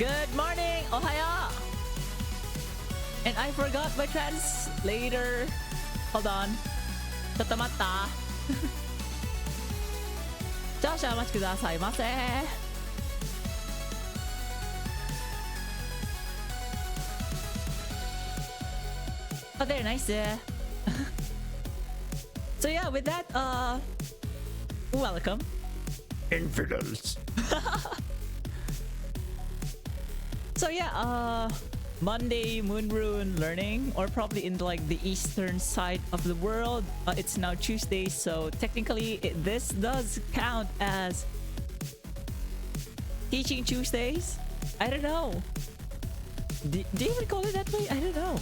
Good morning, ohayo. And I forgot my translator. Hold on. Tatamata. 少々お待ちくださいませ。Oh, there, nice. So yeah, with that, welcome. Infidels. So yeah, Monday Moonrune learning, or probably in like the eastern side of the world. It's now Tuesday, so technically this does count as Teaching Tuesdays. I don't know. Do you even call it that way? I don't know.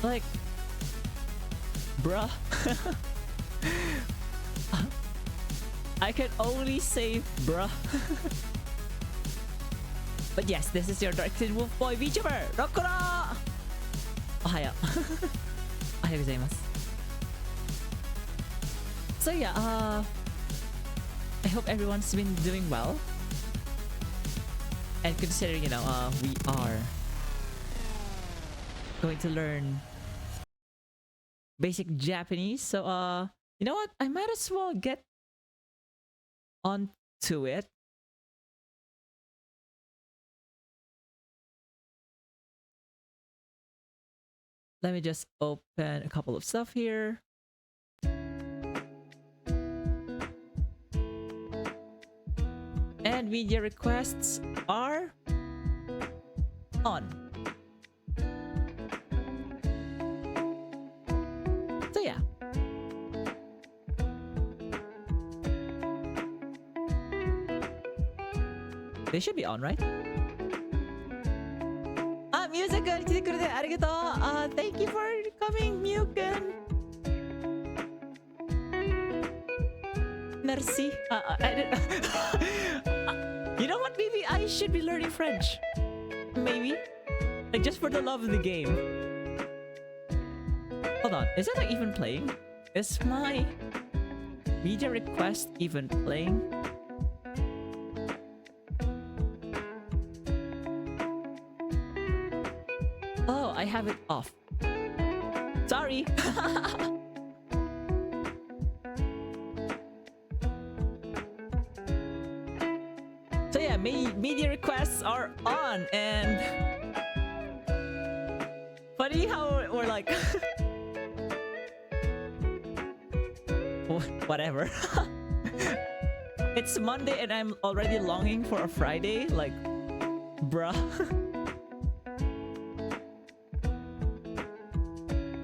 Like, bruh. I can only say bruh. But yes, this is your Directed Wolf Boy VTuber, Rokuro! Ohayo. Ohayo gozaimasu. So yeah, I hope everyone's been doing well. And considering, we are going to learn basic Japanese. So, you know what? I might as well get on to it. Let me just open a couple of stuff here. And media requests are on. So yeah. They should be on, right? Miyuza-kun, 来てくれてありがとう. Thank you for coming, Miyukin. Merci. I didn't... You know what? Maybe I should be learning French. Maybe. Like, just for the love of the game. Hold on. Is it like even playing? Is my media request even playing? Oh, I have it off. Sorry. So yeah, media requests are on, and funny how we're like whatever. It's Monday and I'm already longing for a Friday, like bruh.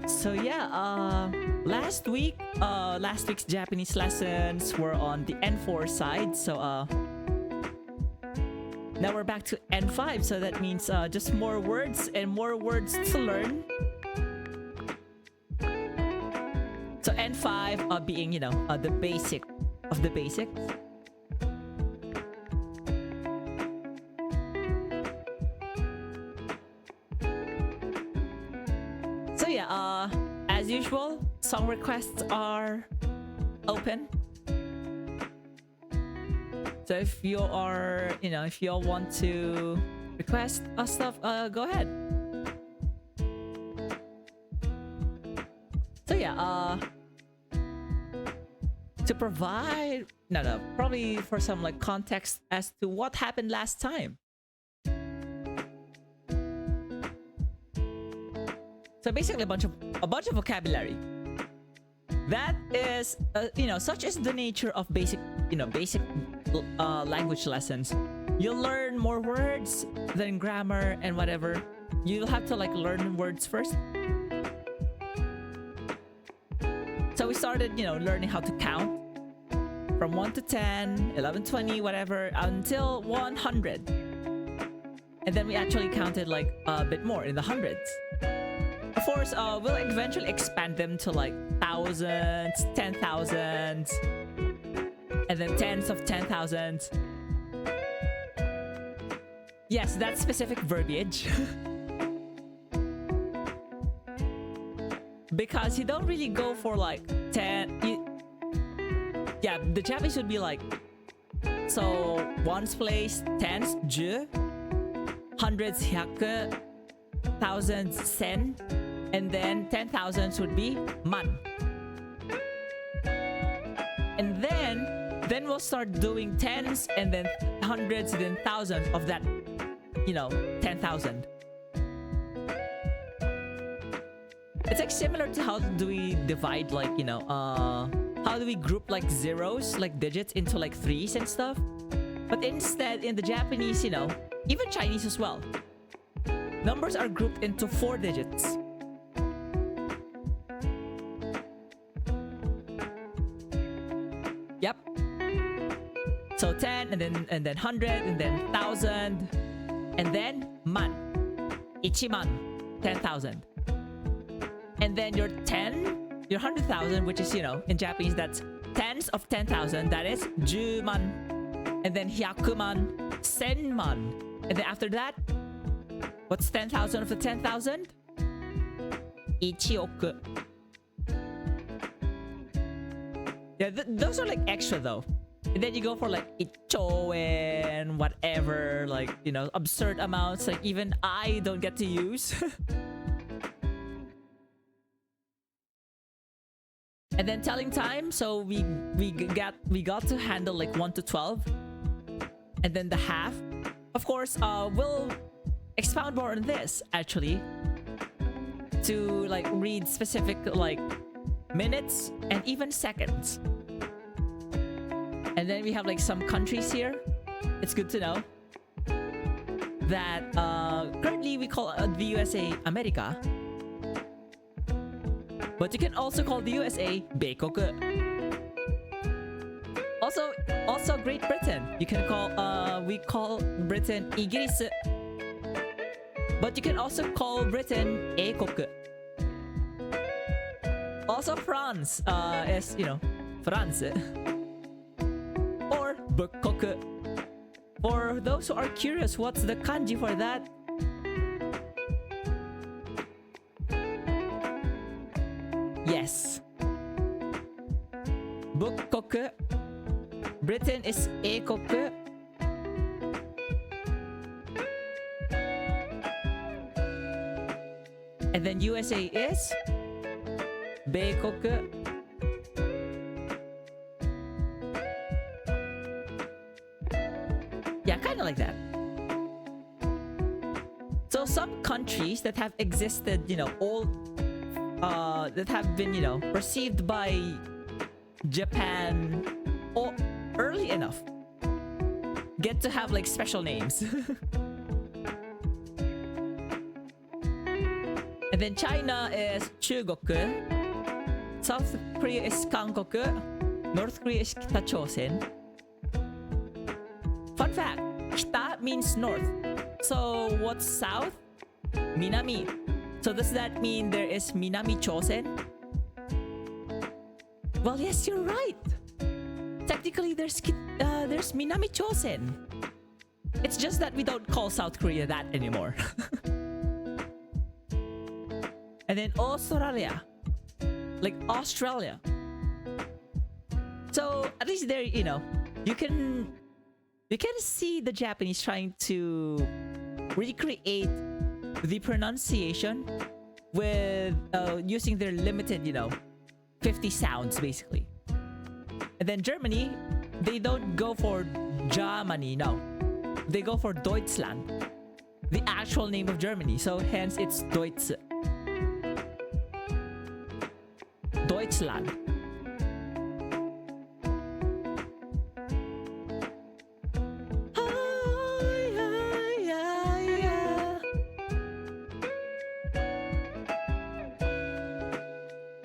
So yeah, last week's Japanese lessons were on the N4 side, so now we're back to N5, so that means just more words and more words to learn. So N5 being, the basic of the basics. So yeah, as usual, song requests are open. So if you are, if you all want to request stuff, go ahead. So yeah, to provide, probably for some like context as to what happened last time. So basically a bunch of vocabulary. That is, such is the nature of basic language lessons. You'll learn more words than grammar and whatever. You'll have to like learn words first. So we started, learning how to count from 1 to 10, 11, 20, whatever, until 100. And then we actually counted like a bit more in the hundreds. Of course, we'll eventually expand them to like thousands, 10,000s, and then tens of 10,000s. Yes, that's specific verbiage. Because you don't really go for like 10. Yeah, the Japanese would be like So ones place, tens, ju, hundreds, hyaku, thousands, sen, and then 10,000s would be man. And then we'll start doing tens and then hundreds and then thousands of that, 10,000. It's like similar to how do we divide how do we group like zeros, like digits into like threes and stuff. But instead in the Japanese, even Chinese as well, numbers are grouped into 4 digits. Yep. So 10 and then 100 and then 1,000 and then man. Ichiman, 10,000. And then your 10, your 100,000, which is, in Japanese, that's tens of 10,000. That is juman. And then hyakuman, senman. And then after that, what's 10,000 of the 10,000? Ichioku. Yeah, those are like extra though. And then you go for like ichoen, whatever, like, absurd amounts, like even I don't get to use. And then telling time, so we got to handle like 1 to 12. And then the half. Of course, we'll expound more on this actually, to like read specific like minutes and even seconds. And then we have like some countries here. It's good to know that currently we call the USA America, but you can also call the USA Beikoku. Also Great Britain. You can call we call Britain Igiris, but you can also call Britain Eikoku. Also France is France. Or Bukkoku. For those who are curious, what's the kanji for that? Yes. Bukkoku. Britain is Eikoku. And then USA is Beikoku. Yeah, kind of like that. So some countries that have existed, all that have been, received by Japan or early enough get to have like special names. And then China is Chugoku, South Korea is Kangoku, North Korea is Kitachosen. Fun fact, Kita means north. So what's south? Minami. So does that mean there is Minami Chosen? Well, yes, you're right. Technically, there's Minami Chosen. It's just that we don't call South Korea that anymore. And then Australia, like Australia. So at least there, you can see the Japanese trying to recreate the pronunciation with using their limited, 50 sounds basically. And then Germany, they don't go for Germany, no. They go for Deutschland, the actual name of Germany. So hence it's Deutsch. Deutschland.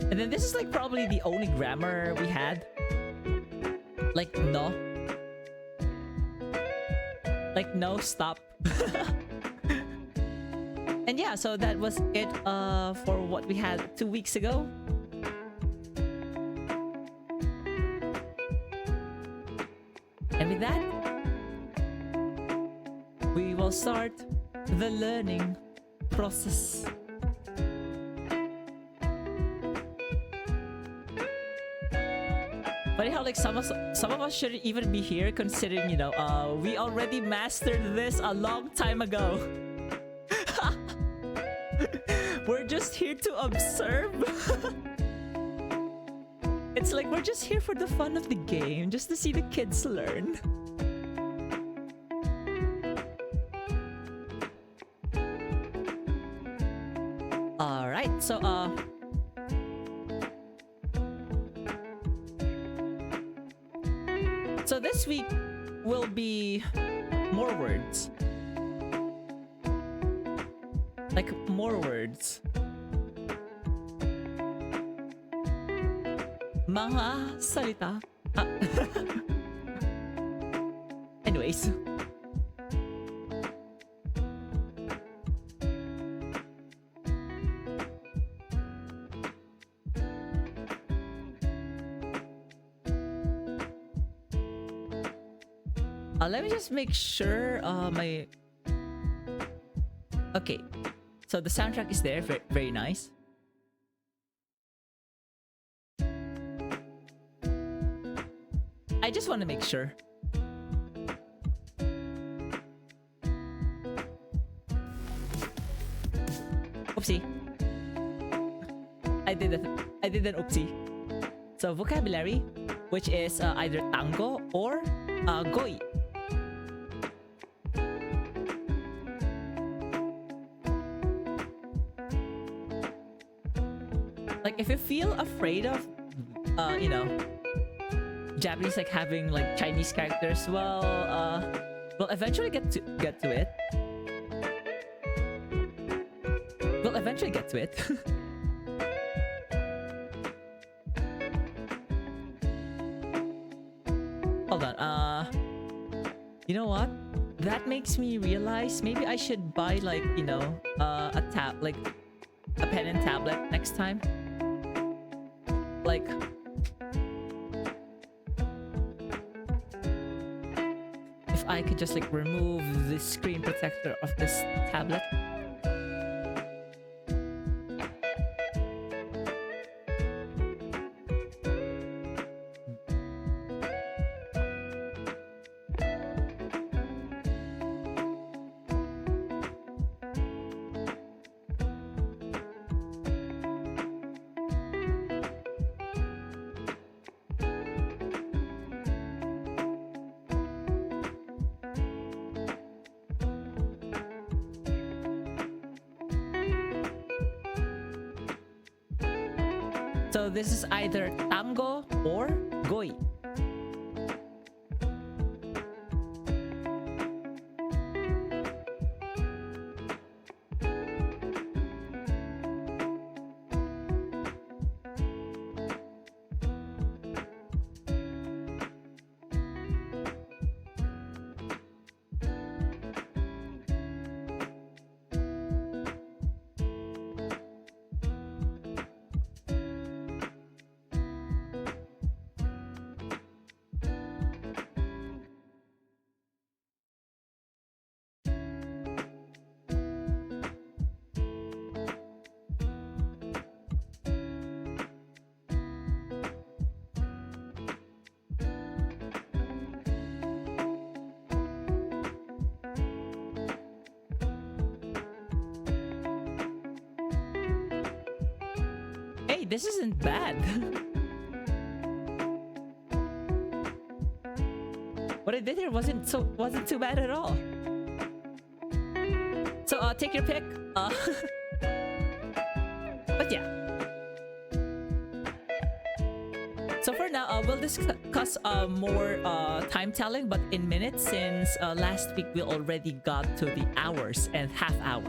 And then this is like probably the only grammar we had. Like no. Like no, stop. And yeah, so that was it for what we had 2 weeks ago. And with that, we will start the learning process. Funny how like some of us shouldn't even be here, considering, you know, we already mastered this a long time ago. We're just here to observe. It's like we're just here for the fun of the game, just to see the kids learn. Alright, so this week will be more words. Like more words. Mga salita. Anyways. Let me just make sure my... Okay. So the soundtrack is there. Very, very nice. I just want to make sure. Oopsie. I did an oopsie. So vocabulary, which is either tango or goi. Like if you feel afraid of, you know, Japanese like having like Chinese characters, well, we'll eventually get to it. We'll eventually get to it. Hold on. You know what? That makes me realize maybe I should buy like, you know, a pen and tablet next time. Like, if I could just like remove the screen protector of this tablet. So this is either tango or goi. Hey, this isn't bad. What I did here wasn't too bad at all. So take your pick. But yeah. So for now, we'll discuss more time telling, but in minutes, since last week we already got to the hours and half hour.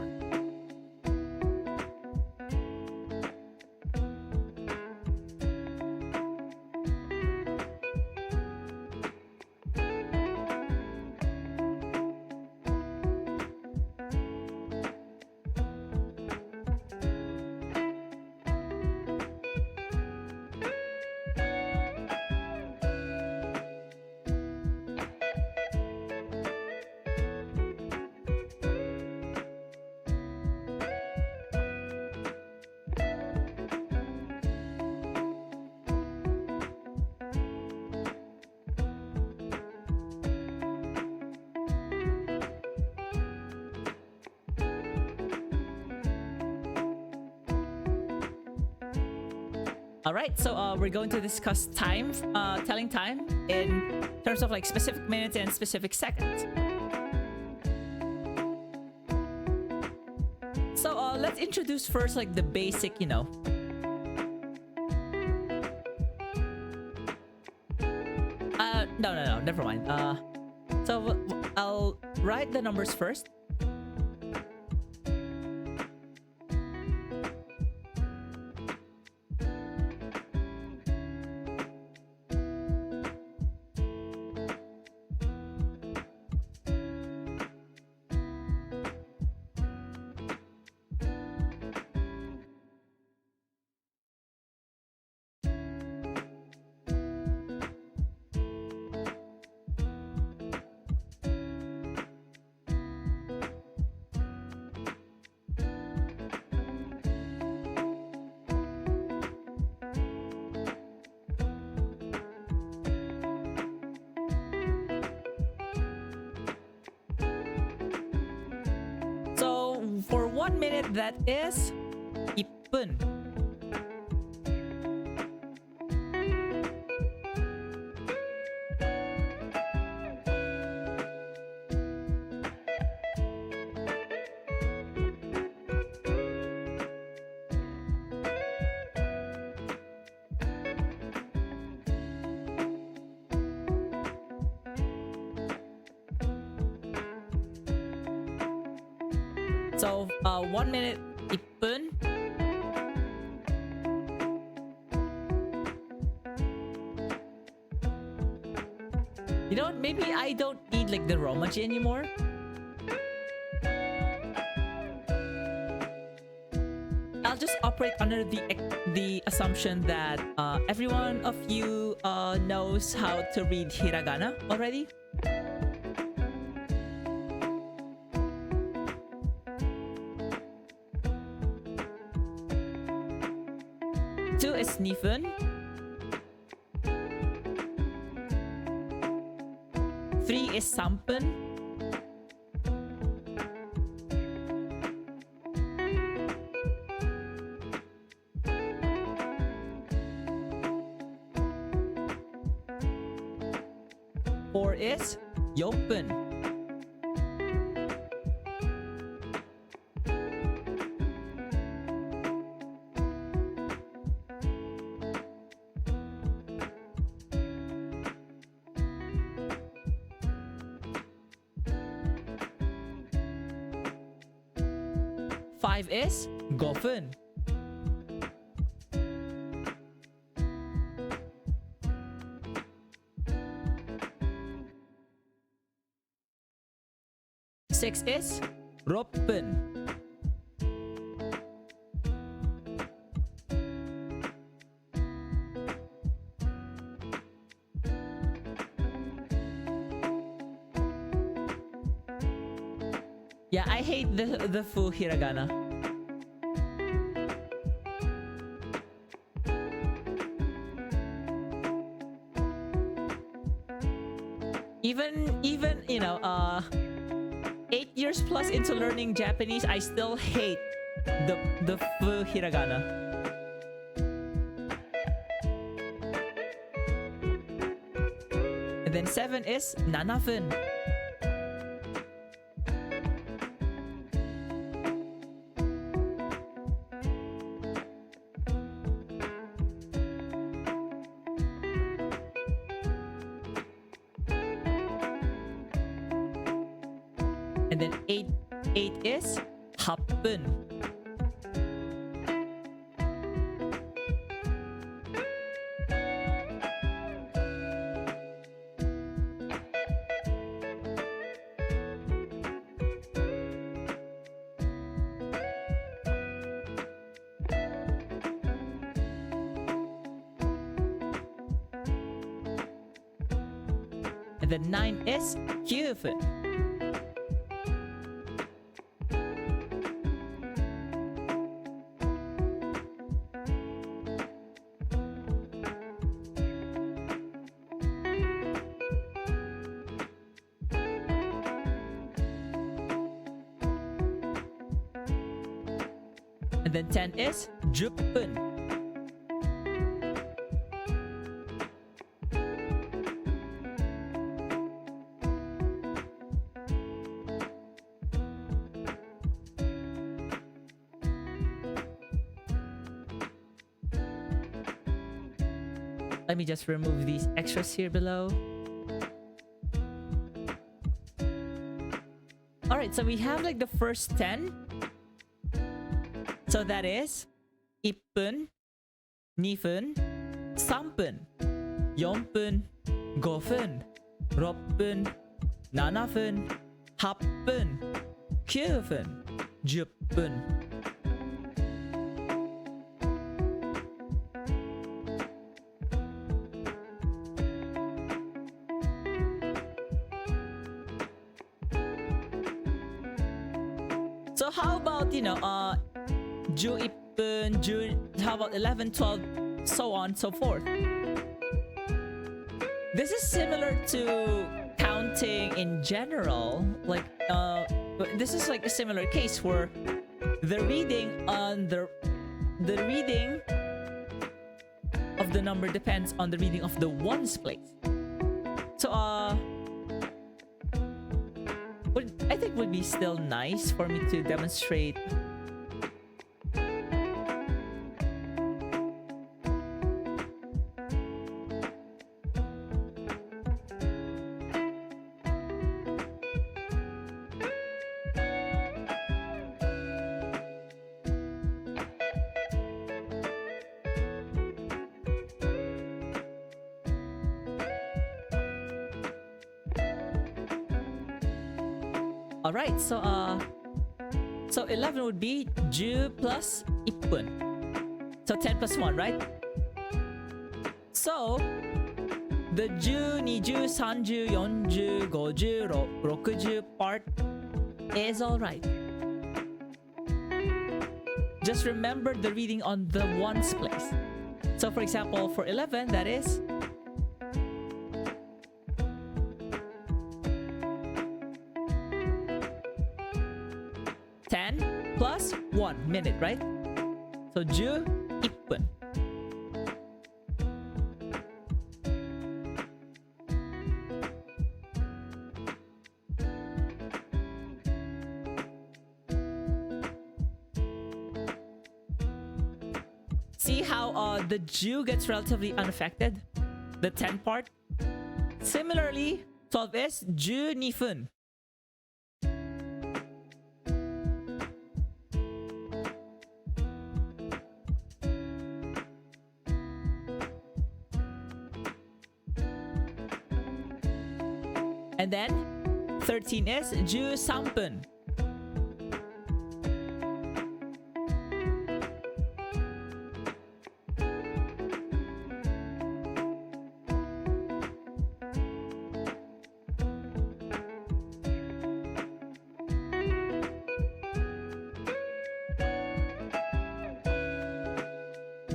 All right, so we're going to discuss time, telling time in terms of like specific minutes and specific seconds. So let's introduce first like the basic, no, never mind. So I'll write the numbers first. For 1 minute, that is 1分. So 1 minute 1分. You know what? Maybe I don't need like the Romaji anymore. I'll just operate under the assumption that every one of you knows how to read hiragana already. Two is 2分. 3 is 3分. 4 is 4分. 5 is 5分. 6 is 6分. 'Yeah, I hate the full hiragana. Even you know 8 years plus into learning Japanese, I still hate the full hiragana. And then 7 is 7分. 'And then 8 is 8分. 'And then 9 is 9分. 'And then 10 is 10分. let me just remove these extras here below. All right, so we have like the first 10. So that is 1分, 2分, 3分, 4分, 5分, 6分, 7分, 8分, 9分, 10分. So how about, 11分, how about 11, 12, so on, so forth. This is similar to counting in general. Like, this is like a similar case where the reading on the reading of the number depends on the reading of the ones place. So, I think would be still nice for me to demonstrate. Alright, so 11 would be 10 plus 1分. So 10 plus 1, right? So the 10, 20, 30, 40, 50, 60 part is alright. Just remember the reading on the ones place. So for example, for 11, that is 10 plus 1 minute, right? So 10, 1分. See how the 10 gets relatively unaffected? The 10 part? Similarly, 12 is 12分. And then 13 is 13分.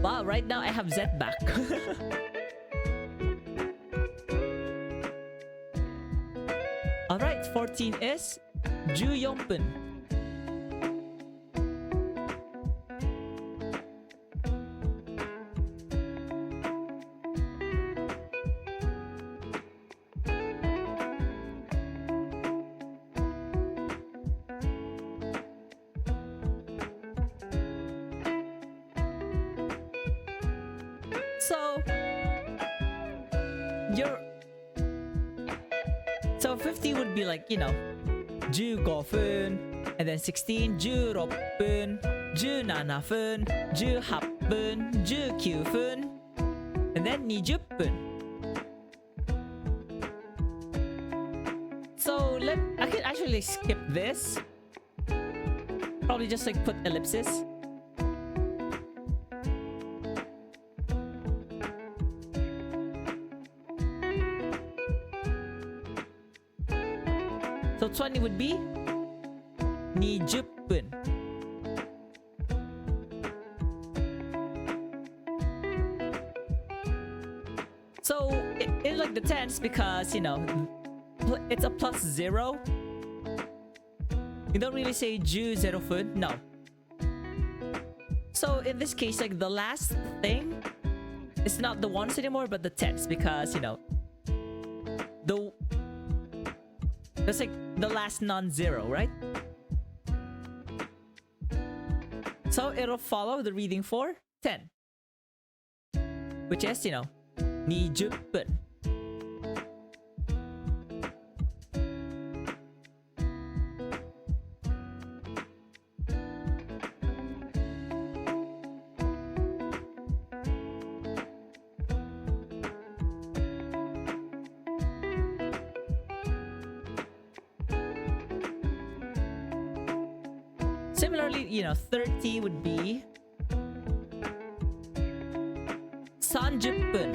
Wow, right now I have Z back. Alright, 14 is 14分. So 50 would be like, 15分, and then 16, 16分, 17分, 18分, 19分, and then 20分. So I can actually skip this. Probably just like put ellipsis. So 20 would be 20分. So in like the tens, because it's a plus 0. You don't really say 10 分, no. So in this case, like the last thing is not the ones anymore, but the tens, because that's like the last non-zero, right? So it'll follow the reading for 10, which is, 20分 Similarly, 30 would be 30分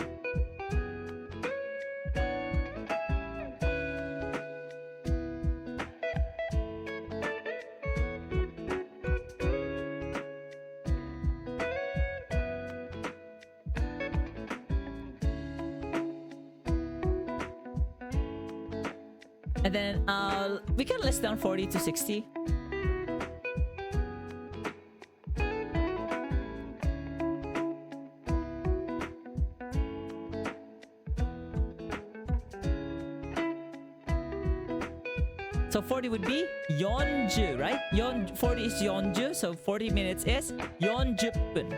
And then we can list down 40 to 60. So 40 would be 40, right? 40 is 40, so 40 minutes is 40分.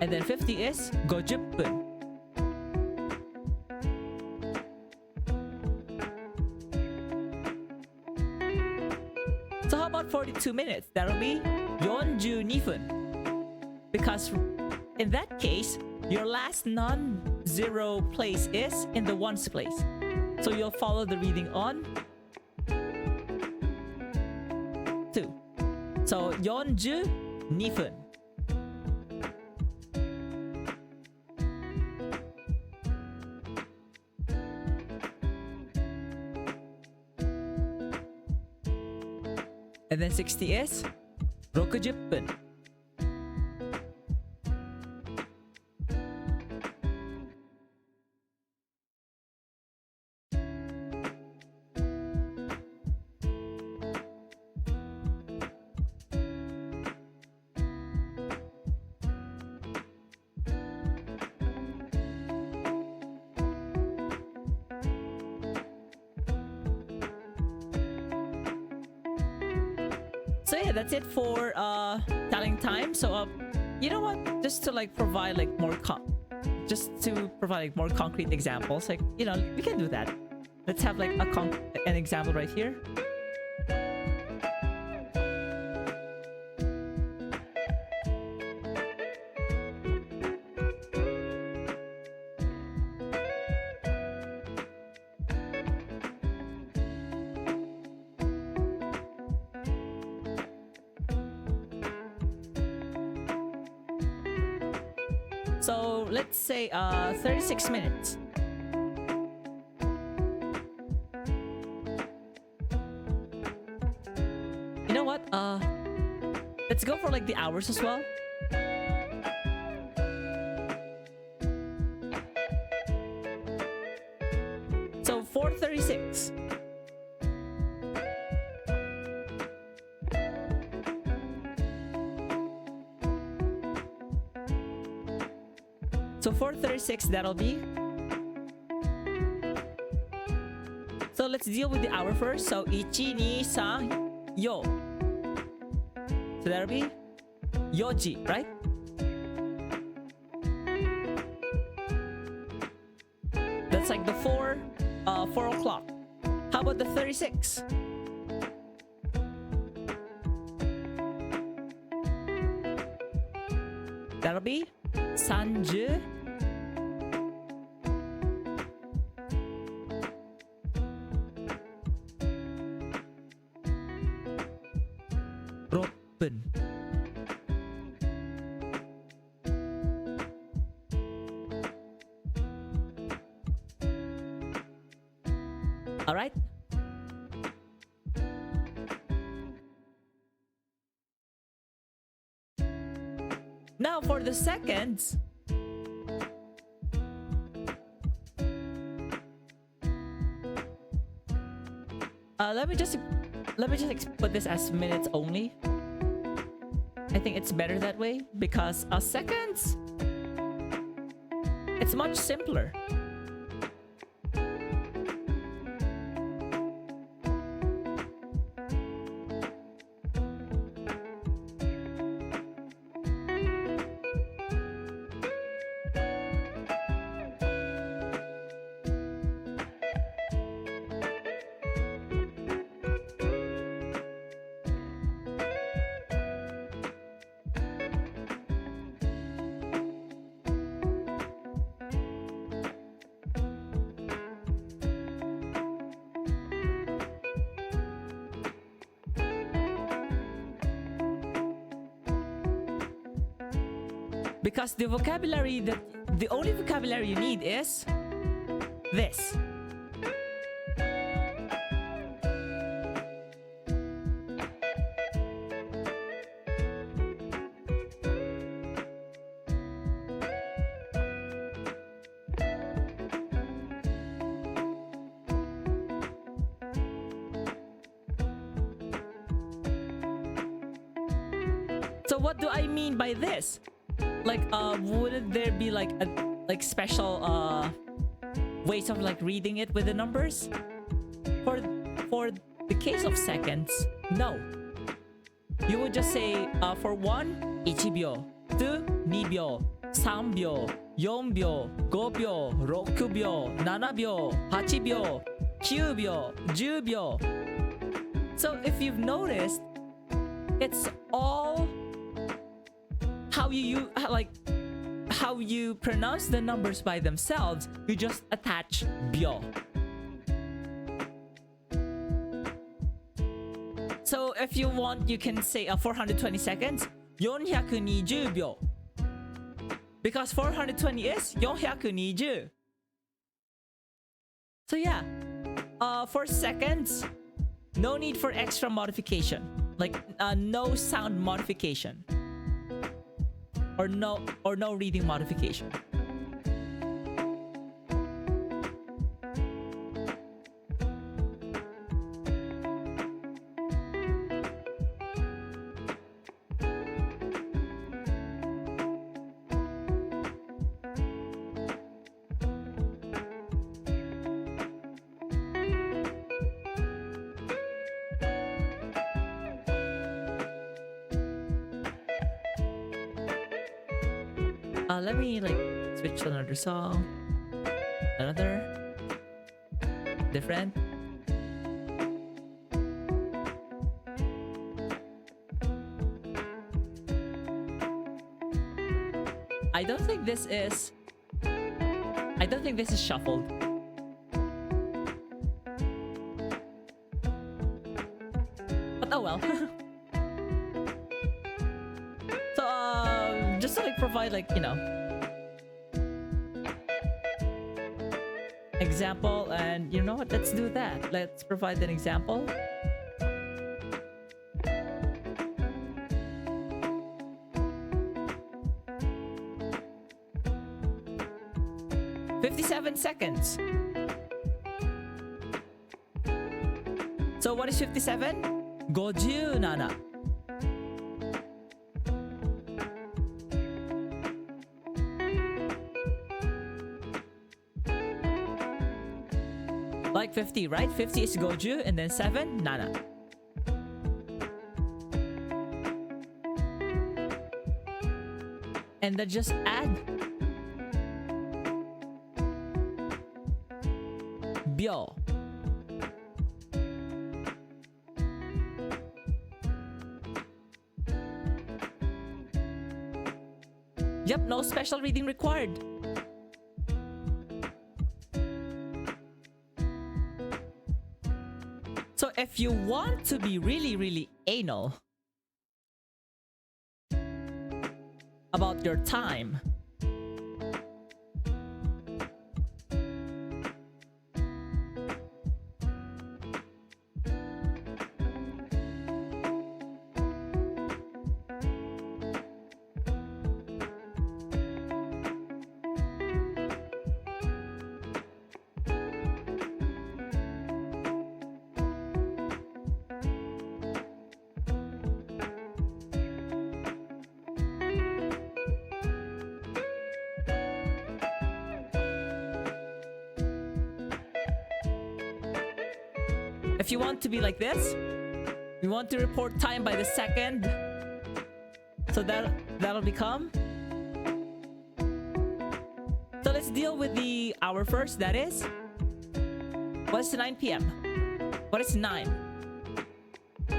And then 50 is 50分. So how about 42 minutes? That'll be 42分. Because in that case, your last non-zero place is in the ones place. So you'll follow the reading on 2. So 42分. And then 60 is 60分. So yeah, that's it for telling time. So you know what? Just to provide more more concrete examples, we can do that. Let's have an example right here. So let's say 36 minutes. You know what? Let's go for the hours as well. So 4:36. So 4:36, that'll be. So let's deal with the hour first. So 1, 2, 3, 4. So that'll be 4지, right? That's the 4 o'clock. How about the 36? That'll be 30. Robin. All right. Now for the seconds. Let me just put this as minutes only. I think it's better that way because seconds, it's much simpler. Because the only vocabulary you need is this. So what do I mean by this? Like, wouldn't there be like special ways of like reading it with the numbers? For the case of seconds, no. You would just say for 1, 1秒, 2, 2秒, 3秒, 4秒, 5秒, 6秒, 7秒, 8秒, 9秒, 10秒. So if you've noticed, it's all how you pronounce the numbers by themselves. You just attach byo. So if you want, you can say 420 seconds, 420秒. Because 420 is 420. So yeah, for seconds, no need for extra modification. Like no sound modification. Or no reading modification. Let me like switch to another song. Another different. I don't think this is shuffled. But oh well. So just to like provide like, you know, example, and you know what, let's do that. Let's provide an example. Seconds. So what is 57? 57. Like 50, right? 50 is goju, and then 7, nana. And then just add byo. Yep, no special reading required. So if you want to be really, really anal about your time, If you want to be like this, you want to report time by the second. So that'll become. So let's deal with the hour first. That is, what is 9 p.m.? What is 9?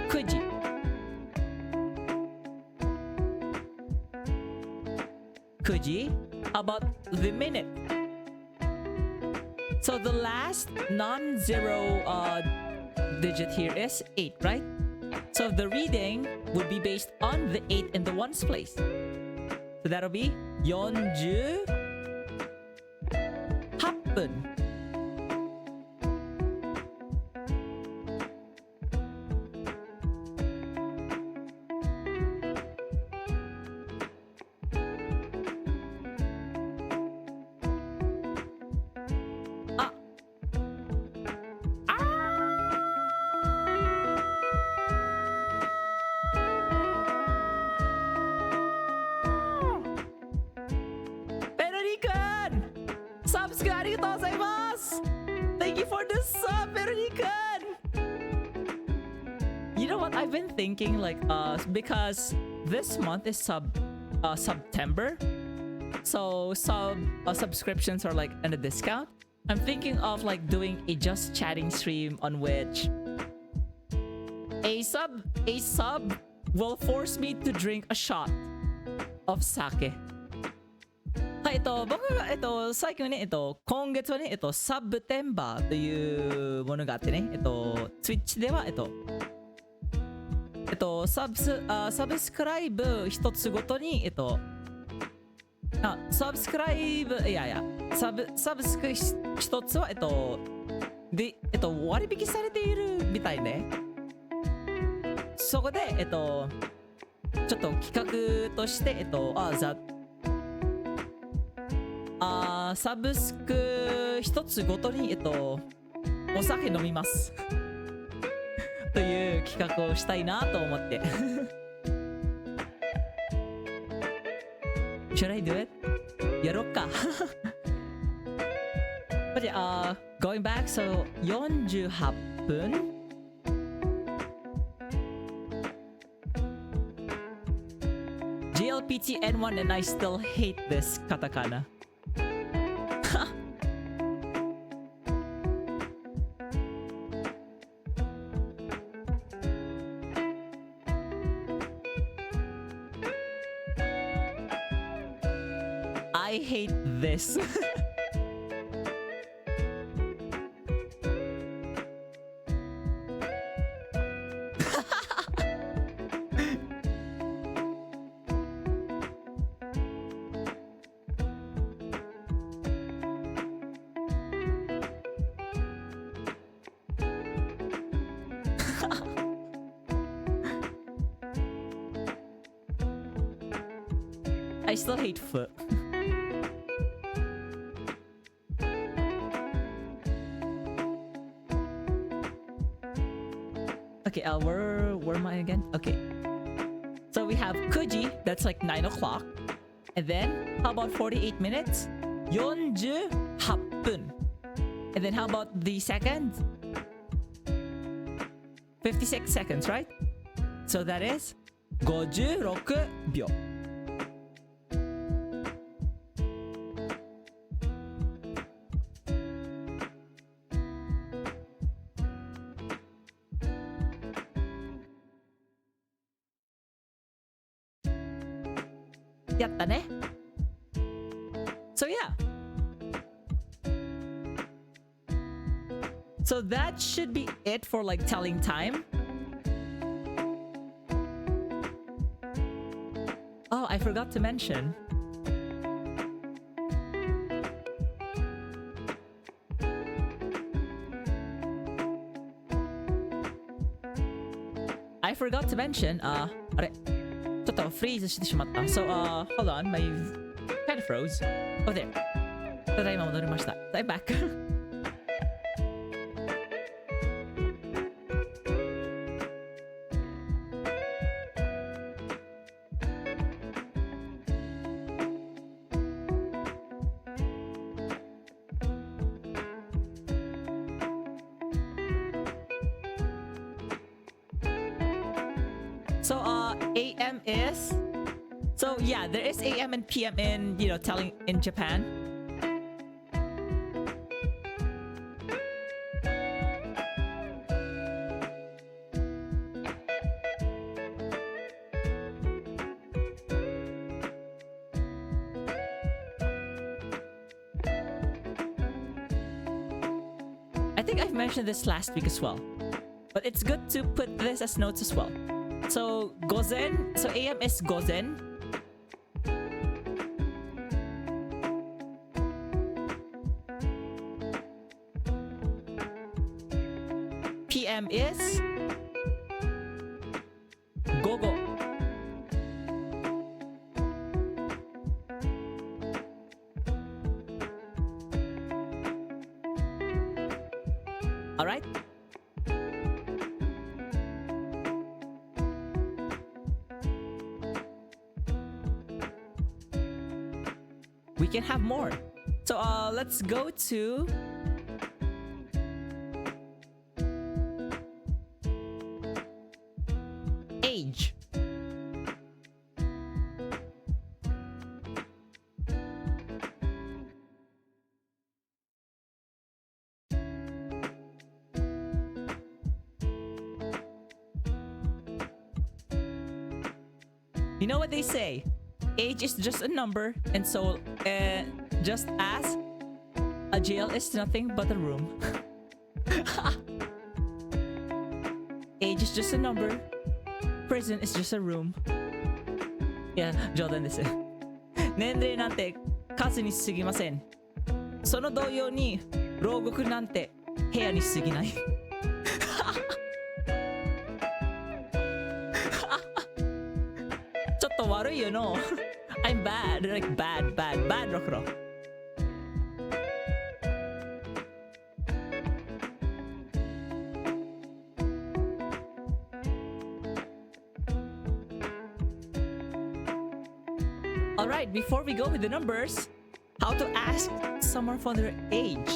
Kuji. Kuji. How about the minute? So the last non-zero digit here is 8, right? So the reading would be based on the 8 in the ones place. So that'll be 48분. Thank you for the sub, Veronica. You know what? I've been thinking like because this month is September, so subscriptions are like at a discount. I'm thinking of like doing a just chatting stream on which a sub will force me to drink a shot of sake. はい、僕が、最近はね、今月はね、サブテンバーというものがあってね、Twitch では、サブスクライブ一つごとに、サブスクライブ、サブスク一つは、で、割引されているみたいね。そこで、ちょっと企画として、サブスク一つごとに、お酒飲みますという企画をしたいなと思って。Should I do it? やろっか。But yeah, going back, so 48分。GLPTN1 and I still hate this katakana. I hate this. I still hate foot. Okay, where am I again? Okay. So we have Kuji, that's like 9 o'clock. And then, how about 48 minutes? 48分. And then how about the second? 56 seconds, right? So that is 56秒. So yeah. So that should be it for like telling time. Oh, I forgot to mention.あれちょっとフリーズしてしまった。So, hold on, my kind of froze. Oh, there. ただいま戻りました。I'm back. So AM is, so yeah, there is AM and PM in, you know, telling in Japan. I think I've mentioned this last week as well, but it's good to put this as notes as well. So gozen, so AM is gozen. PM is gogo. All right. We can have more. So let's go to age. You know what they say? Age is just a number, and so just as a jail is nothing but a room. Age is just a number. Prison is just a room. Yeah, 冗談です。年齢なんて数に過ぎません。その同様に牢獄なんて部屋に過ぎない。ちょっと悪いよの。I'm bad, like bad rockro. Alright, before we go with the numbers, how to ask someone for their age.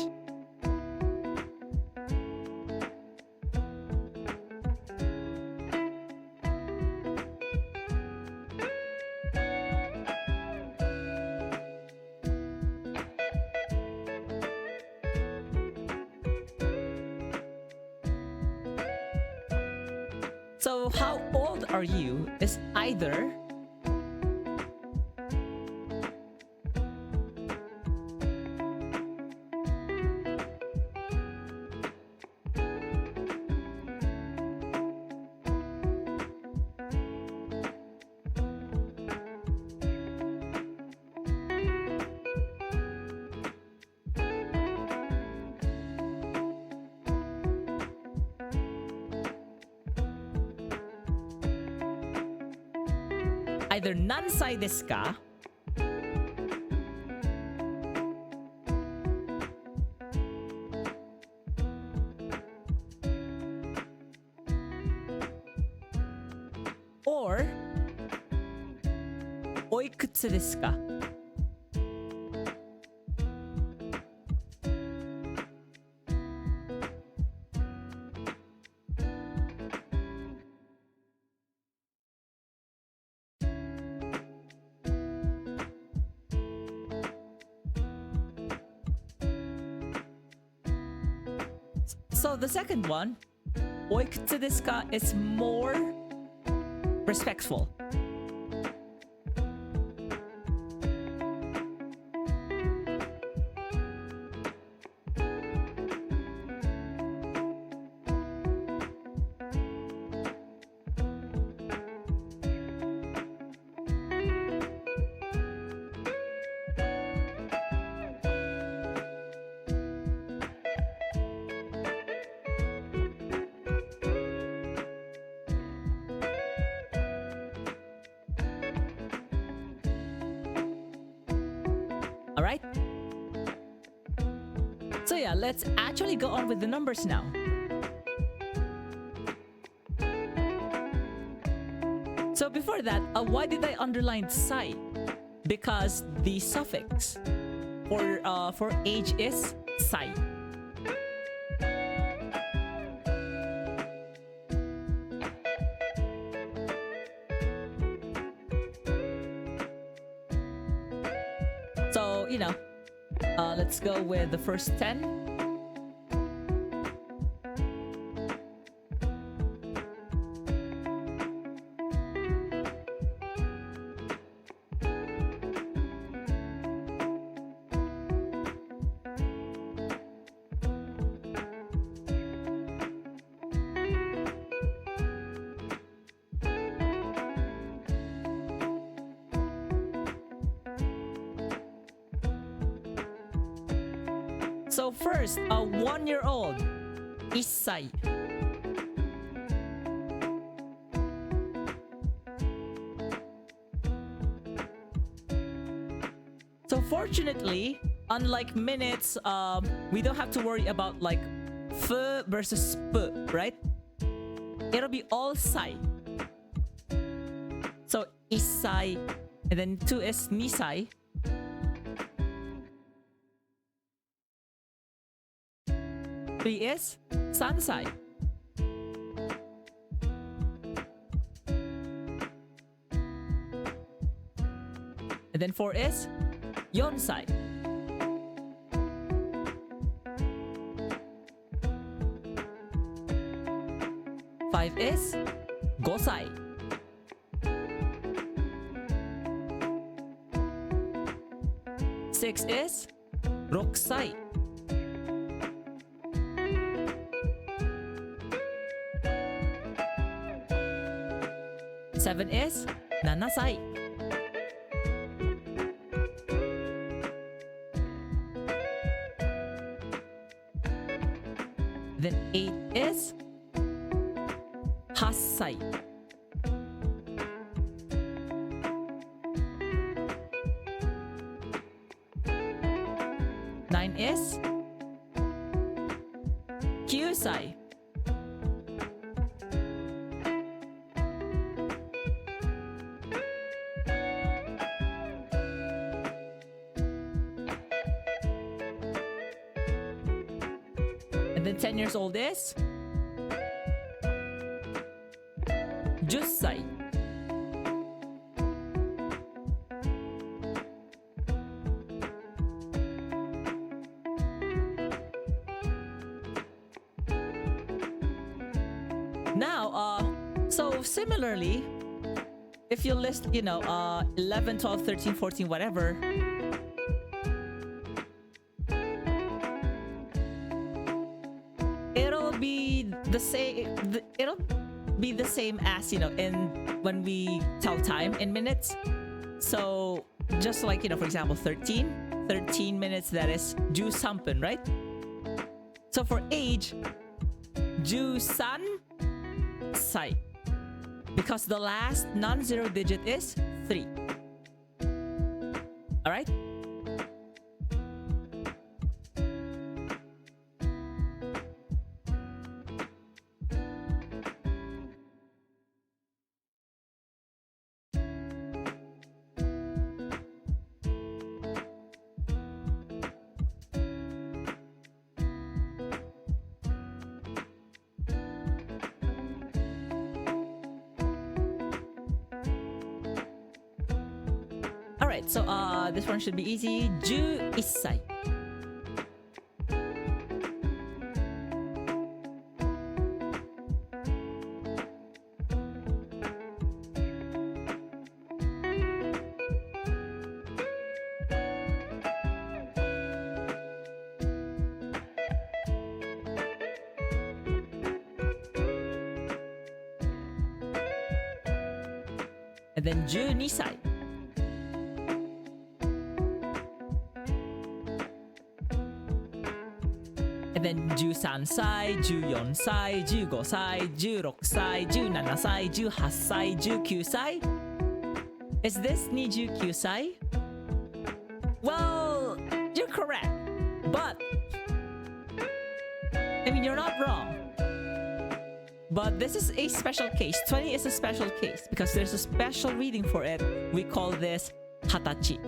So how old are you is either either 何歳ですか or おいくつですか So the second one, おいくつですか is more respectful. Alright? So yeah, let's actually go on with the numbers now. So before that, why did I underline sai? Because the suffix for age is sai. let's go with the first 10. So first, a 1-year-old, 1歳. So fortunately, unlike minutes, we don't have to worry about like f versus p, right? It'll be all sai. So 1歳, and then 2 is 2歳. 3 is 3歳. And then 4 is 4歳. 5 is 5歳. 6 is 6歳. 7 is 7歳. Then 8 is 8歳. 9 is 9歳. And then 10 years old is 10歳. Now, so similarly, if you list, 11, 12, 13, 14, whatever, it'll be the same. It'll be the same as in when we tell time in minutes. So just like for example, 13 minutes. That is 13, right? So for age, 13歳, because the last non-zero digit is 3. All right. Alright, so this one should be easy. 11歳. And then 12歳. And then 13歳, 14歳, 15歳, 16歳, 17歳, 18歳, 19歳. Is this 29歳? Well, you're correct. But, I mean, you're not wrong. But this is a special case. 20 is a special case because there's a special reading for it. We call this 20歳.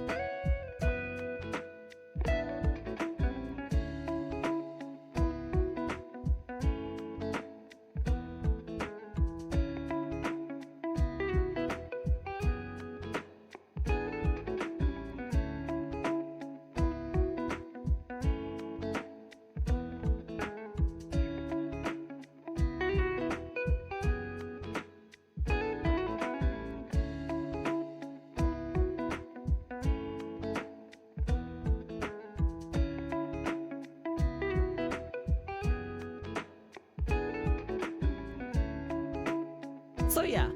So yeah.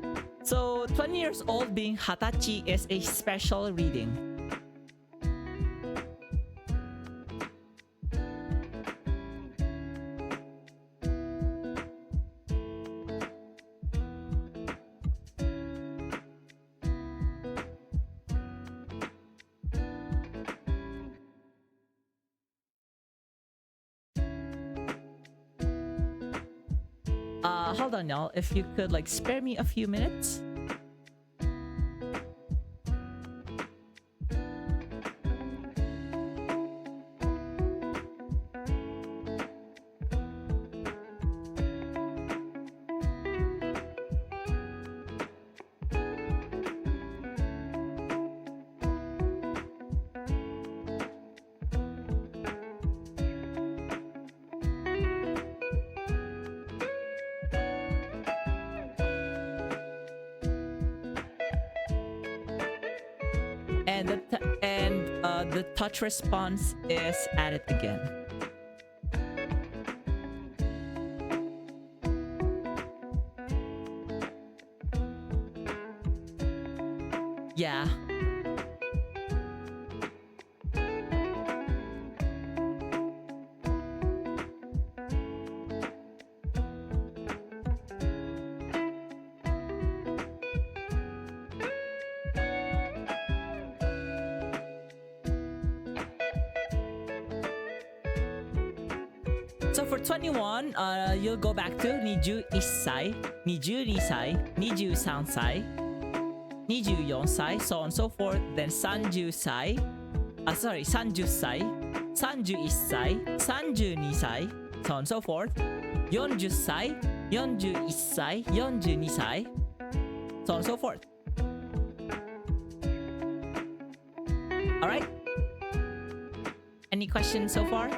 So 20 years old being hatachi is a special reading. Hold on, y'all. If you could like spare me a few minutes. The touch response is added again. Yeah. So for 21, you'll go back to 21歳, 22歳, 23歳, 24歳, so on and so forth. Then 30歳, 30歳, 31歳, 32歳, so on and so forth. 40歳, 41歳, 42歳, so on and so forth. Alright? Any questions so far?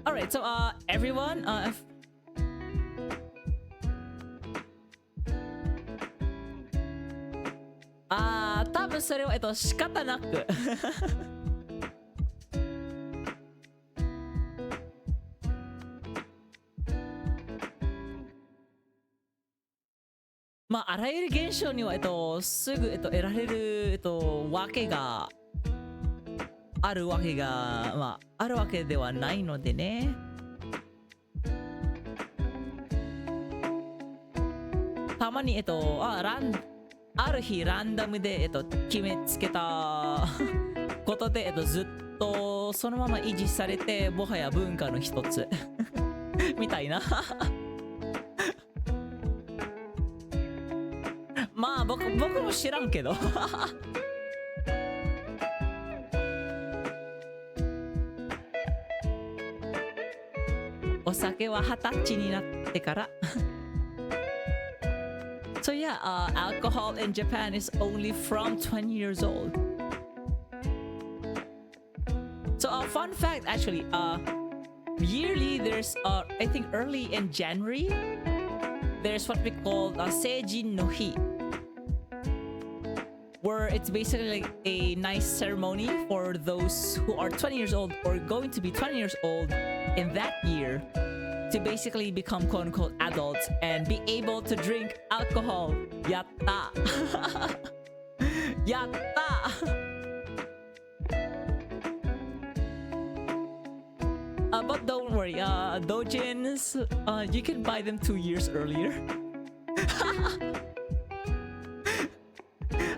Alright, so everyone,多分それは仕方なくまああらゆる現象にはすぐ得られるわけがあるわけがあるわけではないのでね。たまにある日ランダムで決めつけたことでずっとそのまま維持されて、もはや文化の一つみたいなまあ僕も知らんけどお酒は20歳になってからSo yeah, alcohol in Japan is only from 20 years old. So fun fact actually, yearly there's I think early in January there's what we call Seijin no Hi, where it's basically like a nice ceremony for those who are 20 years old or going to be 20 years old in that year to basically become quote-unquote adults and be able to drink alcohol. Yatta! Yatta! But don't worry, dojins, you can buy them 2 years earlier.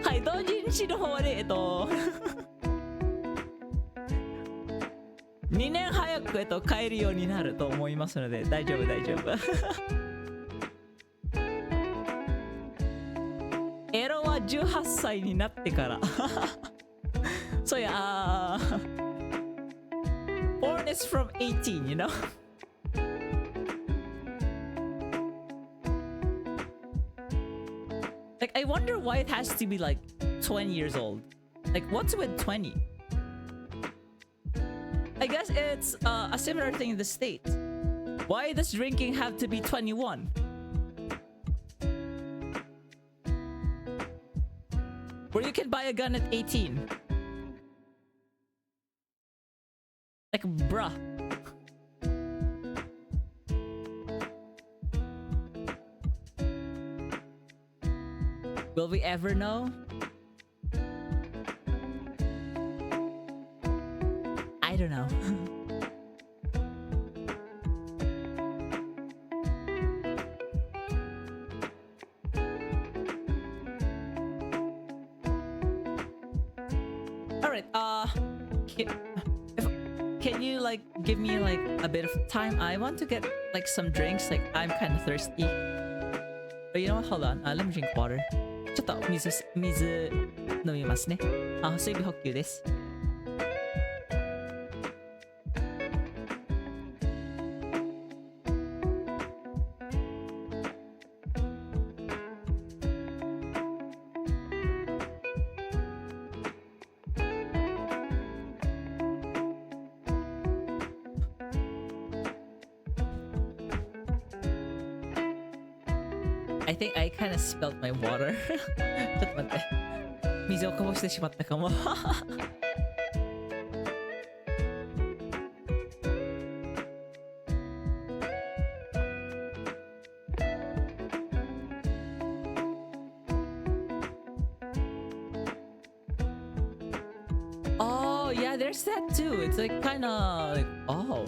はい、同人誌の方で2年早く買えるようになると思いますので大丈夫エロは18歳になってからSo yeah, porn is from 18, you know? Like I wonder why it has to be like 20 years old. Like what's with 20? I guess it's a similar thing in the States. Why does drinking have to be 21? Where you can buy a gun at 18. Like, bruh. Will we ever know? I don't know. Alright, can you like give me like a bit of time? I want to get like some drinks, like I'm kind of thirsty. But you know what, hold on, let me drink water. ちょっと水飲みますね。水分補給です。I think I kind of spilled my water. ちょっと待って。水をこぼしてしまったかも。Oh, yeah, there's that too. It's like kind of like, oh.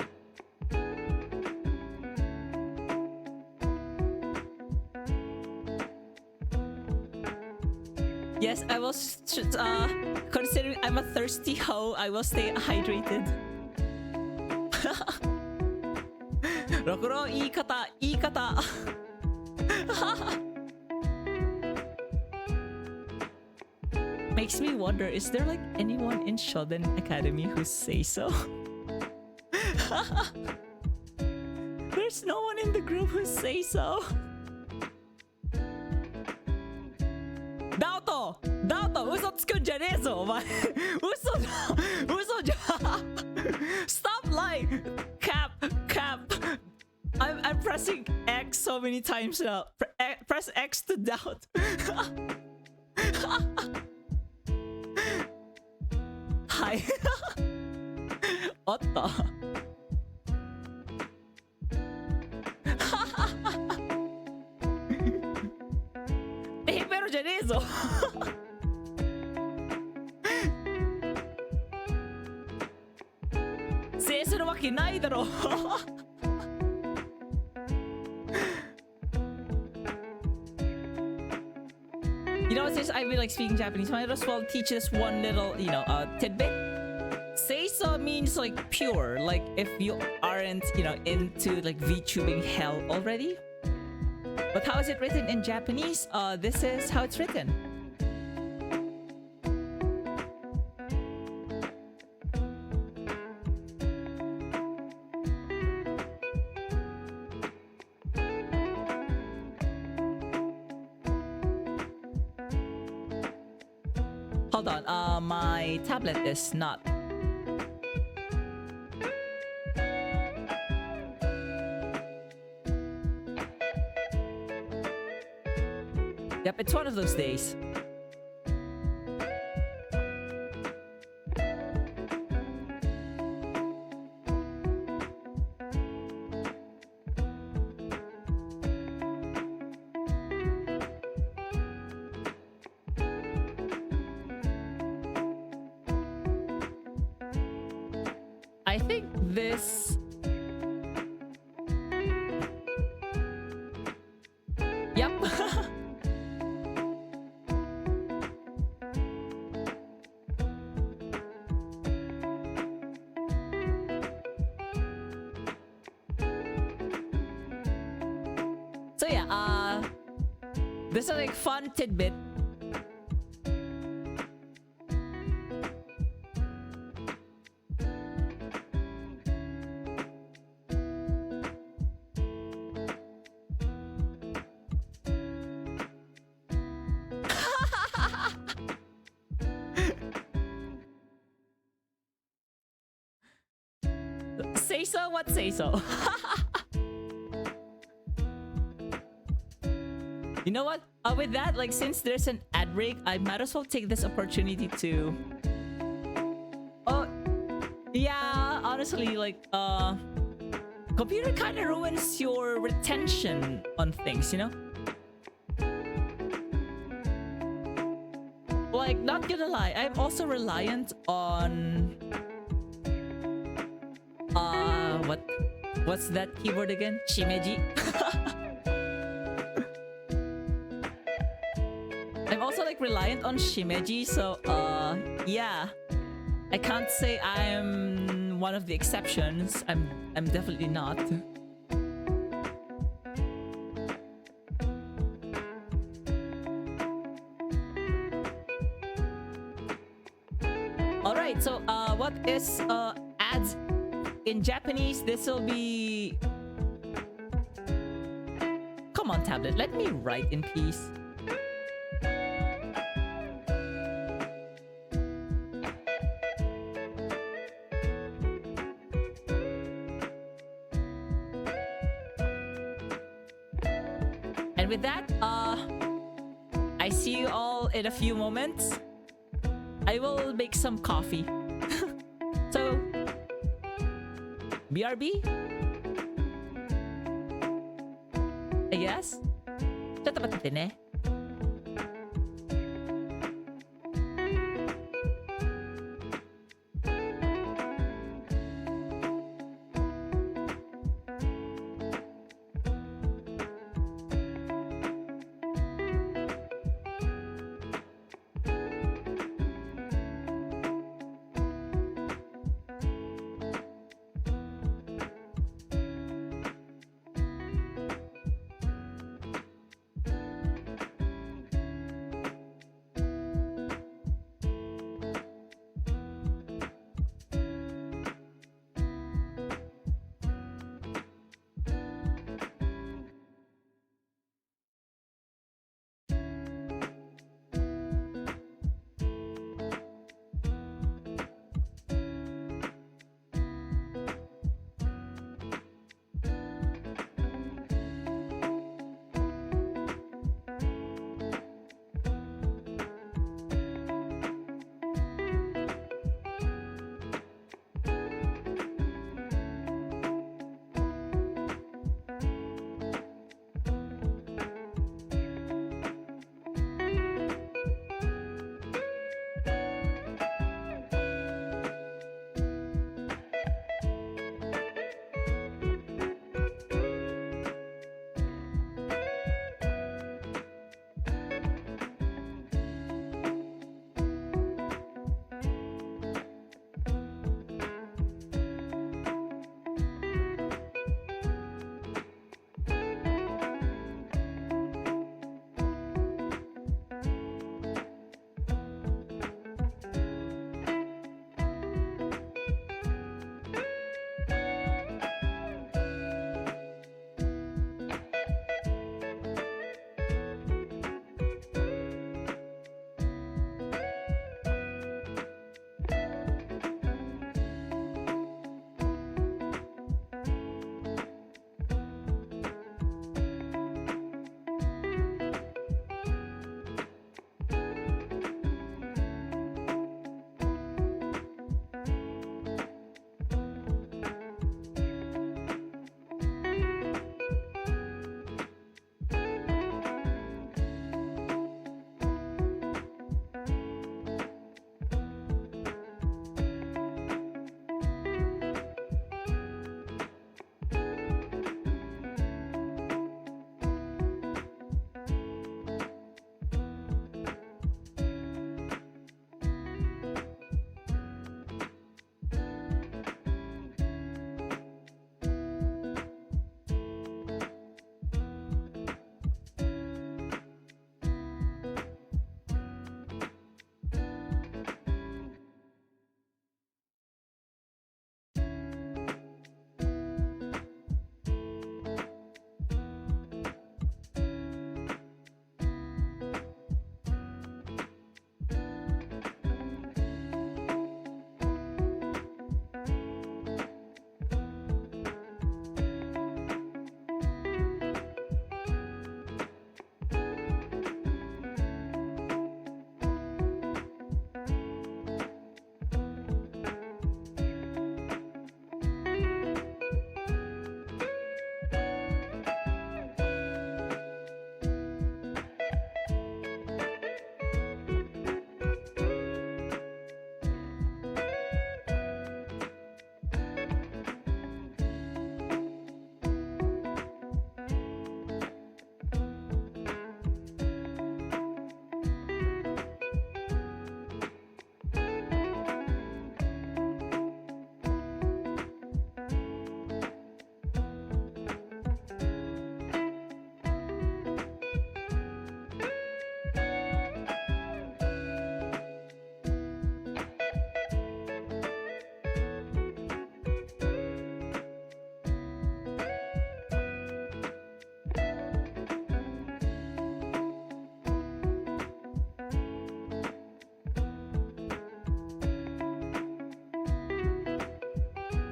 Yes, I was considering I'm a thirsty hoe, I will stay hydrated. ロコロ言い方 Makes me wonder, is there like anyone in Shoden Academy who say so? There's no one in the group who say so. ダウト嘘つくんじゃねえぞお前嘘じゃ Stop lying. Cap. I'm pressing X so many times now. Press X to doubt. はいおっとペペロじゃねえぞ制するわけないだろYou know, since I've been like speaking Japanese, might as well teach this one little, tidbit. Seiso means like pure, like if you aren't, into like VTubing hell already. But how is it written in Japanese? This is how it's written. Hold on, my tablet is not. Yep, it's one of those days. I think this... Yep. So yeah, this is like fun tidbit. Say so, what say so? You know what? With that, like since there's an ad break, I might as well take this opportunity to... Oh, yeah, honestly, like, computer kind of ruins your retention on things, you know? Like, not gonna lie, I'm also reliant on... What's that keyboard again? Shimeji? I'm also like reliant on Shimeji, so yeah. I can't say I'm one of the exceptions. I'm definitely not. Alright, so what is ads in Japanese? This will be... Come on, tablet, let me write in peace. And with that, I see you all in a few moments. I will make some coffee. So, BRB? I guess? ちょっと待っててね。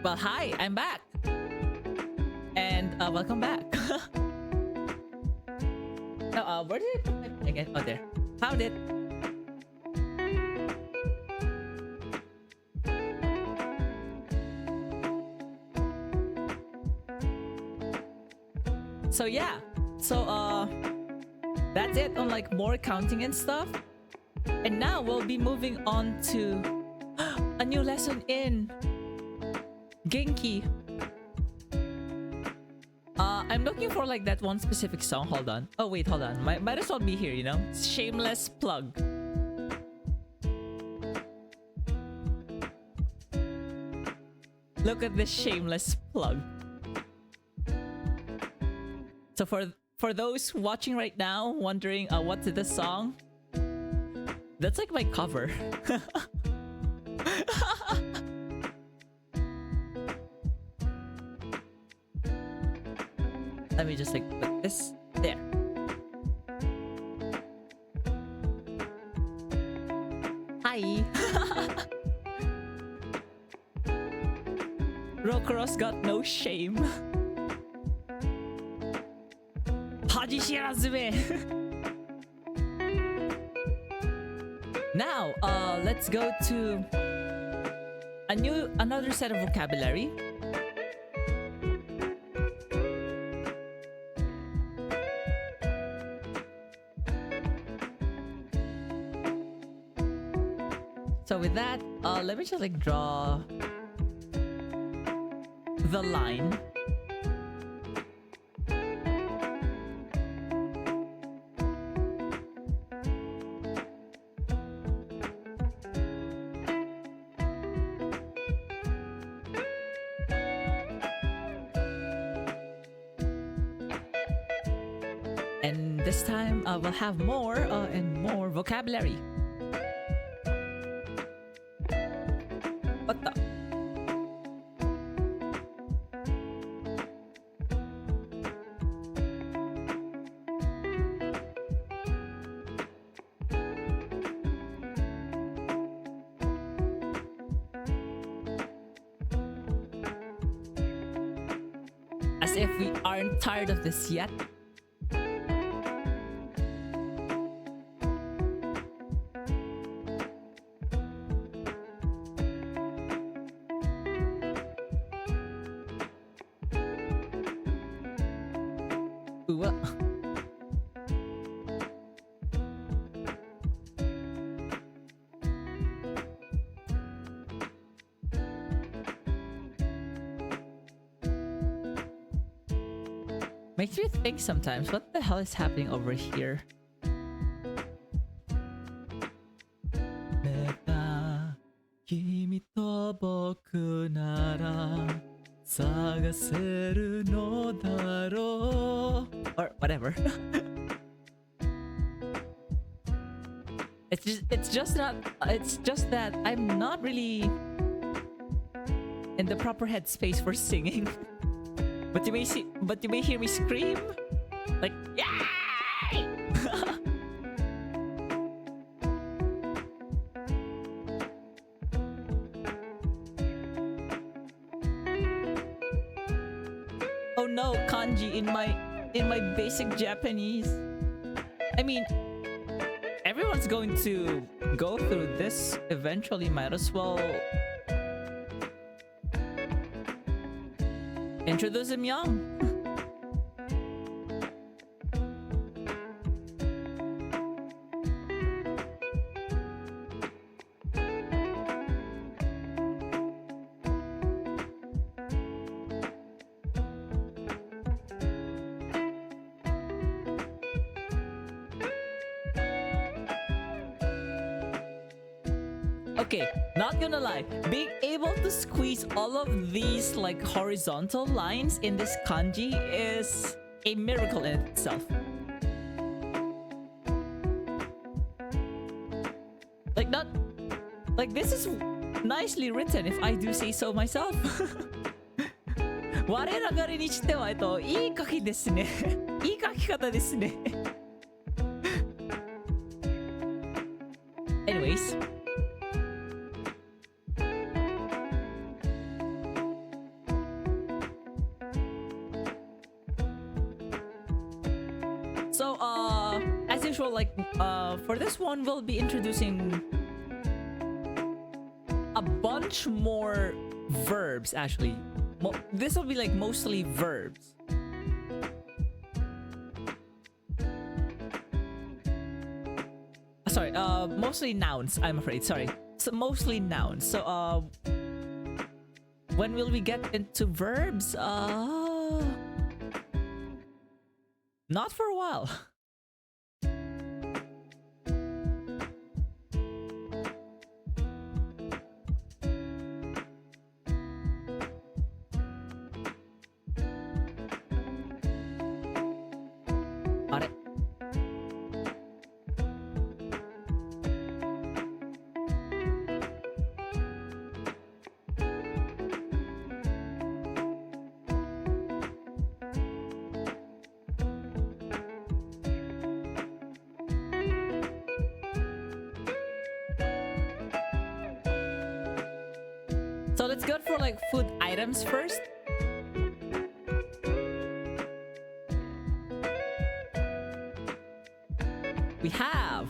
Well, hi, I'm back. And welcome back. Now, where did I put my pen again? Oh, there. Found it. So yeah. So that's it on like more counting and stuff. And now we'll be moving on to a new lesson in Genki. I'm looking for like that one specific song. Hold on. Oh wait, hold on. Might as well be here, you know? Shameless plug. Look at this shameless plug. So for those watching right now, wondering what's the song? That's like my cover. Let me just like put this there. Hi. Rokuros got no shame. Haji Shirazume. Now, let's go to another set of vocabulary. So with that, let me just like draw the line. And this time, we'll have more and more vocabulary. What the? As if we aren't tired of this yet. Makes me think sometimes, what the hell is happening over here? Or whatever. It's just that I'm not really in the proper headspace for singing. But you may hear me scream, like yay! Oh no, kanji in my basic Japanese. I mean, everyone's going to go through this eventually. Might as well introduce him young. Okay, not gonna lie, being able to squeeze all of these like horizontal lines in this kanji is a miracle in itself. Like this is nicely written if I do say so myself. 我ながらにしてはいい書きですね。いい書き方ですね。Anyways. So, as usual, like, for this one, we'll be introducing a bunch more verbs, actually. This will be, like, mostly verbs. Sorry, mostly nouns, I'm afraid. Sorry. So, mostly nouns. So, when will we get into verbs? Not for a while. Are. So let's go for like food items first. We have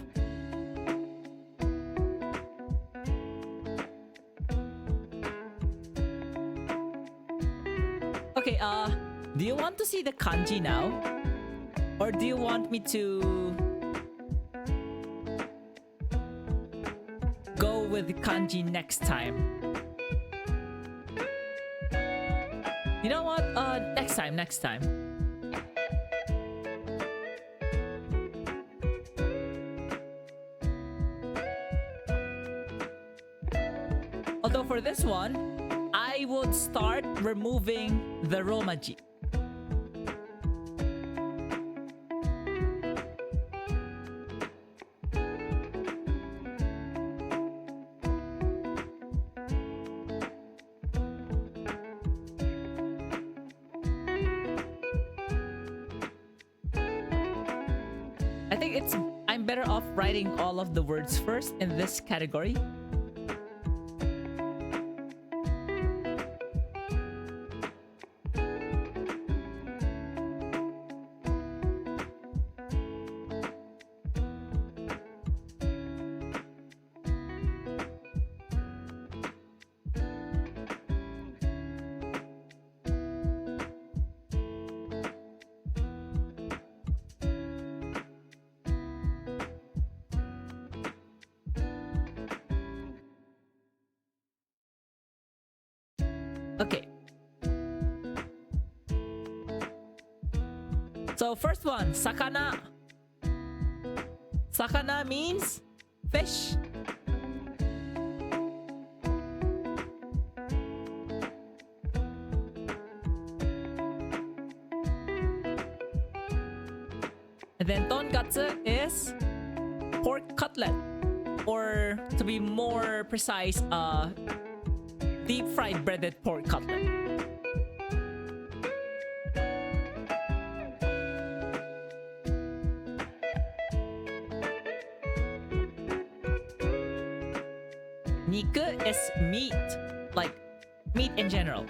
okay, do you want to see the kanji now? Or do you want me to go with the kanji next time? You know what? Next time. Although for this one, I would start removing the romaji. I think I'm better off writing all of the words first in this category. Okay. So first one, sakana. Sakana means fish. And then tonkatsu is pork cutlet. Or to be more precise, deep fried breaded pork cutlet. Niku is meat, like meat in general.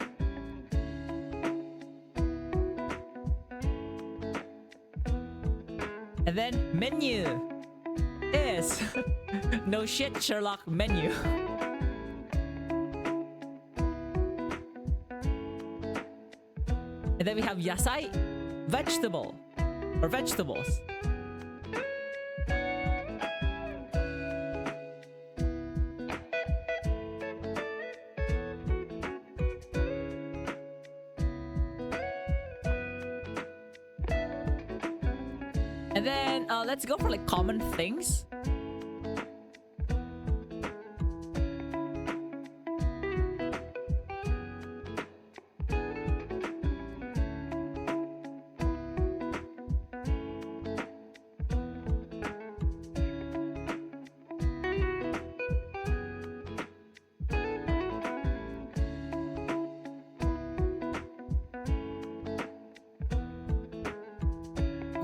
And then menu is no shit Sherlock menu. And then we have yasai, vegetable, or vegetables. And then let's go for like common things.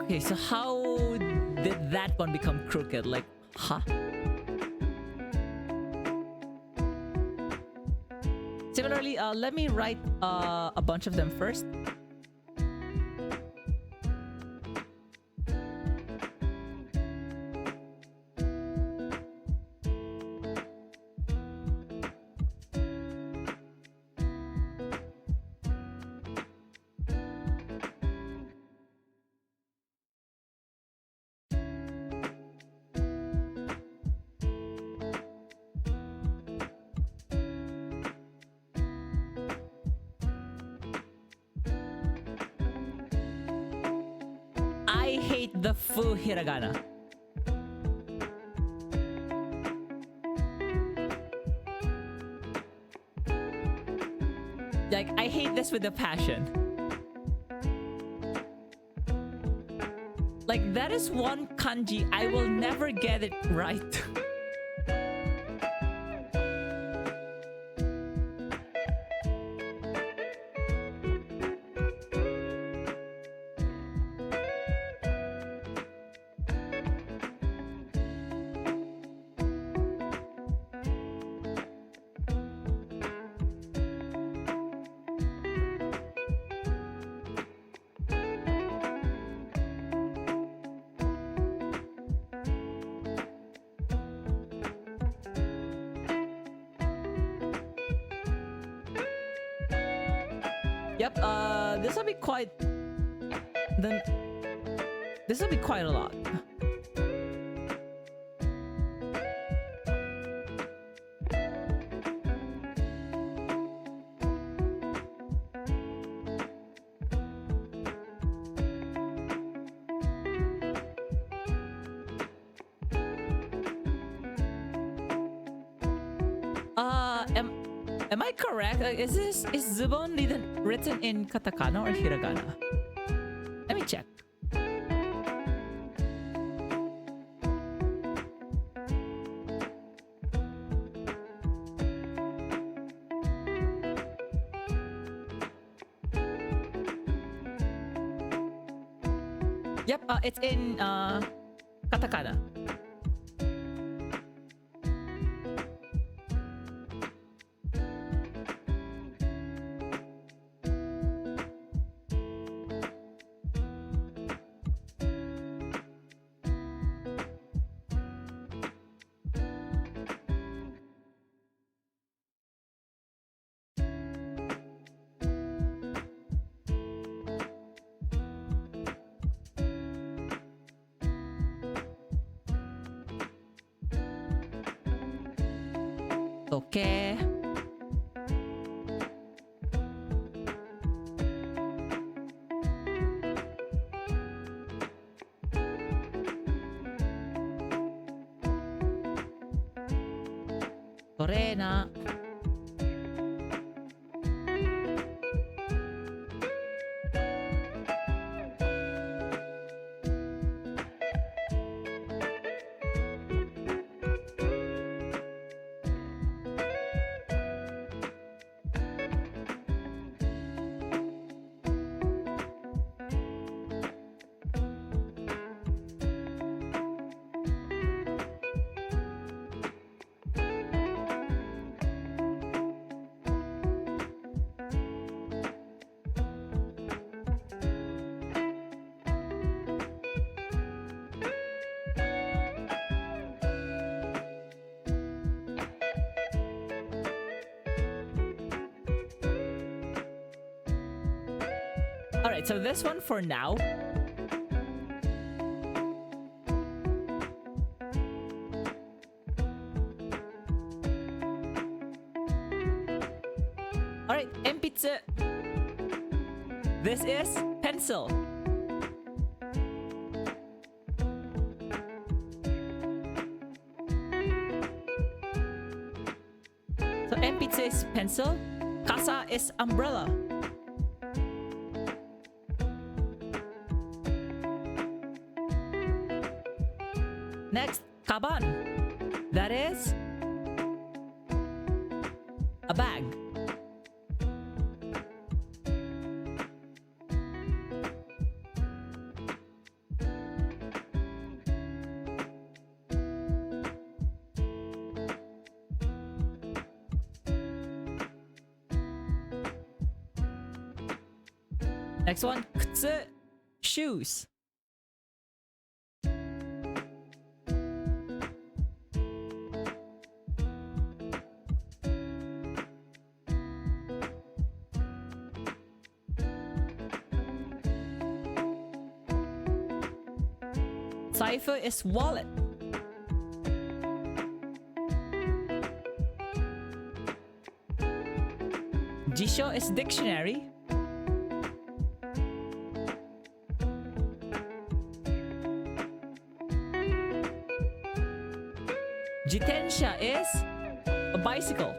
Okay, so how did that one become crooked? Like, huh? Similarly, let me write a bunch of them first. I hate the fu hiragana. Like, I hate this with a passion. Like, that is one kanji I will never get it right. Yep, this will be quite... Then... This will be quite a lot. Am I correct? Is zubon written in katakana or hiragana? Let me check. Yep, it's in katakana. Okay. Corena. Alright, so this one for now. Alright, enpitsu. This is pencil. So enpitsu is pencil. Kasa is umbrella. Next, kaban. That is a bag. Next one, kutsu, shoes. Saifu is wallet. Jisho is dictionary. Jitensha is a bicycle.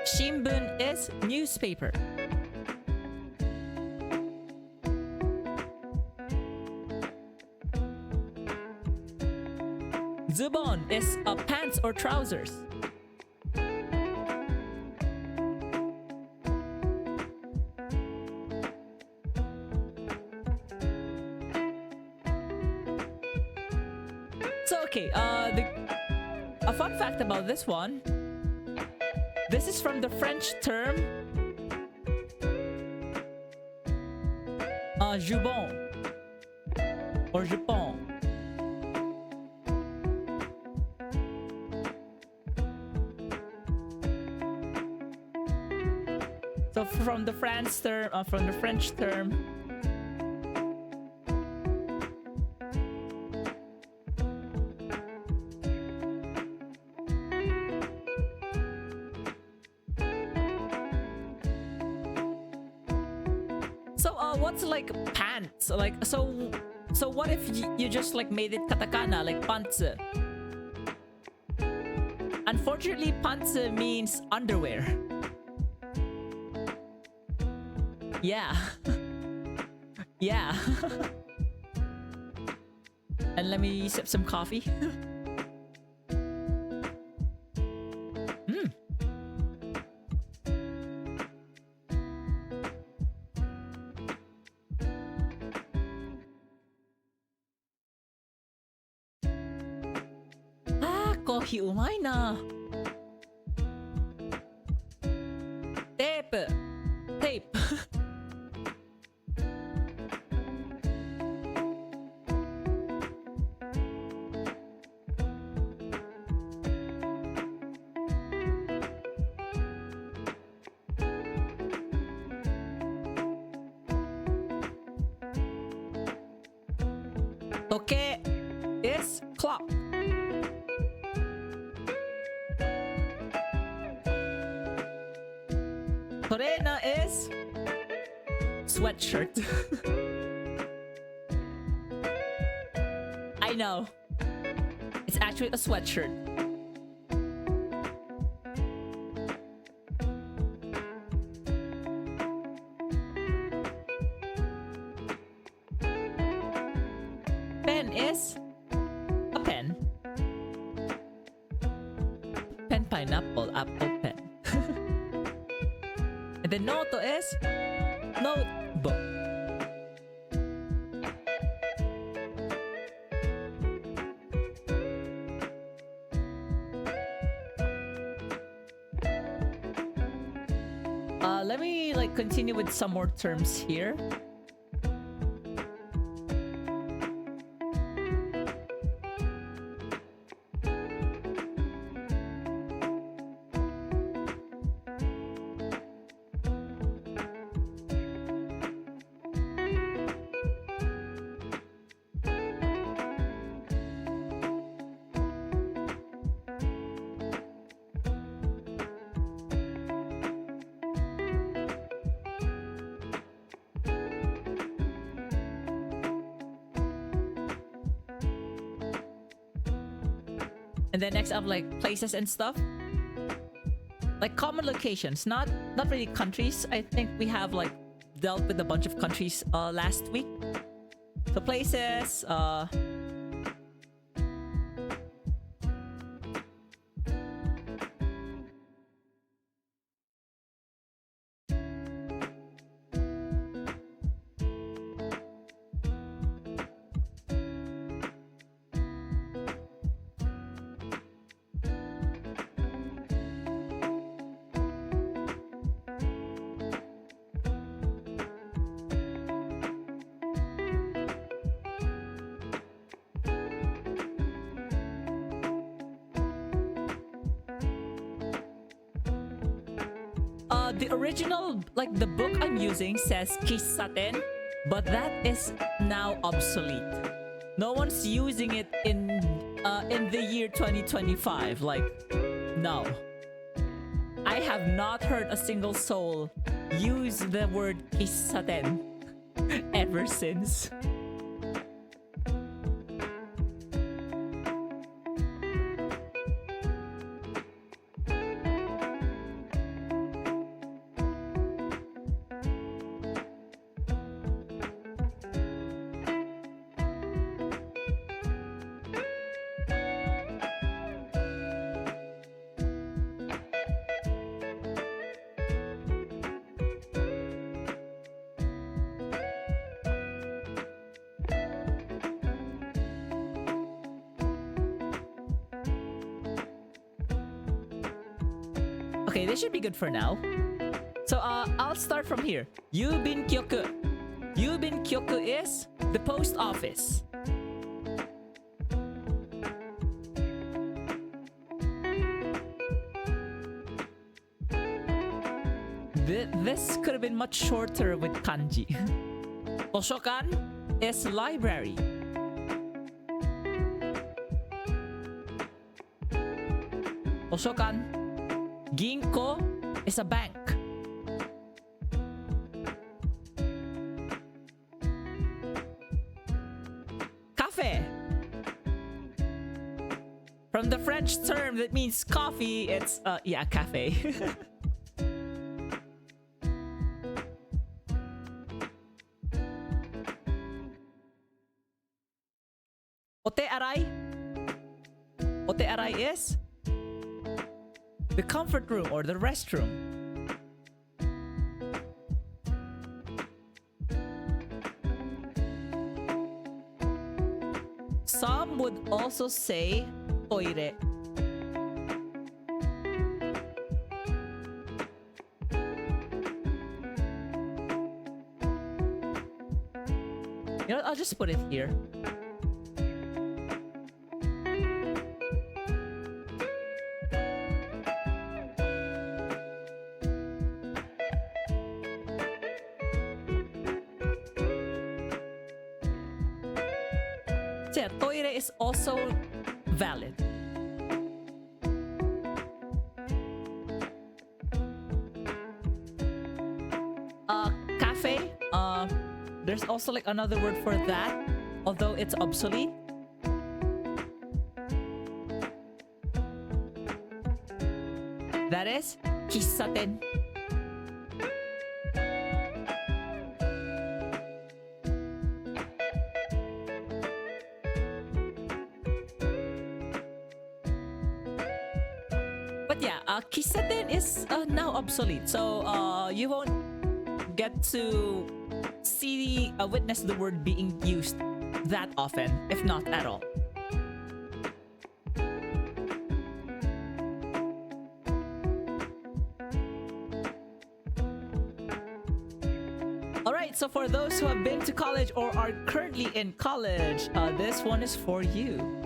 Shimbun is newspaper. Zubon is pants or trousers. So okay, a fun fact about this one. This is from the French term jupon or jupon. So from the French term. So what's like pants? Like so what if you just like made it katakana like pants? Unfortunately, pants means underwear. Yeah. Yeah. And let me sip some coffee. Coffee うまいな。テープ。時計 is clock. Torena is sweatshirt. I know. It's actually a sweatshirt. Pen is a pen. Pen, pineapple, apple, pen. And the note is notebook. Let me like continue with some more terms here. And then next up, like places and stuff, like common locations, not really countries. I think we have like dealt with a bunch of countries last week. So places, the original, like the book I'm using says kissaten, but that is now obsolete. No one's using it in the year 2025. Like, no. I have not heard a single soul use the word kissaten Ever since. Okay, this should be good for now. So I'll start from here. Yubin kyoku. Yubin kyoku is the post office. This could have been much shorter with kanji. Toshokan is library. Toshokan. Ginko is a bank. Cafe. From the French term that means coffee, it's yeah, cafe. Ote arai. Ote arai is the comfort room or the restroom. Some would also say toire. You know, I'll just put it here. So yeah, toire is also valid. Cafe. There's also like another word for that, although it's obsolete. That is kissaten. But yeah, kissaten is now obsolete, so you won't get to see witness the word being used that often, if not at all. Alright, so for those who have been to college or are currently in college, this one is for you.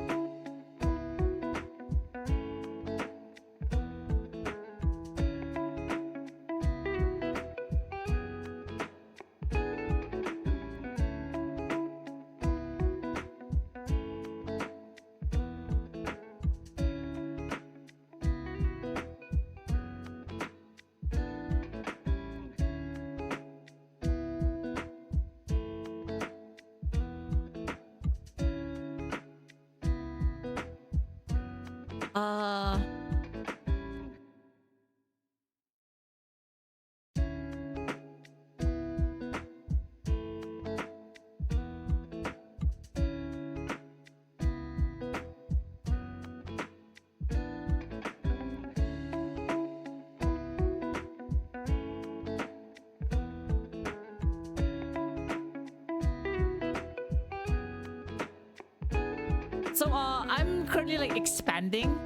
So I'm currently like expanding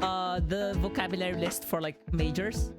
the vocabulary list for like majors.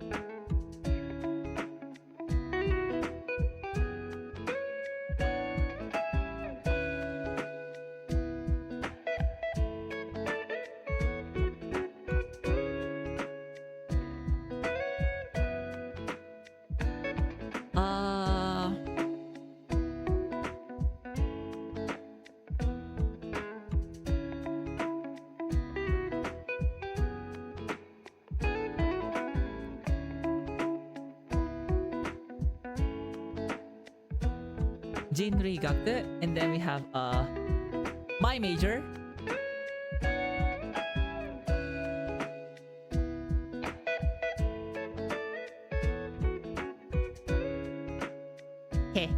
Jinrigaku, and then we have my major. Hey.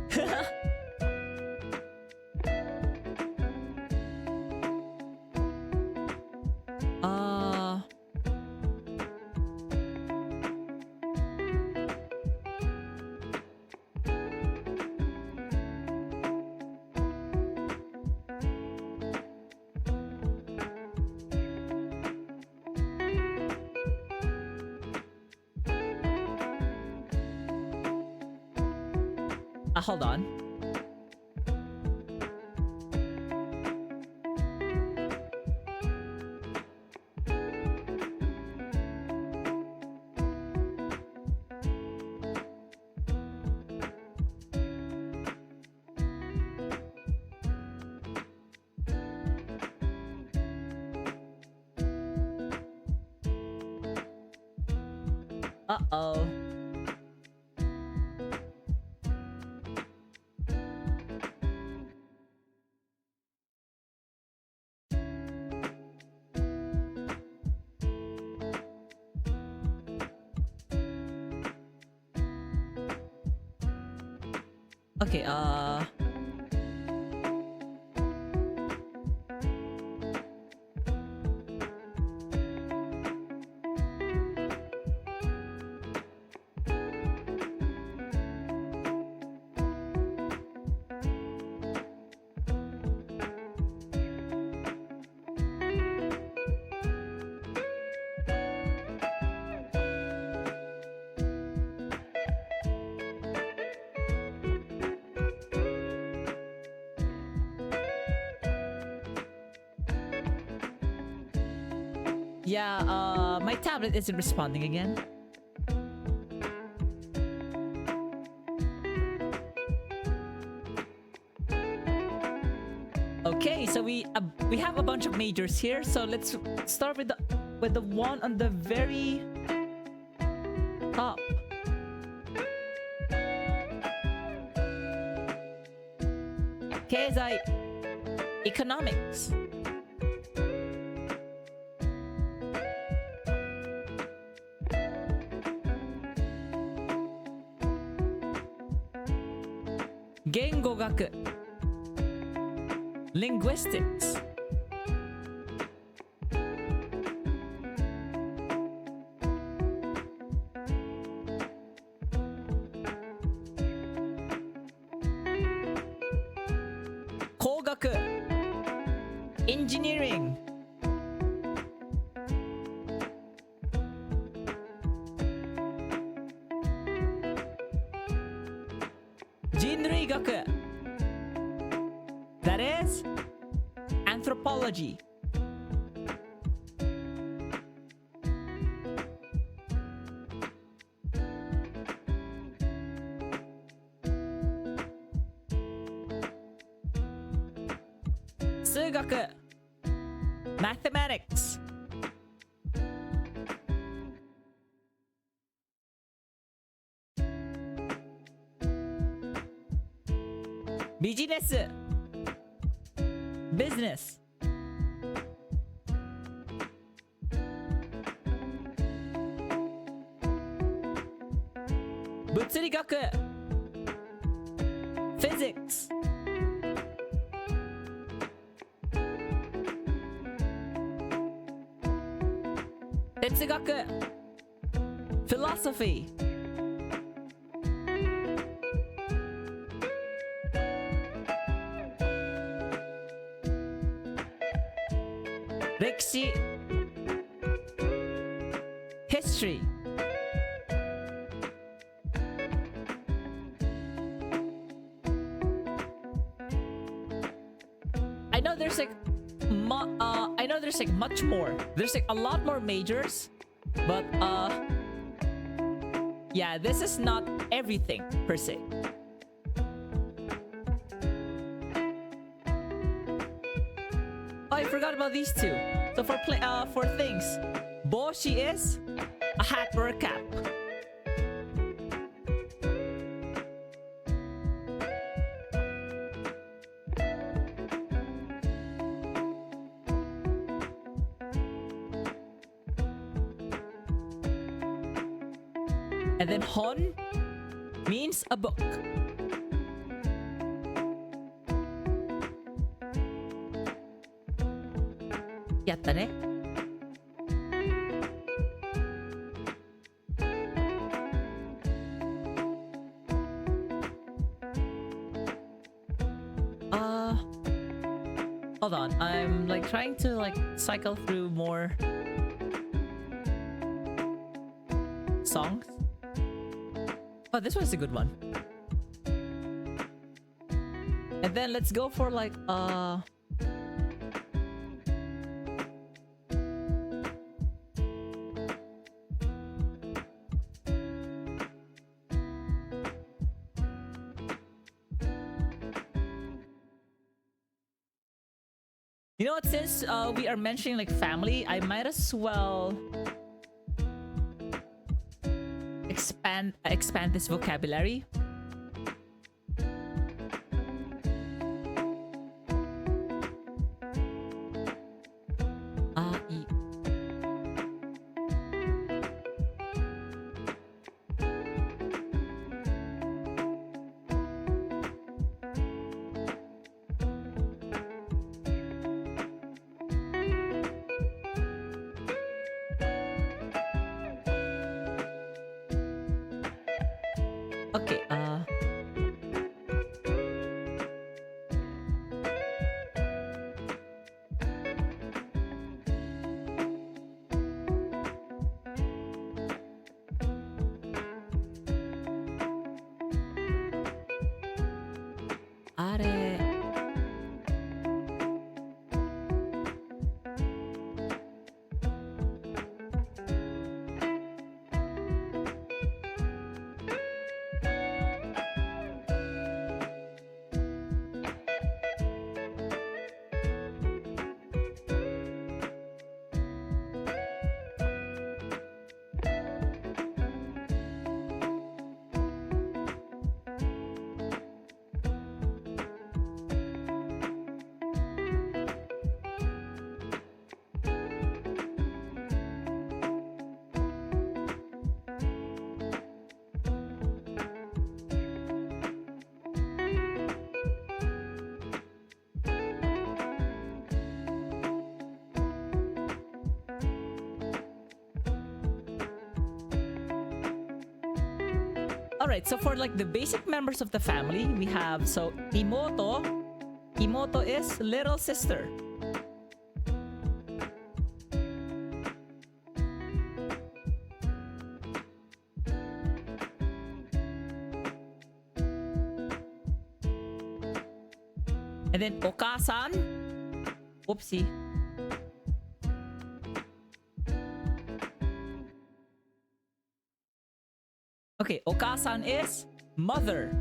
Hold on. Uh-oh. Okay, yeah, my tablet isn't responding again. Okay, so we have a bunch of majors here. So let's start with the one on the very top. Keizai economics. Gengogaku. Linguistics. Kogaku. Engineering. Jinrigaku. That is anthropology. Sugaku. Mathematics. Business. Business. Butsurigaku. Physics. Tetsugaku. Philosophy. Rekishi. History. I know there's like much more. There's like a lot more majors, but yeah, this is not everything per se. Oh, I forgot about these two. So for things, boshi is a hat or a cap. And then hon means a book. Yatta ne? Hold on. I'm like trying to like cycle through more songs. Oh, this one's a good one. And then let's go for like you know what, since we are mentioning like family, I might as well expand this vocabulary. Okay, are. Alright, so for like the basic members of the family, we have, so imoto. Imoto is little sister. And then okasan. Oopsie. Okay, okasan is mother.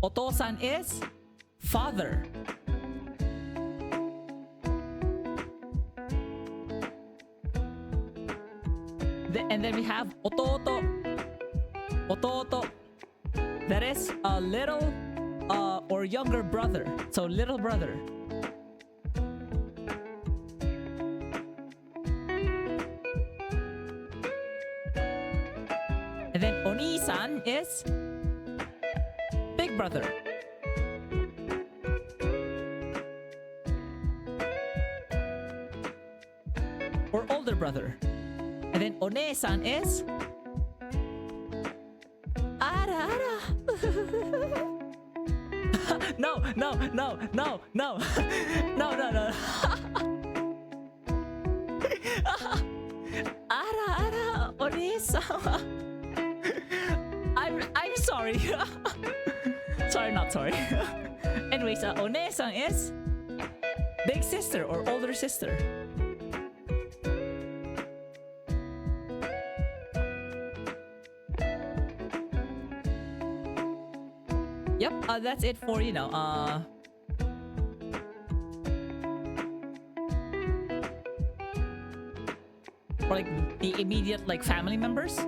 Otosan is father. And then we have ototo. Ototo. That is a little or younger brother. So little brother. And then onisan is big brother. Or older brother. And then onesan is ara ara. No. No. Ara ara onesan. I'm sorry. Sorry, not sorry. Anyways, onesan is big sister or older sister. Yep, that's it for, you know, for like the immediate like family members.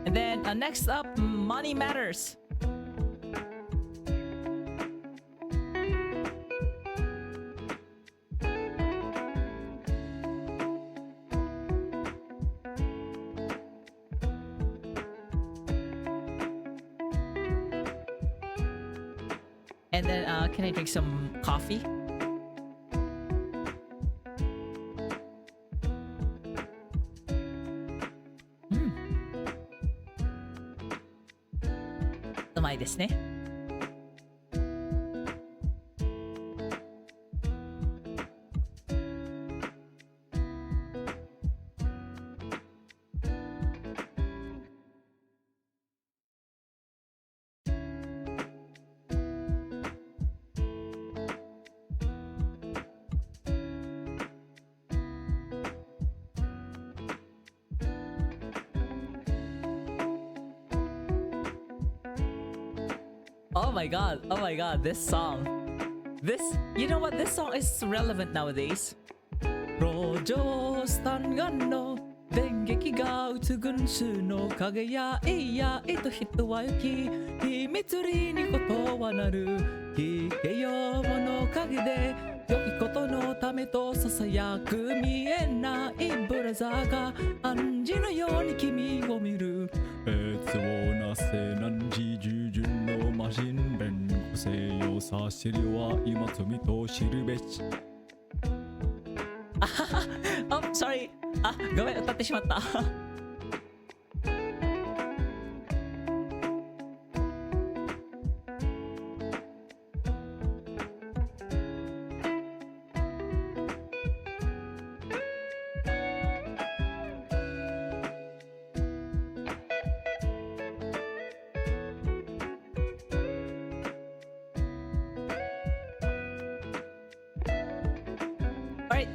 And then next up, money matters. And then can I drink some coffee? Hmm. うまいですね。Oh my god, this song. You know what, this song is relevant nowadays. 路上スタンガンの電撃が撃つ群衆の輝いやいと人は行き秘密裏にことはなる聞けよ物陰で良きことのためとささやく見えないブラザーが暗示のように君を見る悦をなせ何時従順のマシン弁個性よさ知りは今罪と知るべしあははあ、sorry あ、ごめん歌ってしまった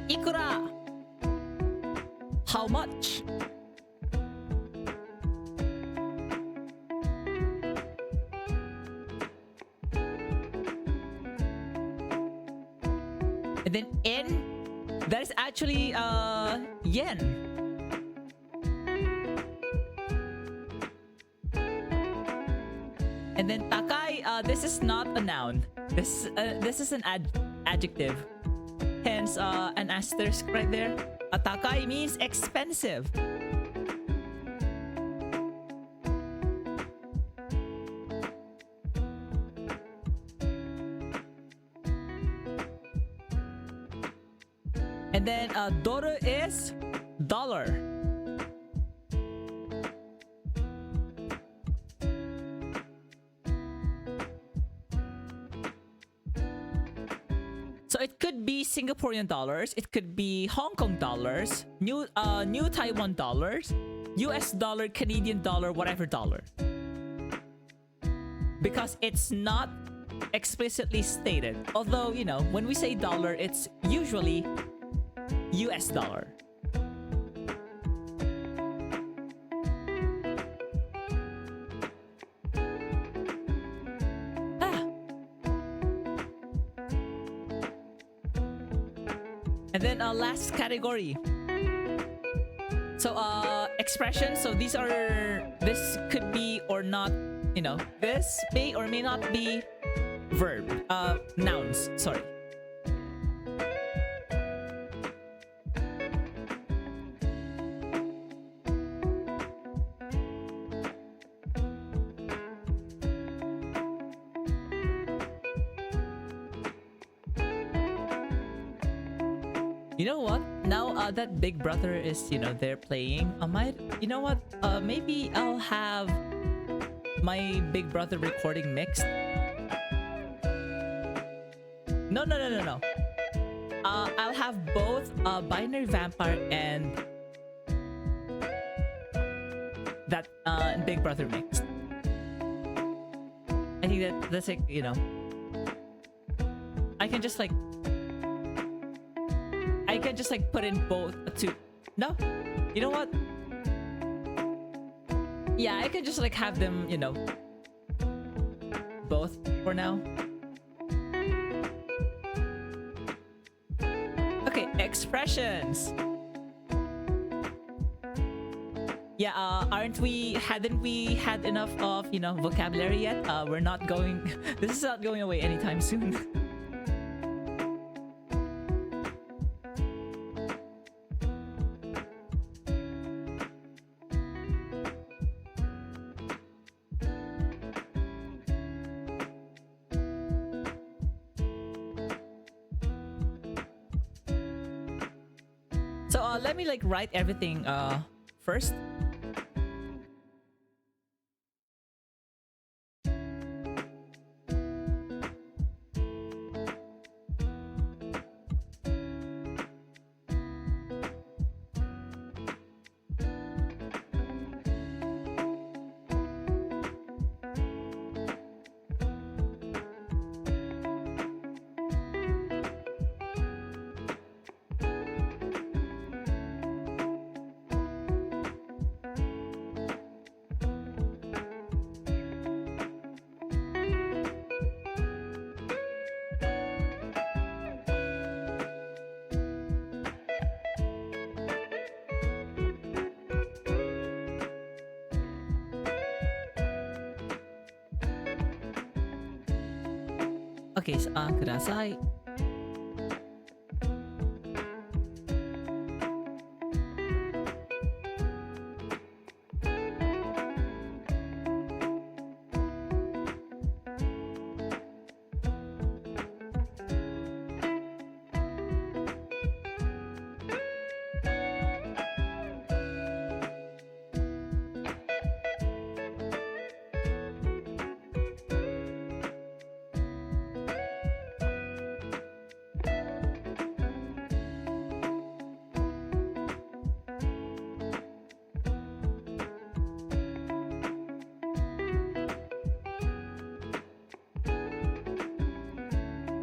いくら How much? And then yen, that is actually yen. And then takai, this is not a noun. This is an adjective. Hence, an asterisk right there. Takai means expensive. And then, doru is dollar. So it could be Singaporean dollars, it could be Hong Kong dollars, New Taiwan dollars, US dollar, Canadian dollar, whatever dollar. Because it's not explicitly stated. Although, you know, when we say dollar, it's usually US dollar. And then last category. So expression. So this could be or not, you know, this may or may not be verb. Nouns, sorry. You know what? Now that Big Brother is, you know, they're playing, you know what? Maybe I'll have my Big Brother recording mixed. No. I'll have both Binary Vampire and that Big Brother mixed. I think that's like, you know, I can just like put in both two. No? You know what? Yeah, I can just like have them, you know, both for now. Okay, expressions. Yeah, hadn't we had enough of, you know, vocabulary yet? We're not going, this is not going away anytime soon. So let me like write everything first. Okay, so, ください。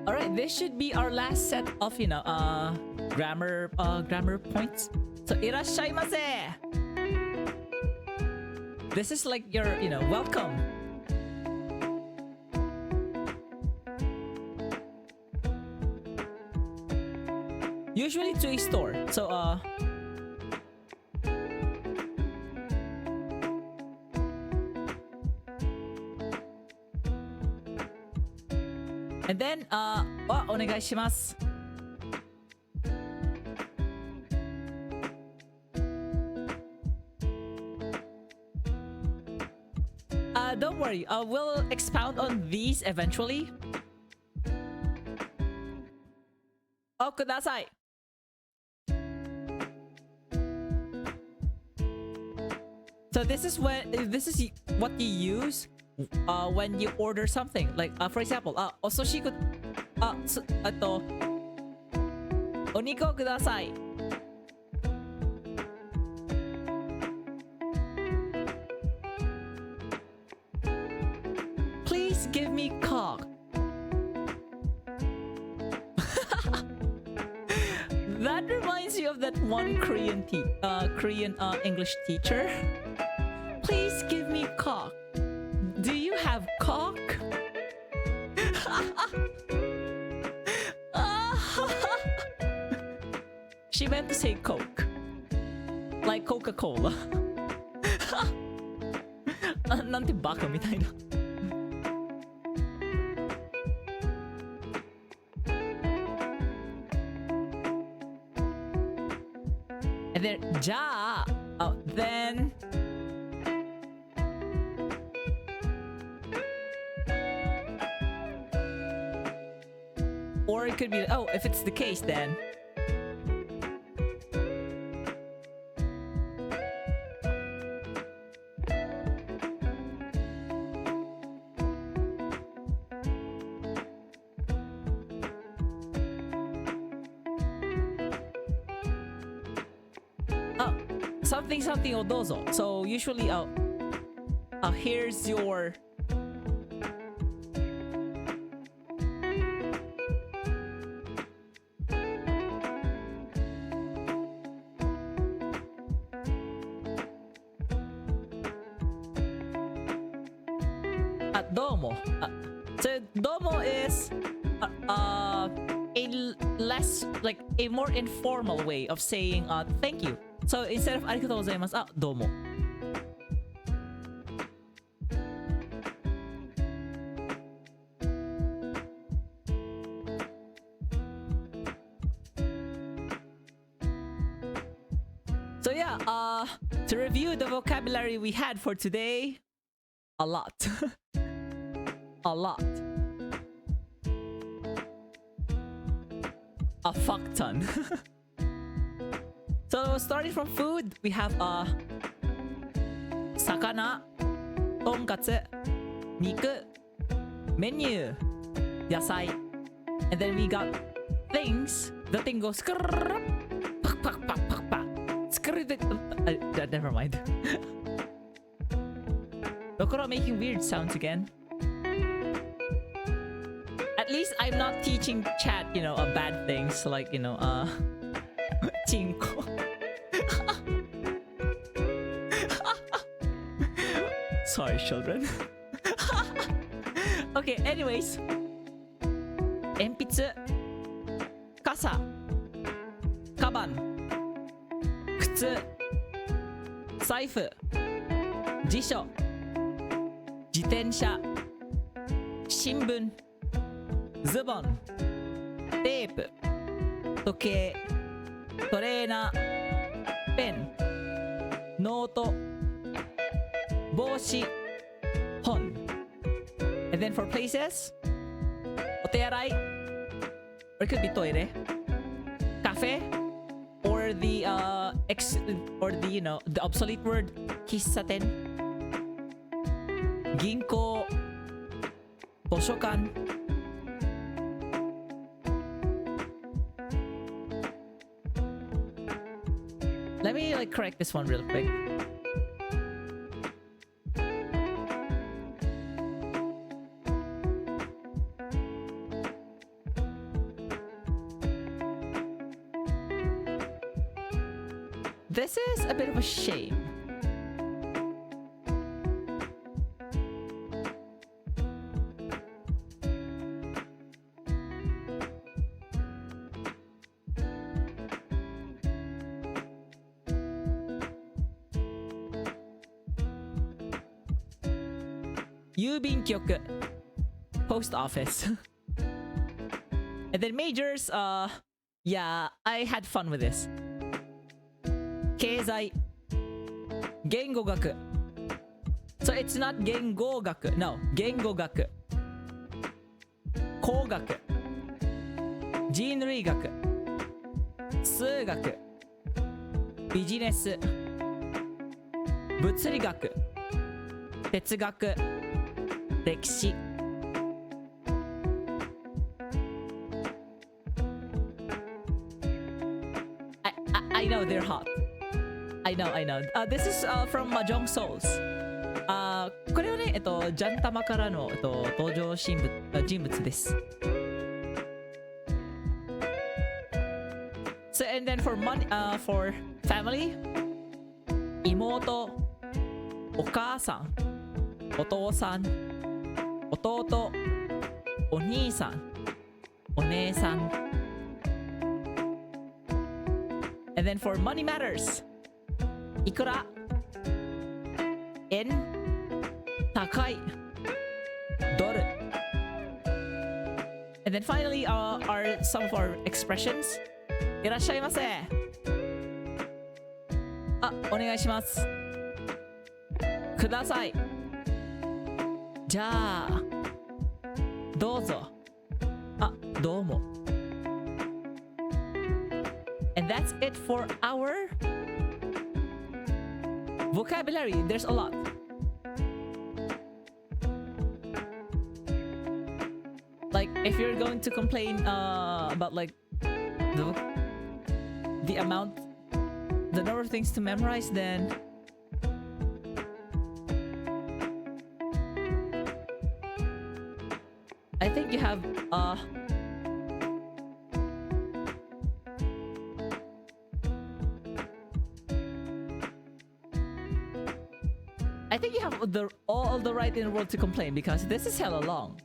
Alright, this should be our last set of, you know, grammar points. So, いらっしゃいませ! This is like your, you know, welcome. Usually to a store. So, and then, お願いします。Don't worry, we'll expound on these eventually. ください。So this is what you use when you order something. Like for example, お寿司お肉をください。Please give me cock. That reminds me of that one Korean English teacher. Please give me cock. Do you have cock? She meant to say Coke. Like Coca-Cola. なんてバカみたいな。And then, じゃあ、then... Or it could be, if it's the case, then... something をどうぞ. So usually, here's your... domo. So domo is a less, like a more informal way of saying thank you. So instead of ありがとうございます, どうも. So yeah, to review the vocabulary we had for today, a lot. A lot. A fuck ton. So starting from food, we have 魚、とんかつ、肉、メニュー、野菜. And then we got things. The thing goes never mind. Dokoro making weird sounds again. At least I'm not teaching chat, bad things like, chinko. Sorry, children. Okay, anyways. 鉛筆、傘、カバン、靴、財布、辞書、自転車、新聞、ズボン、テープ、時計、トレーナー、ペン、ノート、帽子、本. And then for places, お手洗い or it could be トイレ cafe or the the obsolete word 喫茶店 銀行 図書館 Let me correct this one real quick. This is a bit of a shame. Yubinkyoku, post office. And then majors, yeah, I had fun with this. 経済 言語学 So it's not 言語学 No 言語学工学人類学数学ビジネス物理学哲学歴史I know they're hot I know. This is from Mahjong Souls. これはね、ジャンタマからの、登場人物です。So and then for for family, 妹、お母さん、お父さん、弟、お兄さん、お姉さん。And then for money matters. いくら円高いドル And then finally are some of our expressions いらっしゃいませあ、お願いしますくださいじゃあどうぞあ、どうも And that's it for our vocabulary. There's a lot. Like if you're going to complain about the amount, the number of things to memorize, then I think you have I think you have all the right in the world to complain because this is hella long.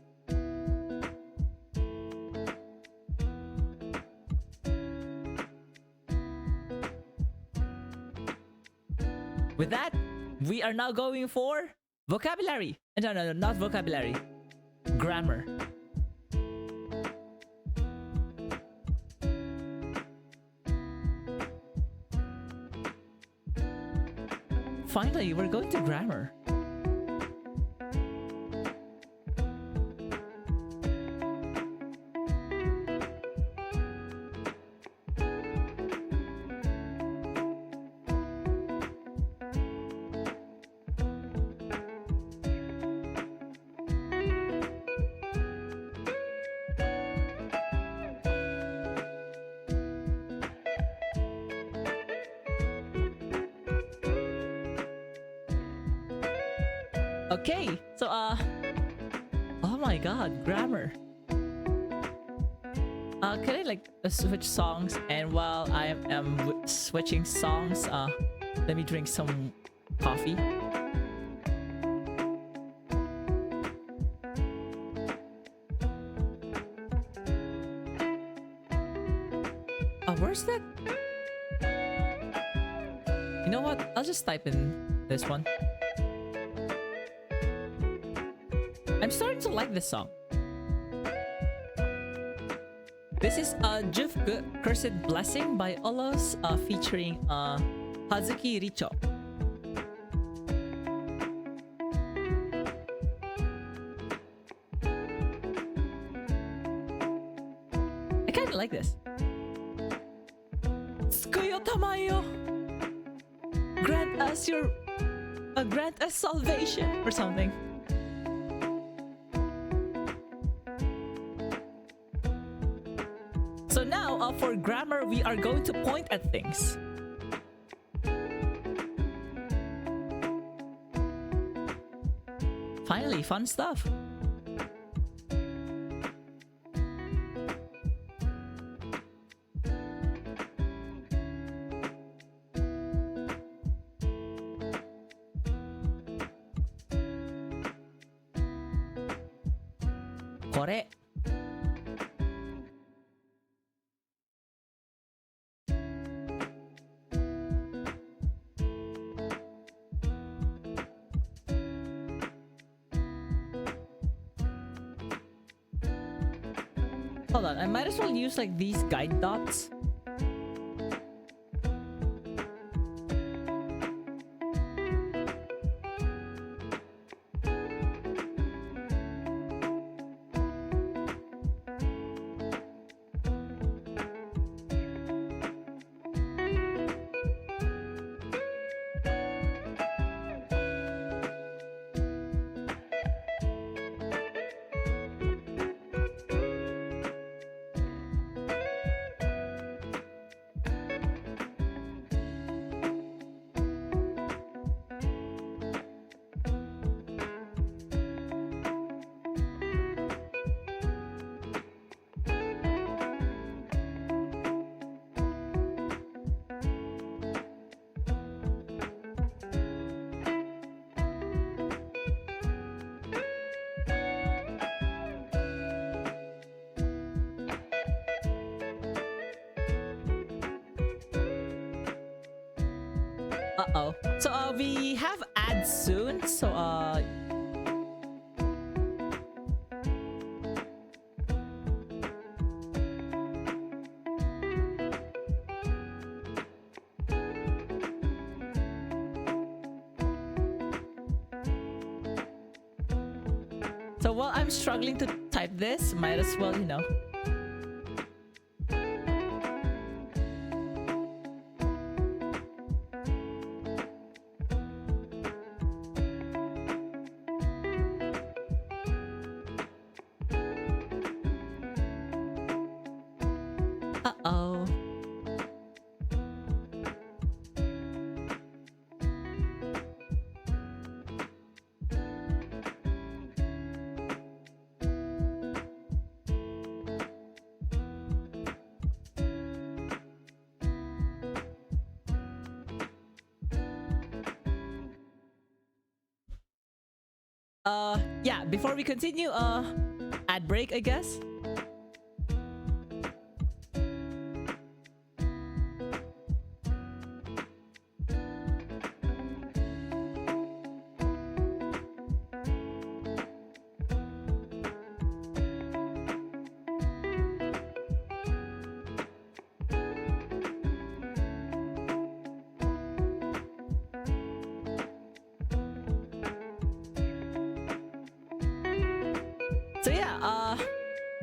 With that, we are now going for vocabulary. No, not vocabulary. Grammar. Finally, we're going to grammar. Okay, so oh my god, grammar. Can I like switch songs? And while I am switching songs, let me drink some coffee. Where's that? You know what? I'll just type in this one. I'm starting to like this song. This is Jufku Cursed Blessing by Olos featuring Hazuki Richo. I kinda like this. Tsukuyo tamayo. Grant us salvation or something. So now, for grammar, we are going to point at things. Finally, fun stuff. Kore. Hold on, I might as well use like these guide dots. Uh-oh. So we have ads soon, so while I'm struggling to type this, might as well, you know. Uh-oh. Yeah, before we continue, ad break, I guess. So yeah,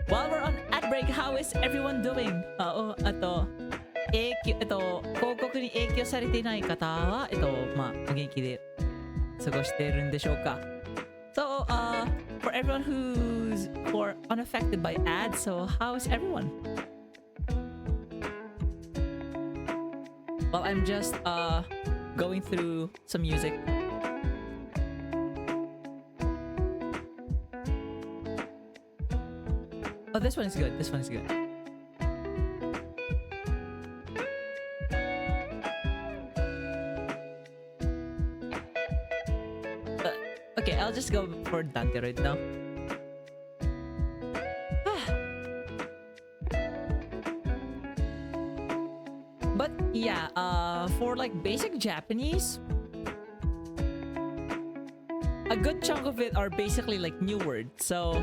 while we're on ad break, how is everyone doing? 広告に影響されていない方は、お元気で過ごしているんでしょうか? So, for everyone who are unaffected by ads, so how is everyone? Well, I'm just going through some music. Oh, this one is good. This one is good. Okay, I'll just go for Dante right now. But yeah, for like basic Japanese, a good chunk of it are basically like new words. So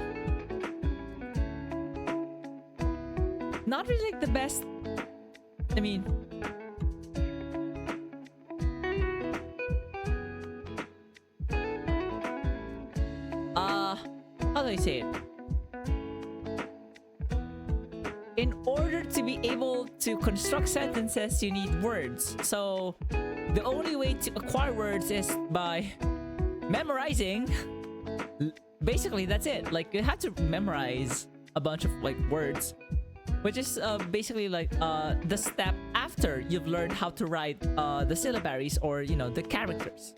not really like the best. I mean, how do I say it? In order to be able to construct sentences, you need words. So the only way to acquire words is by memorizing. Basically, that's it. Like, you have to memorize a bunch of like words, which is basically like the step after you've learned how to write the syllabaries, or you know, the characters.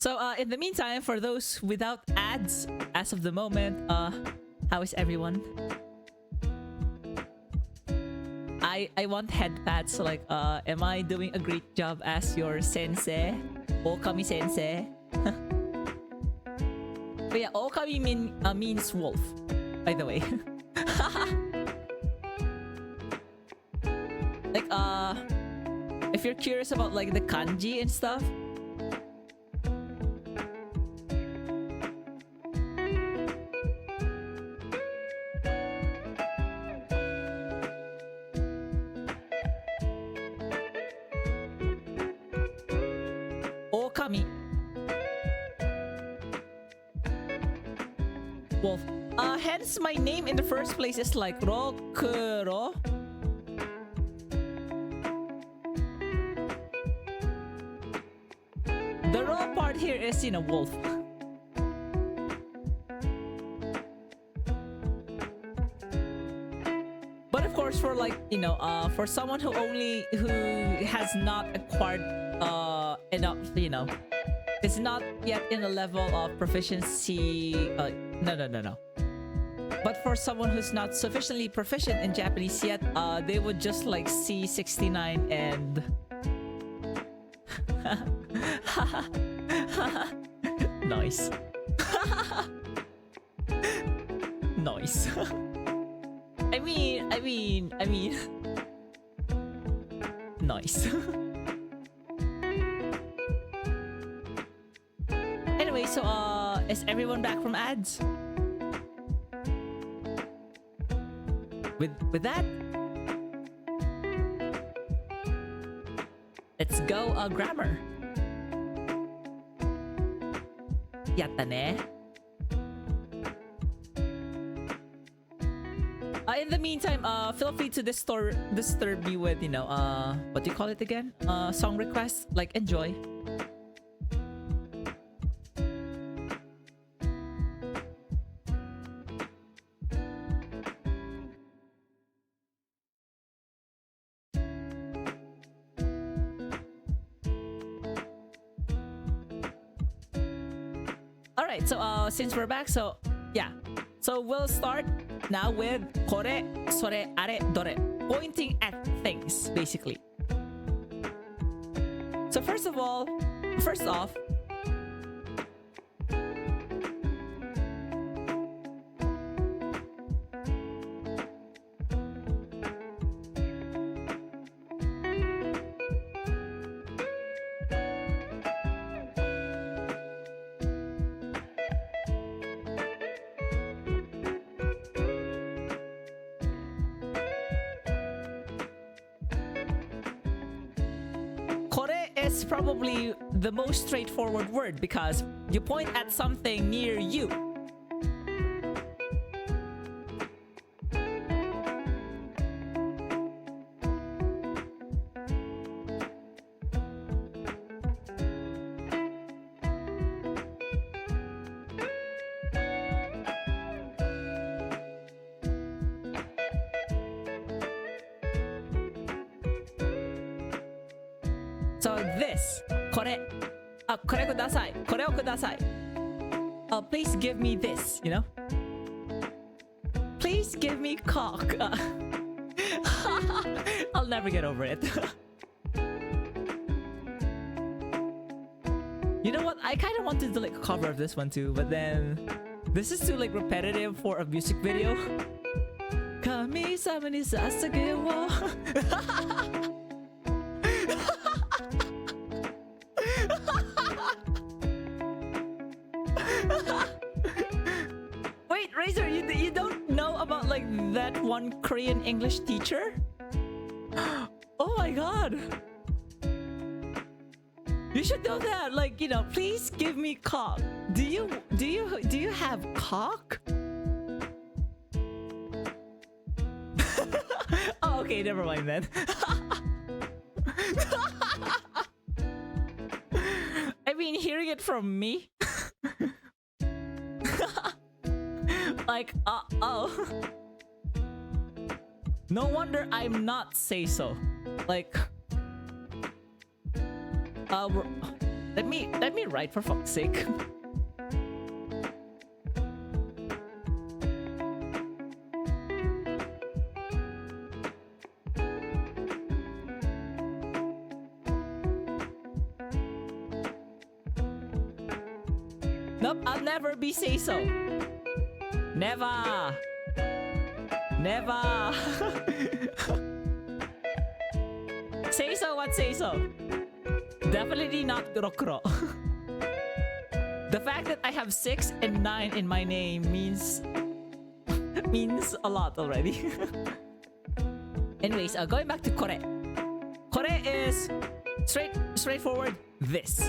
So in the meantime, for those without ads as of the moment, how is everyone? I want head pats. So like, am I doing a great job as your sensei? Okami sensei. But yeah, Okami means wolf, by the way. Like, if you're curious about like the kanji and stuff, Okami, wolf. Hence my name in the first place is like Rokuro. The raw part here is, you know, wolf. But of course, for like, you know, for someone who has not acquired enough, you know, is not yet in a level of proficiency. No. But for someone who's not sufficiently proficient in Japanese yet, they would just like see 69 and nice. Nice. I mean nice. Anyway, so is everyone back from ads? With that, let's go grammar. Yatta ne. In the meantime, feel free to disturb me with, you know, what do you call it again? Song requests. Like, enjoy. Alright, so since we're back, so yeah. So we'll start now with kore, sore, are, dore. Pointing at things, basically. So first off, is probably the most straightforward word because you point at something near you. So this, これください。これをください。Please give me this, you know? Please give me cock. I'll never get over it. You know what? I kind of wanted to like a cover of this one too, but then this is too like repetitive for a music video. Kami sama ni sasage wo. Wait, Razor, you don't know about like that one Korean English teacher? Oh my god. You should know that. Like, you know, please give me cock. Do you have cock? Oh, okay, never mind then. I mean, hearing it from me. Like, oh. No wonder I'm not say so. Like, let me write for fuck's sake. Nope, I'll never be say so. Never. Never. Say so, what say so? Definitely not Kurokuro. The fact that I have 6 and 9 in my name means a lot already. Anyways, going back to kore. Kore is straightforward this.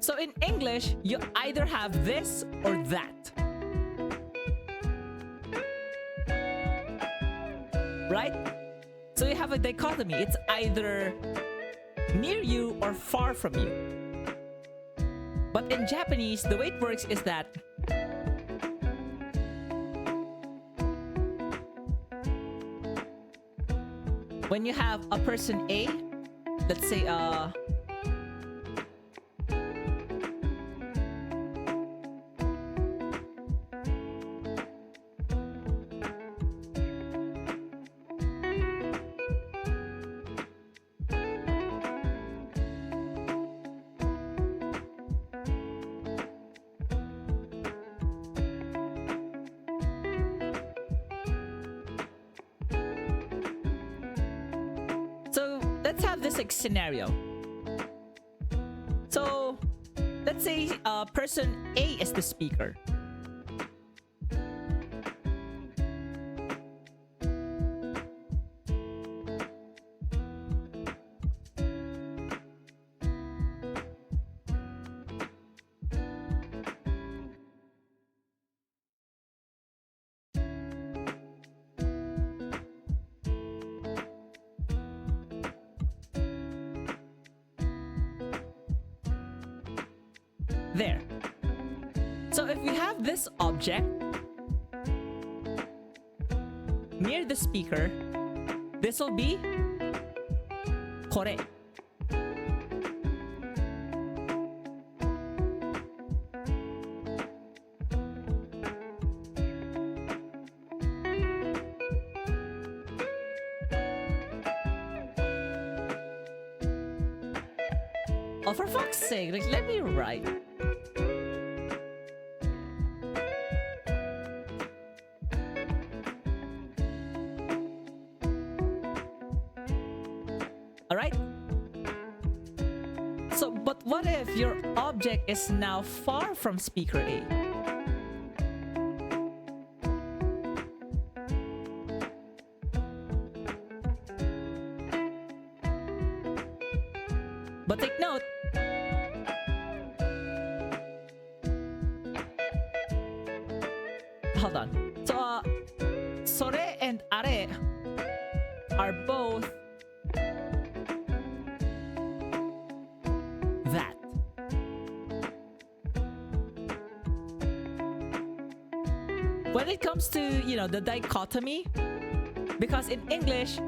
So in English, you either have this or that. Right? So you have a dichotomy. It's either near you or far from you. But in Japanese, the way it works is that when you have a person A, let's say scenario. So let's say person A is the speaker. There. So if we have this object near the speaker, this will be kore. Oh, for fuck's sake, like, let me write. Alright? So, but what if your object is now far from speaker A? But take note, hold on. So, sore and are are both that. When it comes to, you know, the dichotomy, because in English,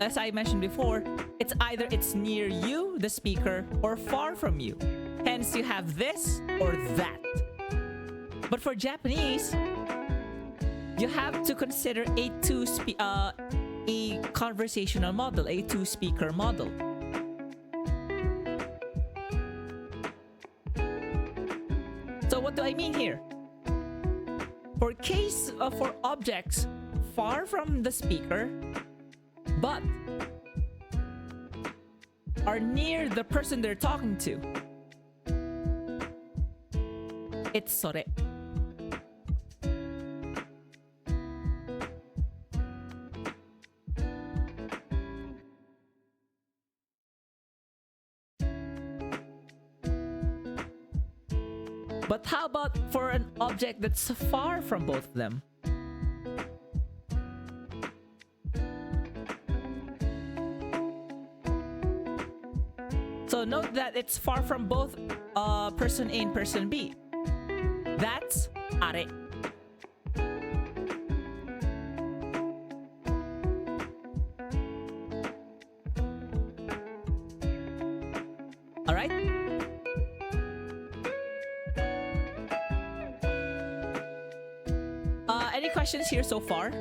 as I mentioned before, it's either it's near you, the speaker, or far from you. Hence, you have this or that. But for Japanese, you have to consider a conversational model, a two-speaker model. So what do I mean here? For objects far from the speaker, but are near the person they're talking to, it's sore. But how about for an object that's far from both of them? So note that it's far from both person A and person B. That's are. Alright? Any questions here so far?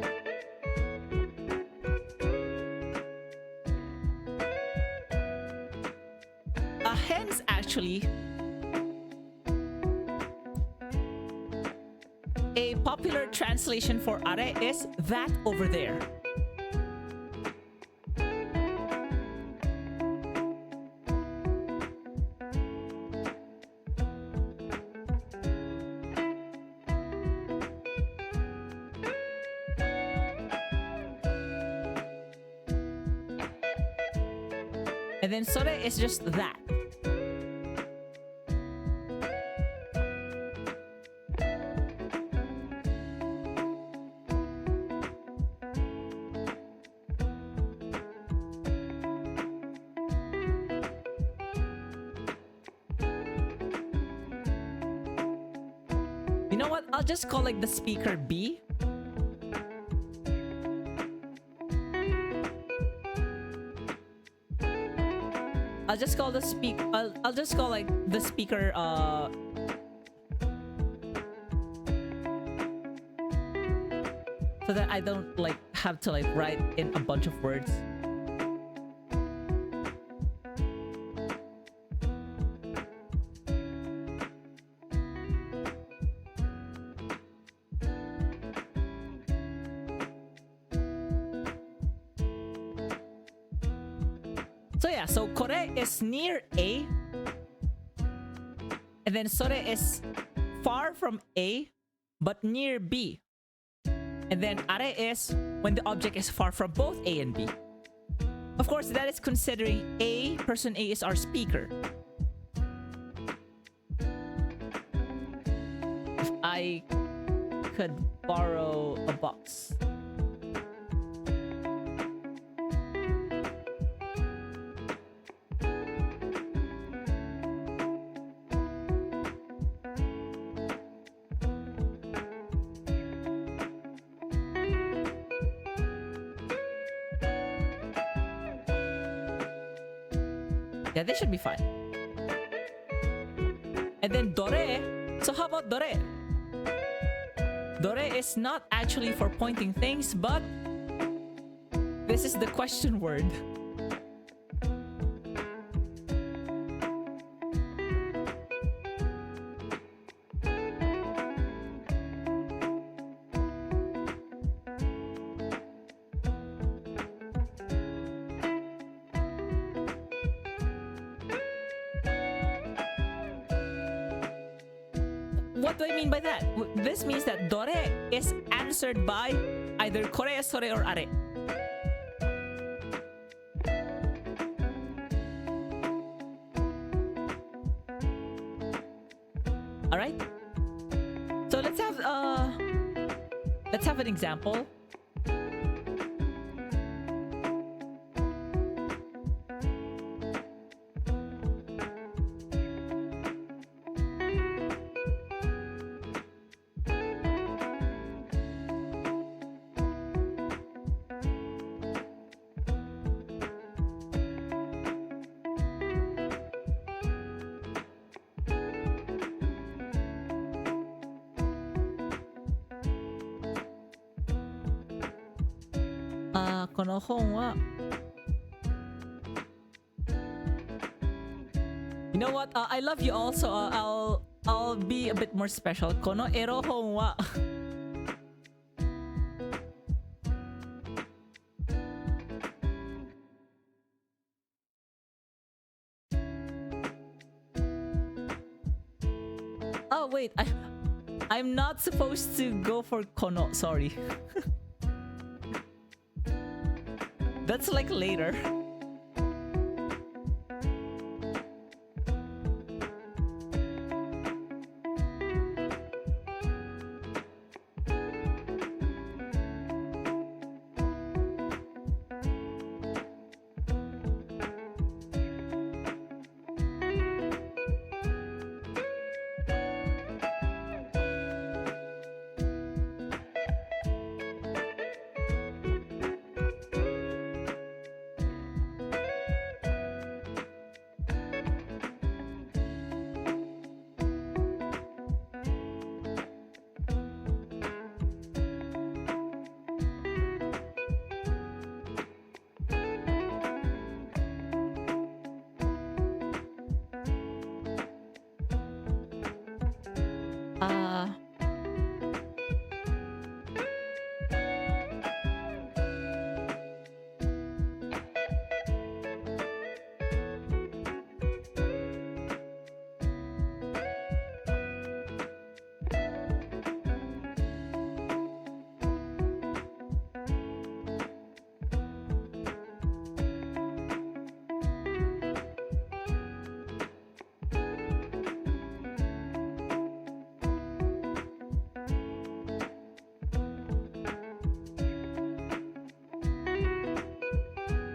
Hence, actually, a popular translation for are is that over there. And then sore is just that. You know what? I'll just call like the speaker B. I'll just call I'll just call like the speaker so that I don't like have to like write in a bunch of words. So yeah, so kore is near A, and then sore is far from A but near B, and then are is when the object is far from both A and B. Of course, that is considering person A is our speaker. If I could borrow a box. Yeah, this should be fine. And then dore. So how about dore? Dore is not actually for pointing things, but this is the question word. What do I mean by that? This means that dore is answered by either kore, sore, or are. Alright? So let's have an example. この本は You know what? I love you all, so I'll be a bit more special. このエロ本はOh wait, I'm not supposed to go for この sorry. That's like later.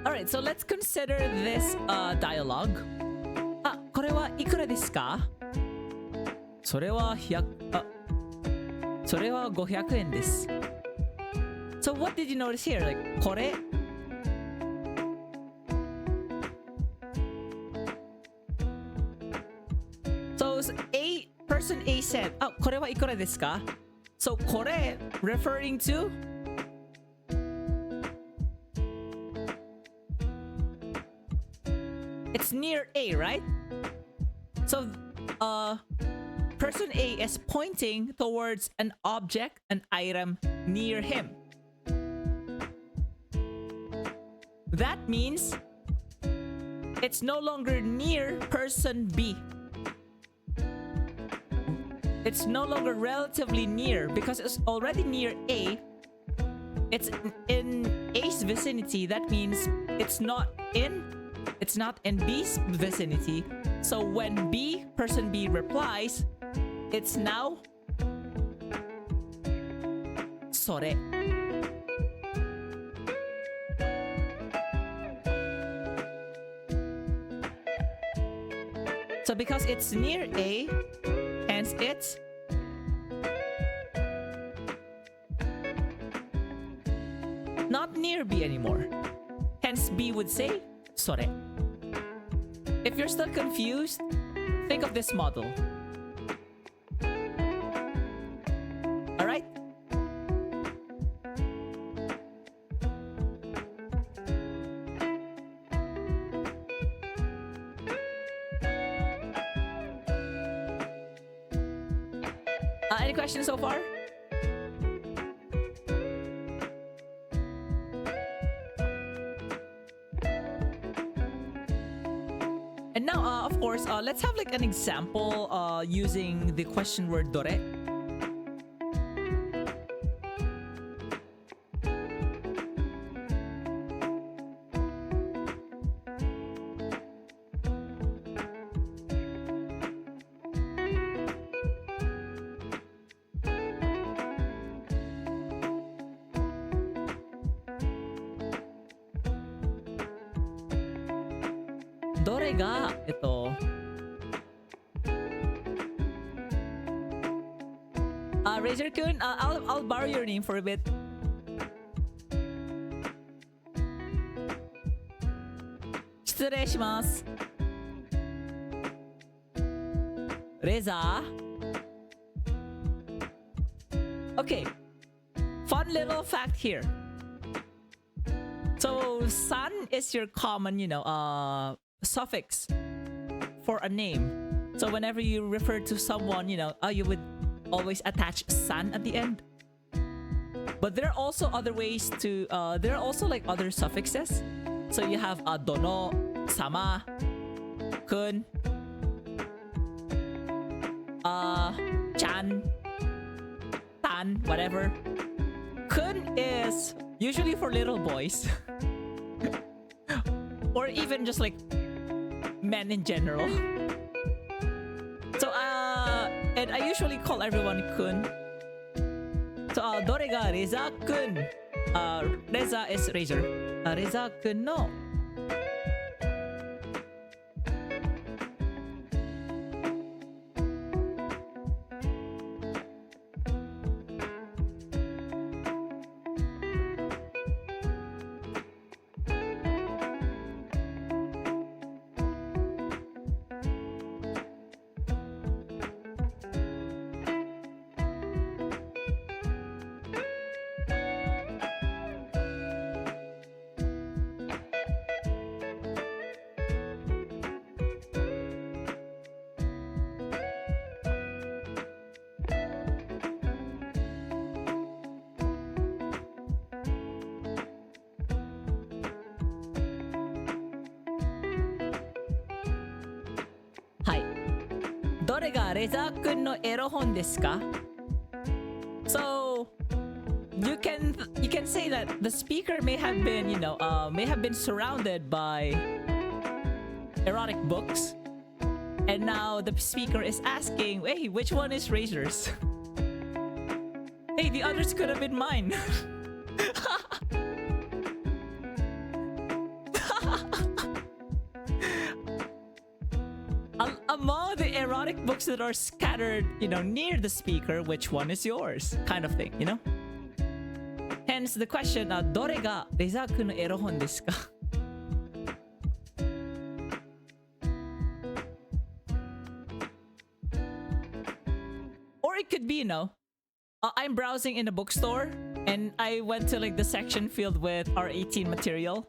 Alright, so let's consider this dialogue. これはいくらですか？それは500円です。So what did you notice here? Like これSo person A said, これはいくらですか？ So これ referring to It's near A, right? So, person A is pointing towards an object, an item near him. That means it's no longer near person B. It's no longer relatively near because it's already near A. It's in A's vicinity. That means it's not in B's vicinity. So when person B replies, it's now それ. So because it's near A, hence it's not near B anymore. Hence B would say それ. If you're still confused, think of this model. Alright? Any questions so far? And now, of course, let's have like an example using the question word どれ. Razor-kun, I'll borrow your name for a bit. Shitsureishimasu. Reza. Okay. Fun little fact here. So san is your common, suffix for a name. So whenever you refer to someone, you would always attach san at the end. But there are also other ways to, there are also like other suffixes. So you have dono, sama, kun, chan, tan, whatever. Kun is usually for little boys. Or even just like men in general. So, and I usually call everyone kun. So, どれがレザー君? Reza is razor. Reza君のどれがレザー君のエロ本ですか? So you can say that the speaker may have been, may have been surrounded by erotic books, and now the speaker is asking, hey, which one is Razor's? Hey, the others could have been mine. Among the erotic books that are scattered, near the speaker, which one is yours? Kind of thing, Hence the question, どれがレザー君のエロ本ですか? Or it could be, I'm browsing in a bookstore and I went to like the section filled with R18 material.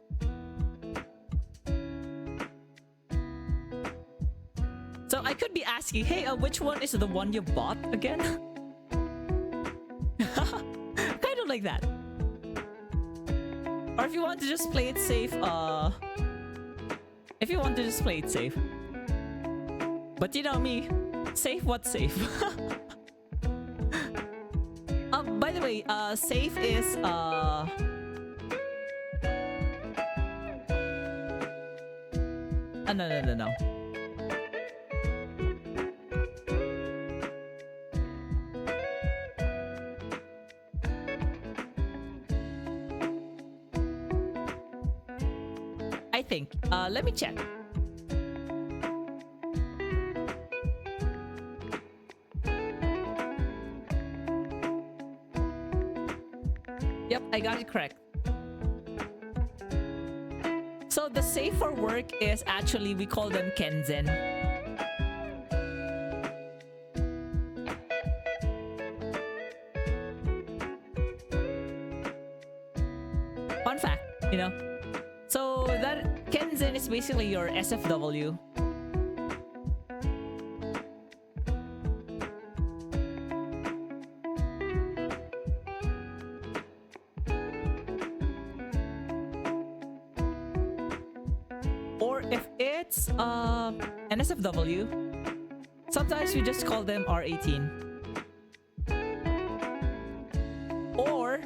So I could be asking, hey, which one is the one you bought again? Kind of like that. Or if you want to just play it safe, But you know me, safe what safe? By the way, safe is, no. I think. Let me check. Yep, I got it correct. So the safe for work is actually, we call them kenzen. Fun fact, So that kenzen is basically your SFW. Or if it's an SFW, sometimes we just call them R18. Or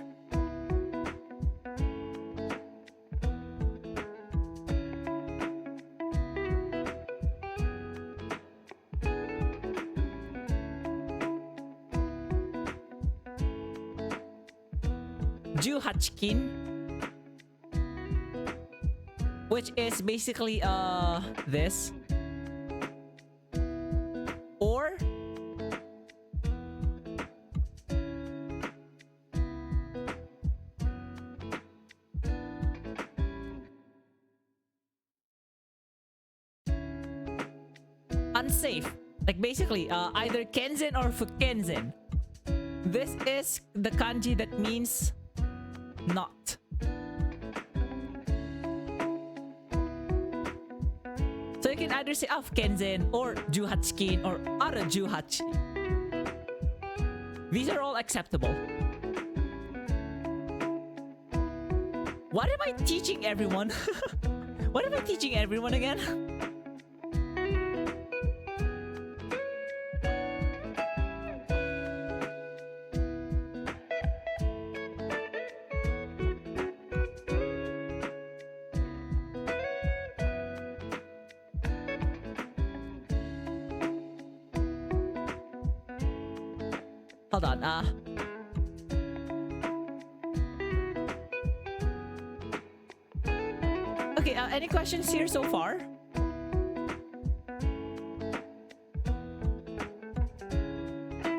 Juhachkin, which is basically this, or unsafe, like basically either kenzen or fukenzen. This is the kanji that means not. either say 不健全 or 18禁 or ある18. These are all acceptable. What am I teaching everyone? What am I teaching everyone again? Hold on. Okay, any questions here so far?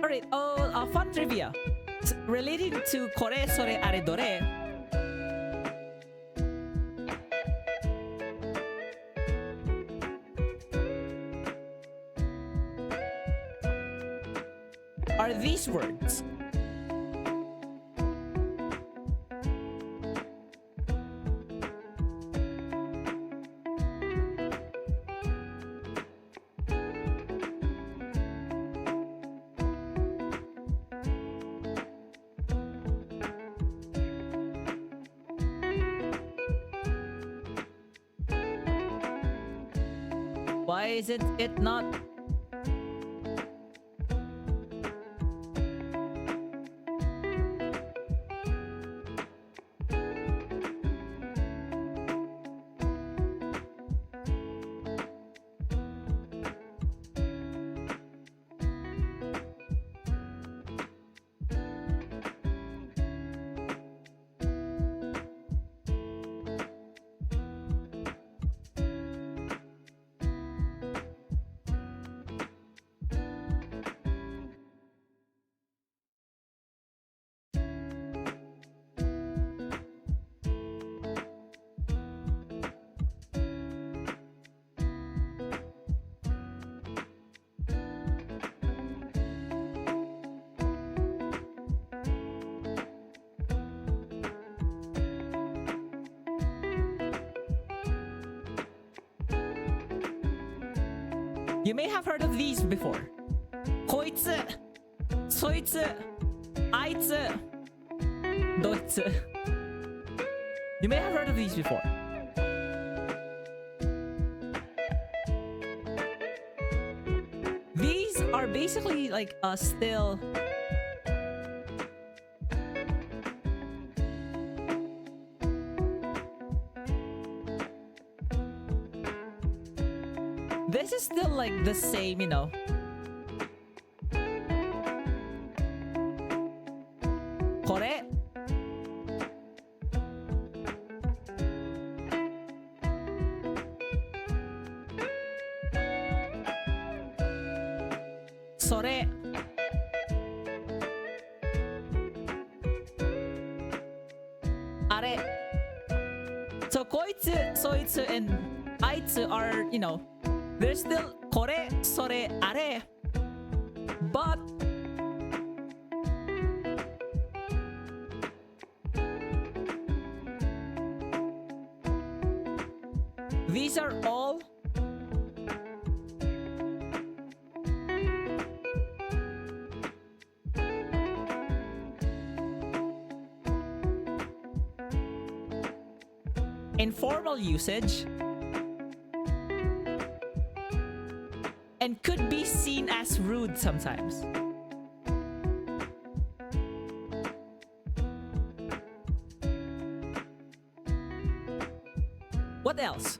Alright, fun trivia. Relating to これ、それ、あれ、どれ? Are these words? Why isn't it not? You may have heard of these before. こいつ、そいつ、あいつ、どいつ. You may have heard of these before. These are basically like still this is still like the same, you know. Kore. Sore. Are. So koitsu, soitsu, and aitsu are, you know, there's still これ、それ、あれ. But these are all informal usage and could be seen as rude sometimes. What else?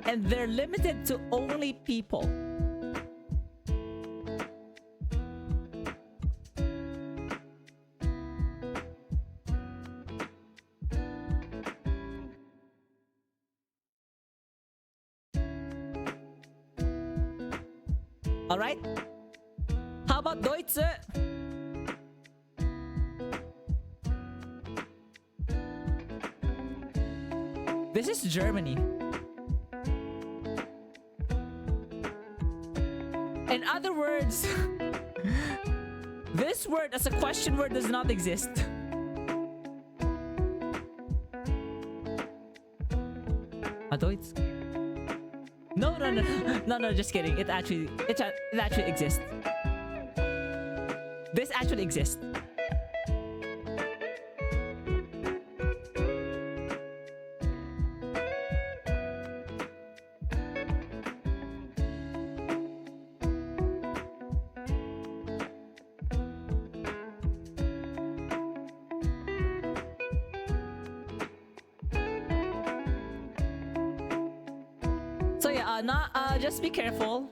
And they're limited to only people. All right. How about Deutsche? This is Germany. In other words, this word as a question word does not exist. Deutsch. No, no, no, no, no, just kidding. It actually exists. This actually exists. So yeah, just be careful.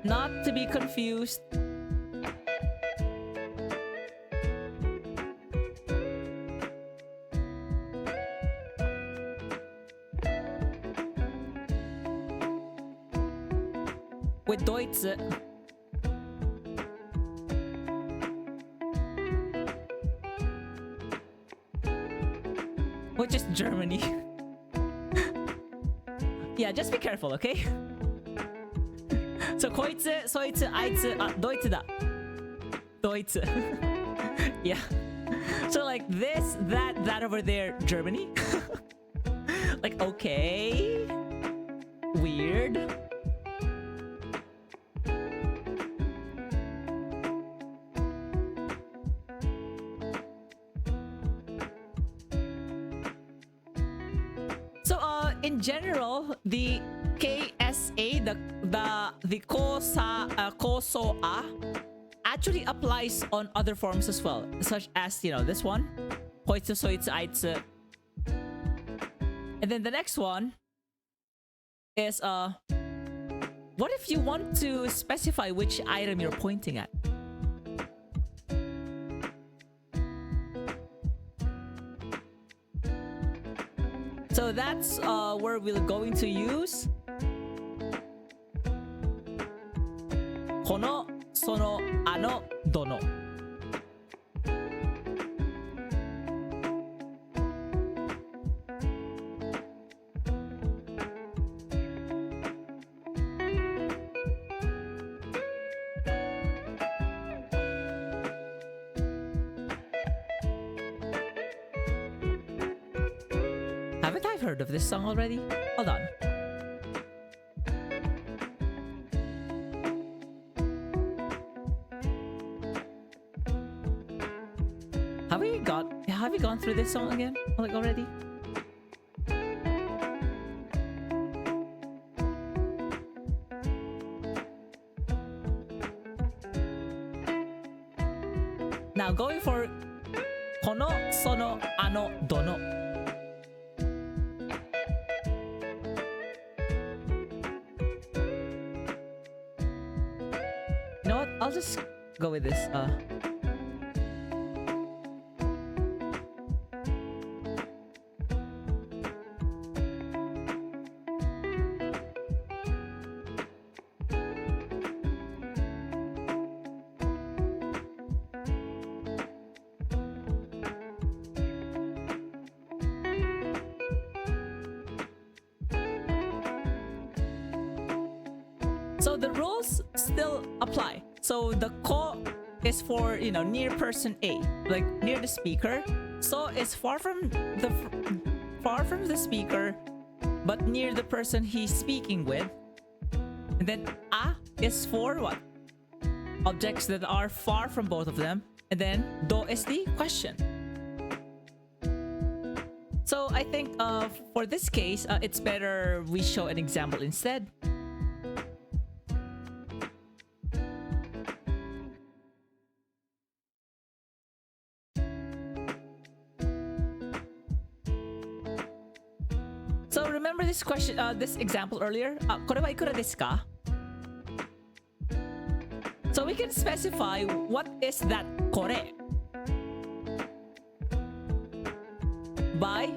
Not to be confused. With Deutsch. Which is Germany. Yeah, just be careful, okay? So, こいつ、そいつ、あいつ、ドイツだ。ドイツ。Yeah. So like this, that over there, Germany? Like, okay. Weird. So in general, the KSA, the kosoa actually applies on other forms as well, such as, you know, this one, hoitsu, soitsu, aitsu. And then the next one is what if you want to specify which item you're pointing at? So that's where we're going to use この、その、あの、どの。Haven't I heard of this song already? Hold on. Have we gone through this song again? Like already? Now going for この、その、あの、どの。You know what? I'll just go with this. So the rules still apply. So the ko is for, you know, near person A, like near the speaker. So it's far from the speaker, but near the person he's speaking with. And then a is for what? Objects that are far from both of them. And then do is the question. So I think for this case, it's better we show an example instead. So remember this question, this example earlier? これはいくらですか? So we can specify what is that これ by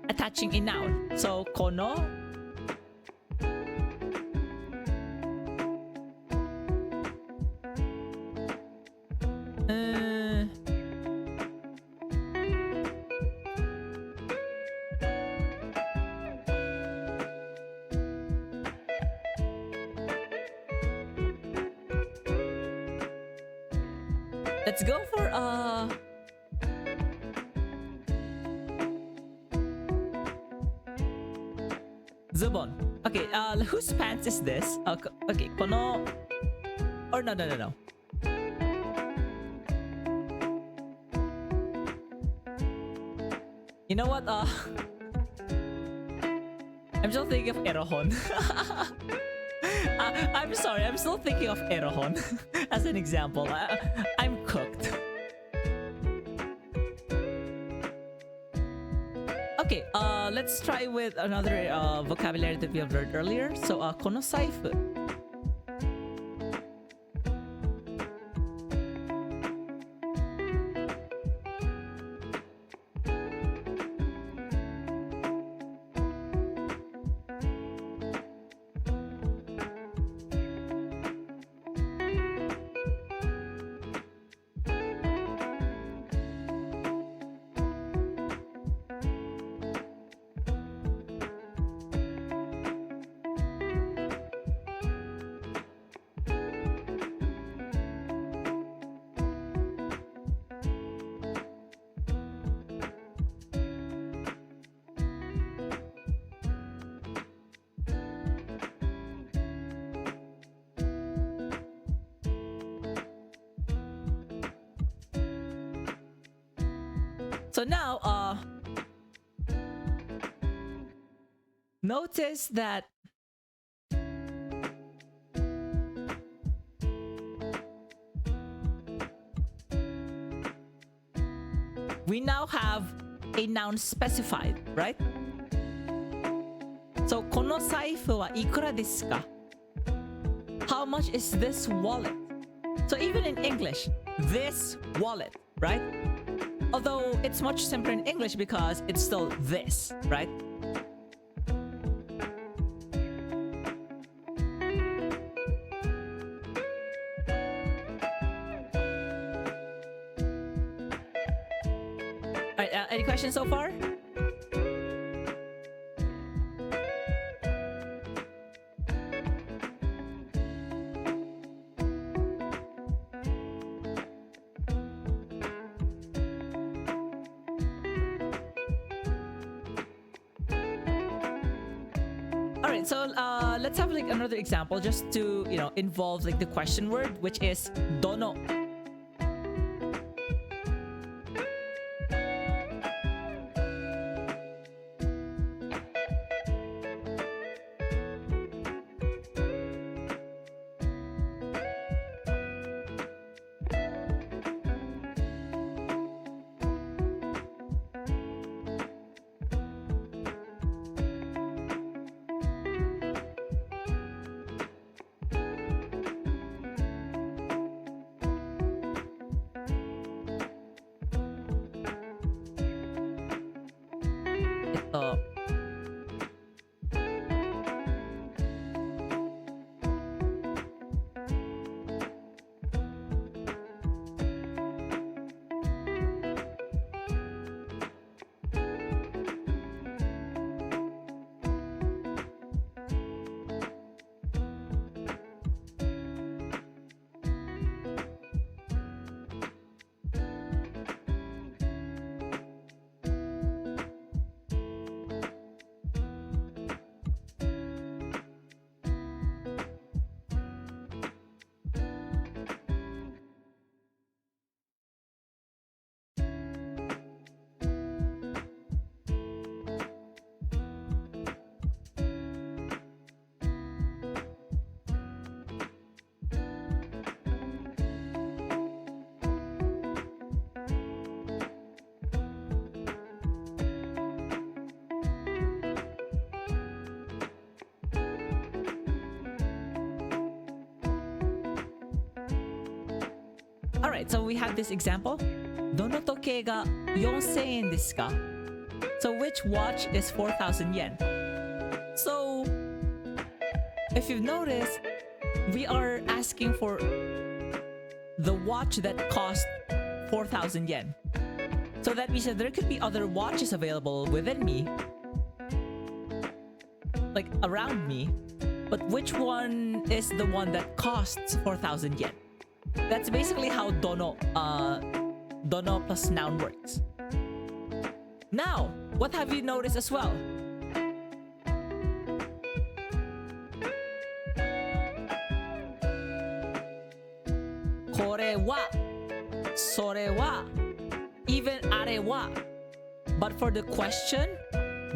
attaching a noun. So このLet's go for Zubon. Okay, whose pants is this? Okay, kono... Or no. You know what? I'm still thinking of erohon. I'm sorry, I'm still thinking of erohon as an example. I'm cooked. Okay, let's try with another vocabulary that we have learned earlier. So, kono saifu. So now, notice that we now have a noun specified, right? So, この財布はいくらですか? How much is this wallet? So even in English, this wallet, right? Although it's much simpler in English because it's still this, right? Alright, any questions so far? Alright, so let's have like another example just to, involve like the question word, which is dono. Alright, so we have this example. どの時計が4000円ですか? So which watch is 4,000 yen? So if you've noticed, we are asking for the watch that cost 4,000 yen. So that means that there could be other watches available within me, like around me, but which one is the one that costs 4,000 yen? That's basically how dono plus noun works. Now, what have you noticed as well? wa, sore wa, even are wa. But for the question,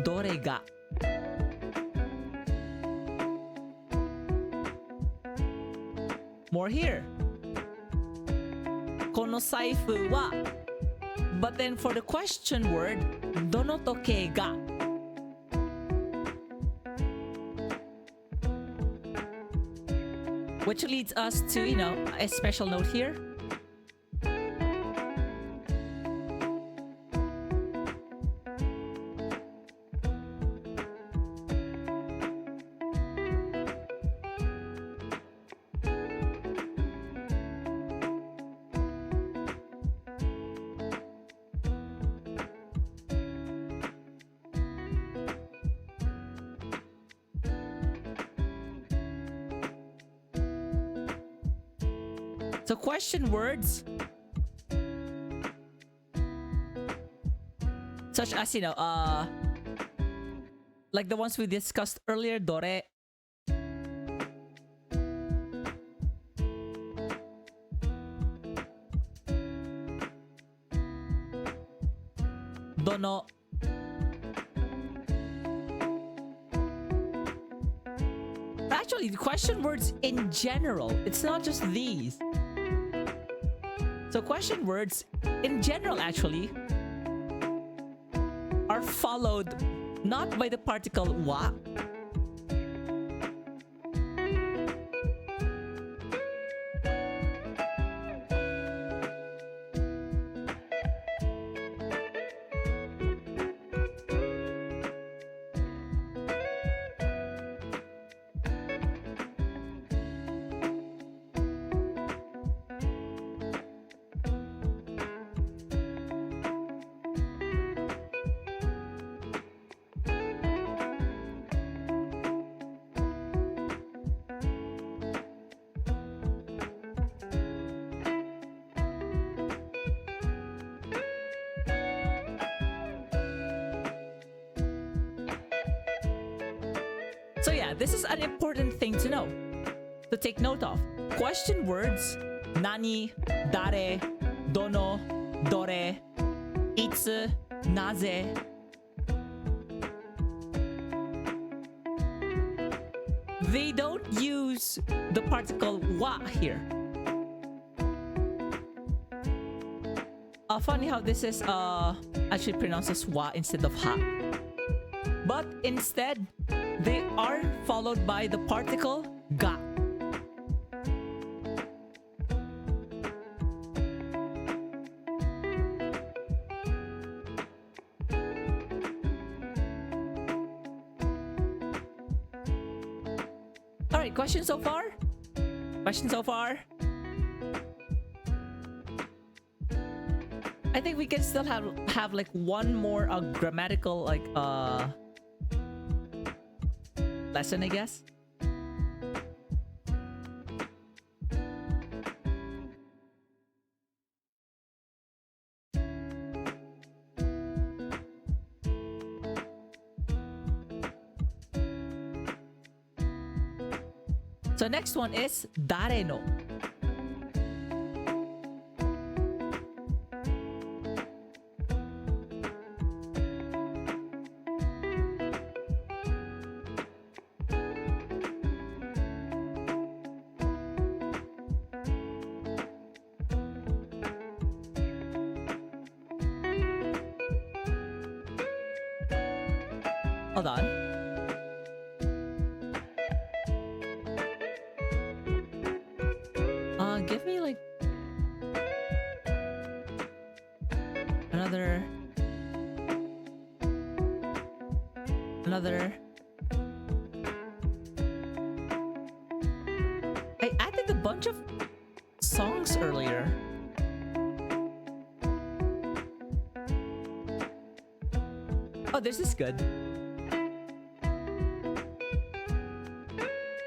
dore ga. More here. Kono saifu wa. But then for the question word, dono toke ga. Which leads us to, a special note here. So question words such as, like the ones we discussed earlier, dore, dono, actually the question words in general, it's not just these. So question words in general actually are followed not by the particle wa, So yeah, this is an important thing to know, to take note of. Question words, nani, dare, dono, dore, itsu, naze. They don't use the particle wa here. Funny how this is actually pronounced as wa instead of ha. But instead, they are followed by the particle ga. Alright, questions so far? Questions so far? I think we can still have like one more grammatical lesson, I guess. So next one is dare no. Hold on. Give me like another. I added a bunch of songs earlier. Oh, this is good.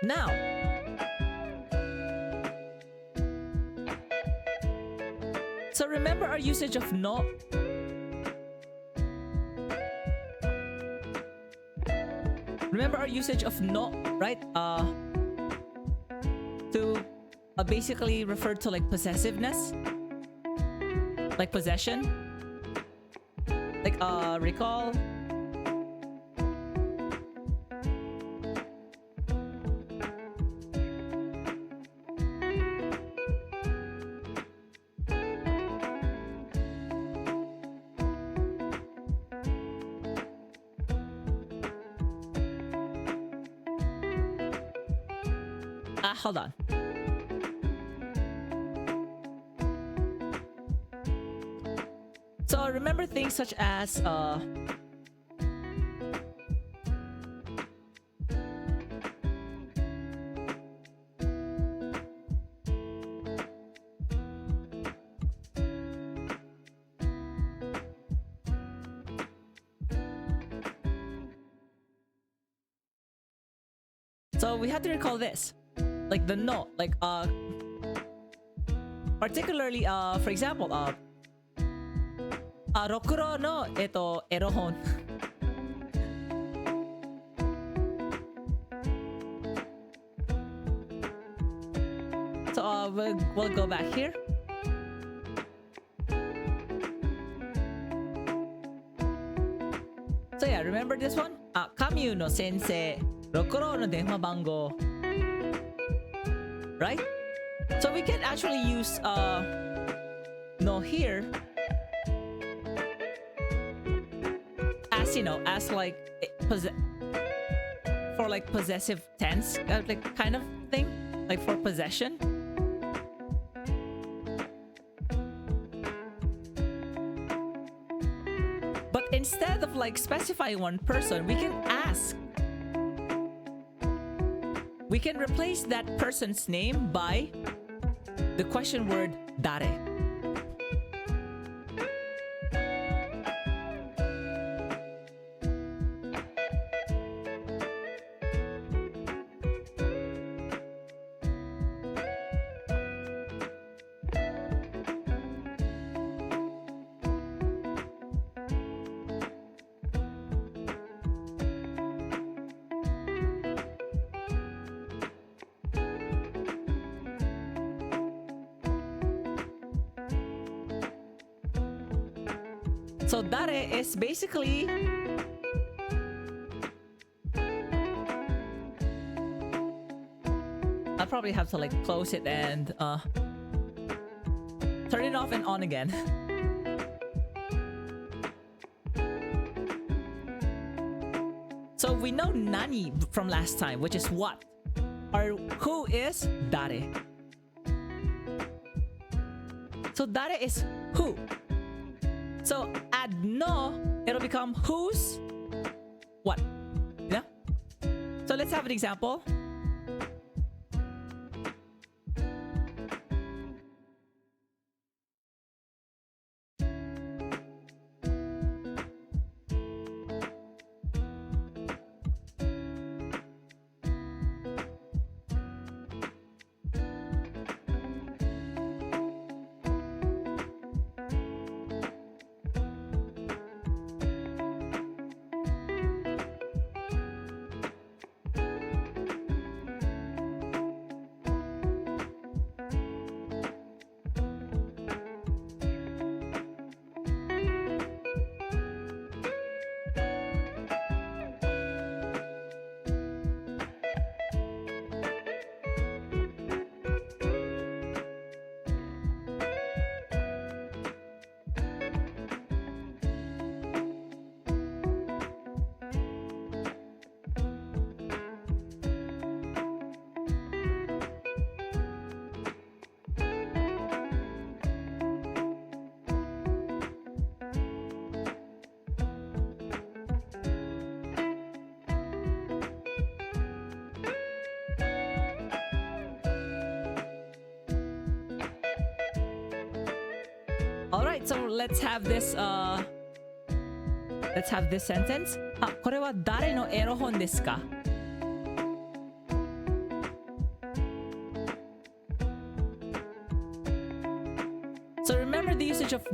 Now, so remember our usage of no. Remember our usage of no, right? To basically referred to like possessiveness, like possession, like recall. Hold on. So remember things such as so we have to recall this. Like the no, like particularly for example ろくろのエロ本So we'll go back here. So yeah, remember this one? カミューの先生、ろくろの電話番号 Right? So we can actually use no here as, you know, as like for like possessive tense, like kind of thing, like for possession. But instead of like specifying one person, we can ask. We can replace that person's name by the question word dare. So dare is basically I'll probably have to like close it and turn it off and on again. So we know nani from last time, which is what? Or who is dare? So dare is who. So add no, it'll become who's what? Yeah? So let's have an example. Alright, so let's have this sentence. これは誰のエロ本ですか? So remember the usage of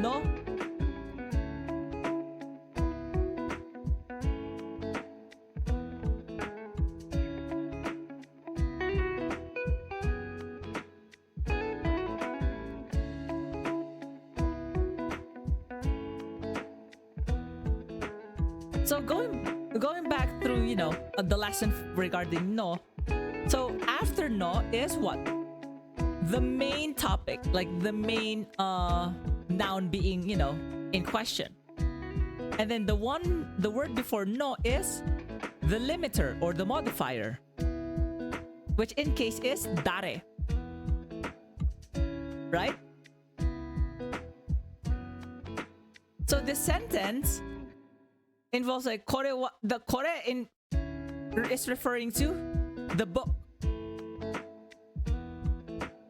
no. So going back through, the lesson regarding no. So after no is what? The main topic, like the main noun being, in question. And then the word before no is the limiter or the modifier, which in case is dare. Right? So this sentence involves like the kore is referring to the book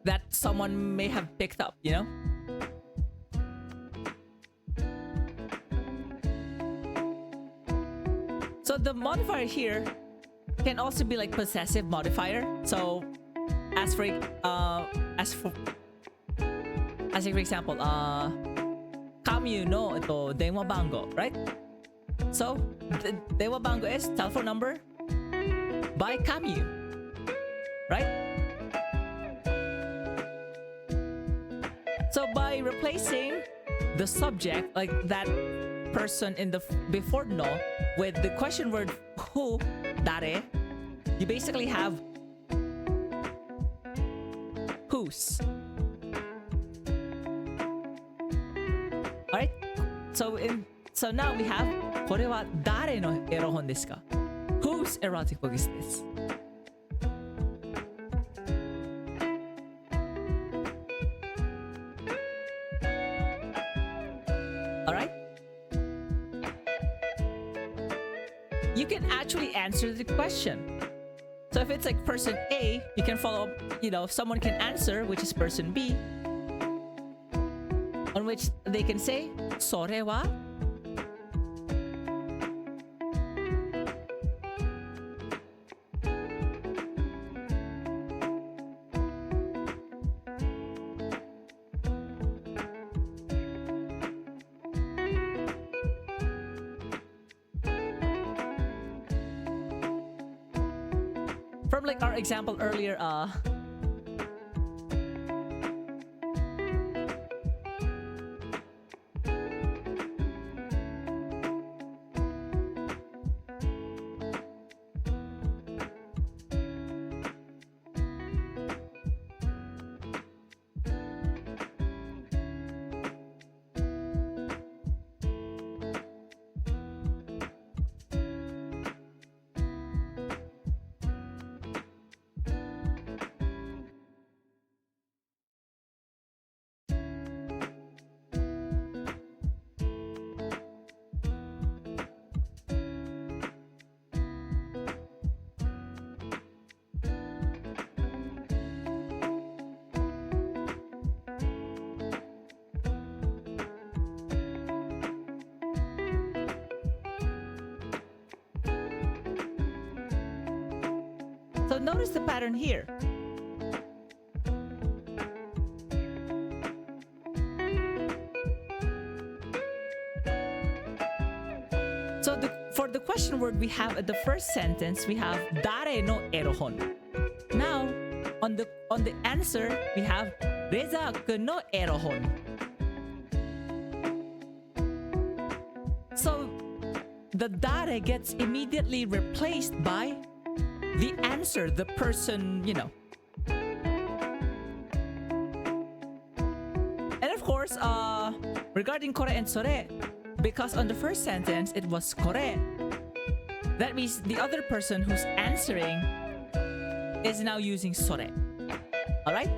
that someone may have picked up, So the modifier here can also be like possessive modifier. So as for example, kamyu no denwa bango, right? So the denwa bango is telephone number by kamyu, right? So by replacing the subject, like that person in the before no, with the question word who, dare, you basically have whose. Alright? So now we have これは誰のエロ本ですか? Whose erotic book is this? Alright? You can actually answer the question. So if it's like person A, you can follow up, someone can answer, which is person B, on which they can say, それは? From like our example earlier, so notice the pattern here. So for the question word we have at the first sentence, we have dare no erohon. Now on the answer we have Rezaku no erohon. So the dare gets immediately replaced by the answer, the person, And of course, regarding kore and sore, because on the first sentence it was kore, that means the other person who's answering is now using sore. Alright?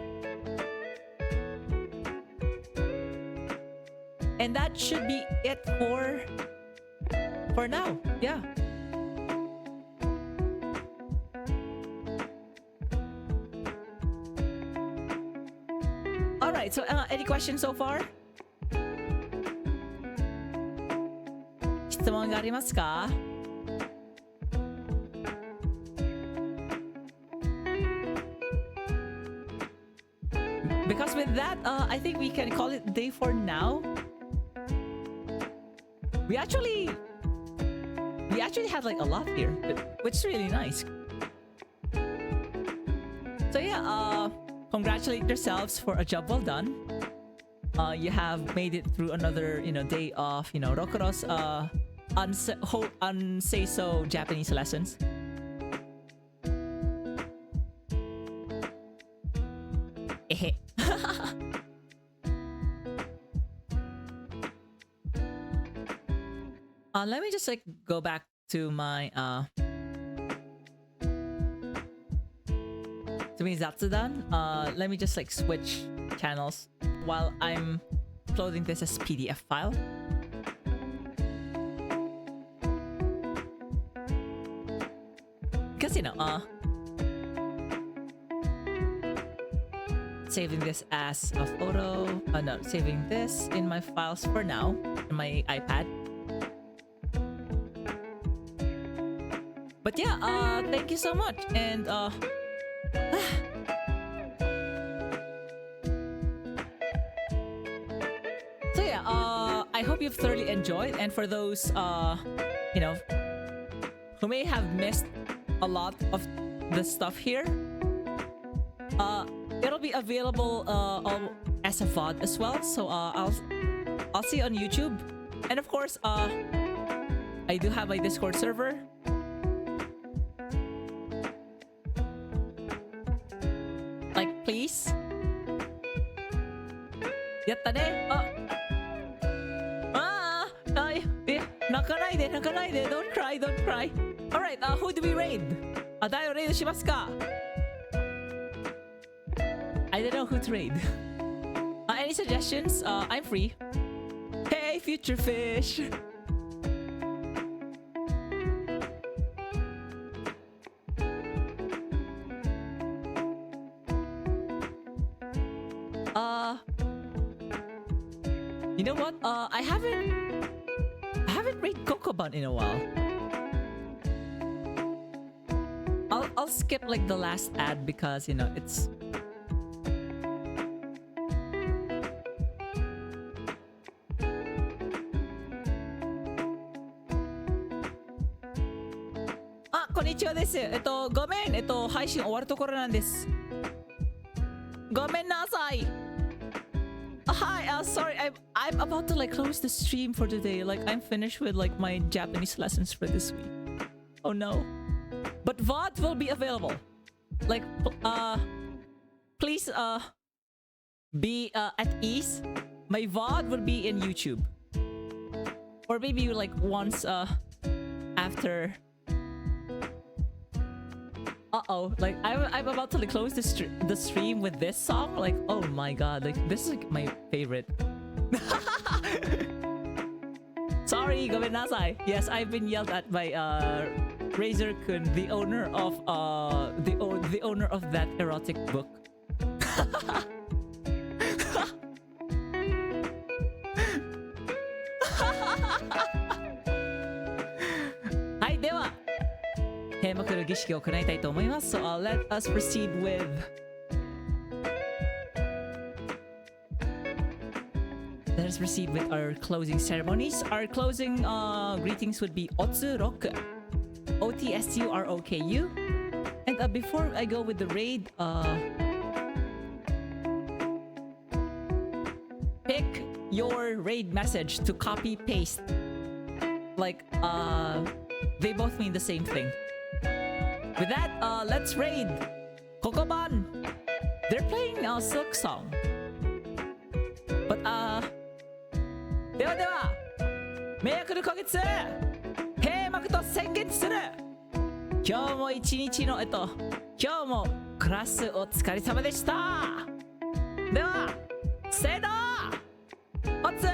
And that should be it for now. Yeah. Alright, so any questions so far? 質問がありますか? Because with that, I think we can call it day for now. We actually had like a lot here, which is really nice. So yeah, congratulate yourselves for a job well done. You have made it through another, day of, Rokuro's unseiso Japanese lessons. Let me just like go back to my Zatsudan. Let me just like switch channels while I'm uploading this as PDF file. Because saving this as a photo. No, saving this in my files for now in my iPad. But yeah, thank you so much, and so yeah, I hope you've thoroughly enjoyed, and for those who may have missed a lot of the stuff here, it'll be available as a VOD as well. So I'll see you on YouTube, and of course I do have my Discord server. Like, please. Yatta ne. Nakanai de. Don't cry. Alright, who do we raid? Dai o raid shimasu ka? I don't know who to raid. Any suggestions? I'm free. Hey, future fish. You know what? I haven't read Kokoban in a while. I'll skip like the last ad because it's. Konnichiwa desu. ごめん。配信終わるところなんです。ごめんなさい。Hi, sorry, I'm about to like close the stream for today. Like I'm finished with like my Japanese lessons for this week. Oh no. But VOD will be available. Like please be at ease. My VOD will be in YouTube. Or maybe like once after. Like I'm about to like close the stream with this song. Like, oh my god, like this is like my favorite. Sorry, gomenasai. Yes, I've been yelled at by Razor-kun, the owner of the owner of that erotic book. Hi, dewa. 閉幕の儀式を行いたいと思います。So let us proceed with our closing ceremonies. Our closing greetings would be Otsuroku. OTSUROKU. And before I go with the raid, pick your raid message to copy paste. Like they both mean the same thing. With that, let's raid Kokoban. They're playing a Silk Song. But dewa 迷惑の今月閉幕と宣言する。今日も一日の今日もクラスお疲れ様でした。ではせーのおつ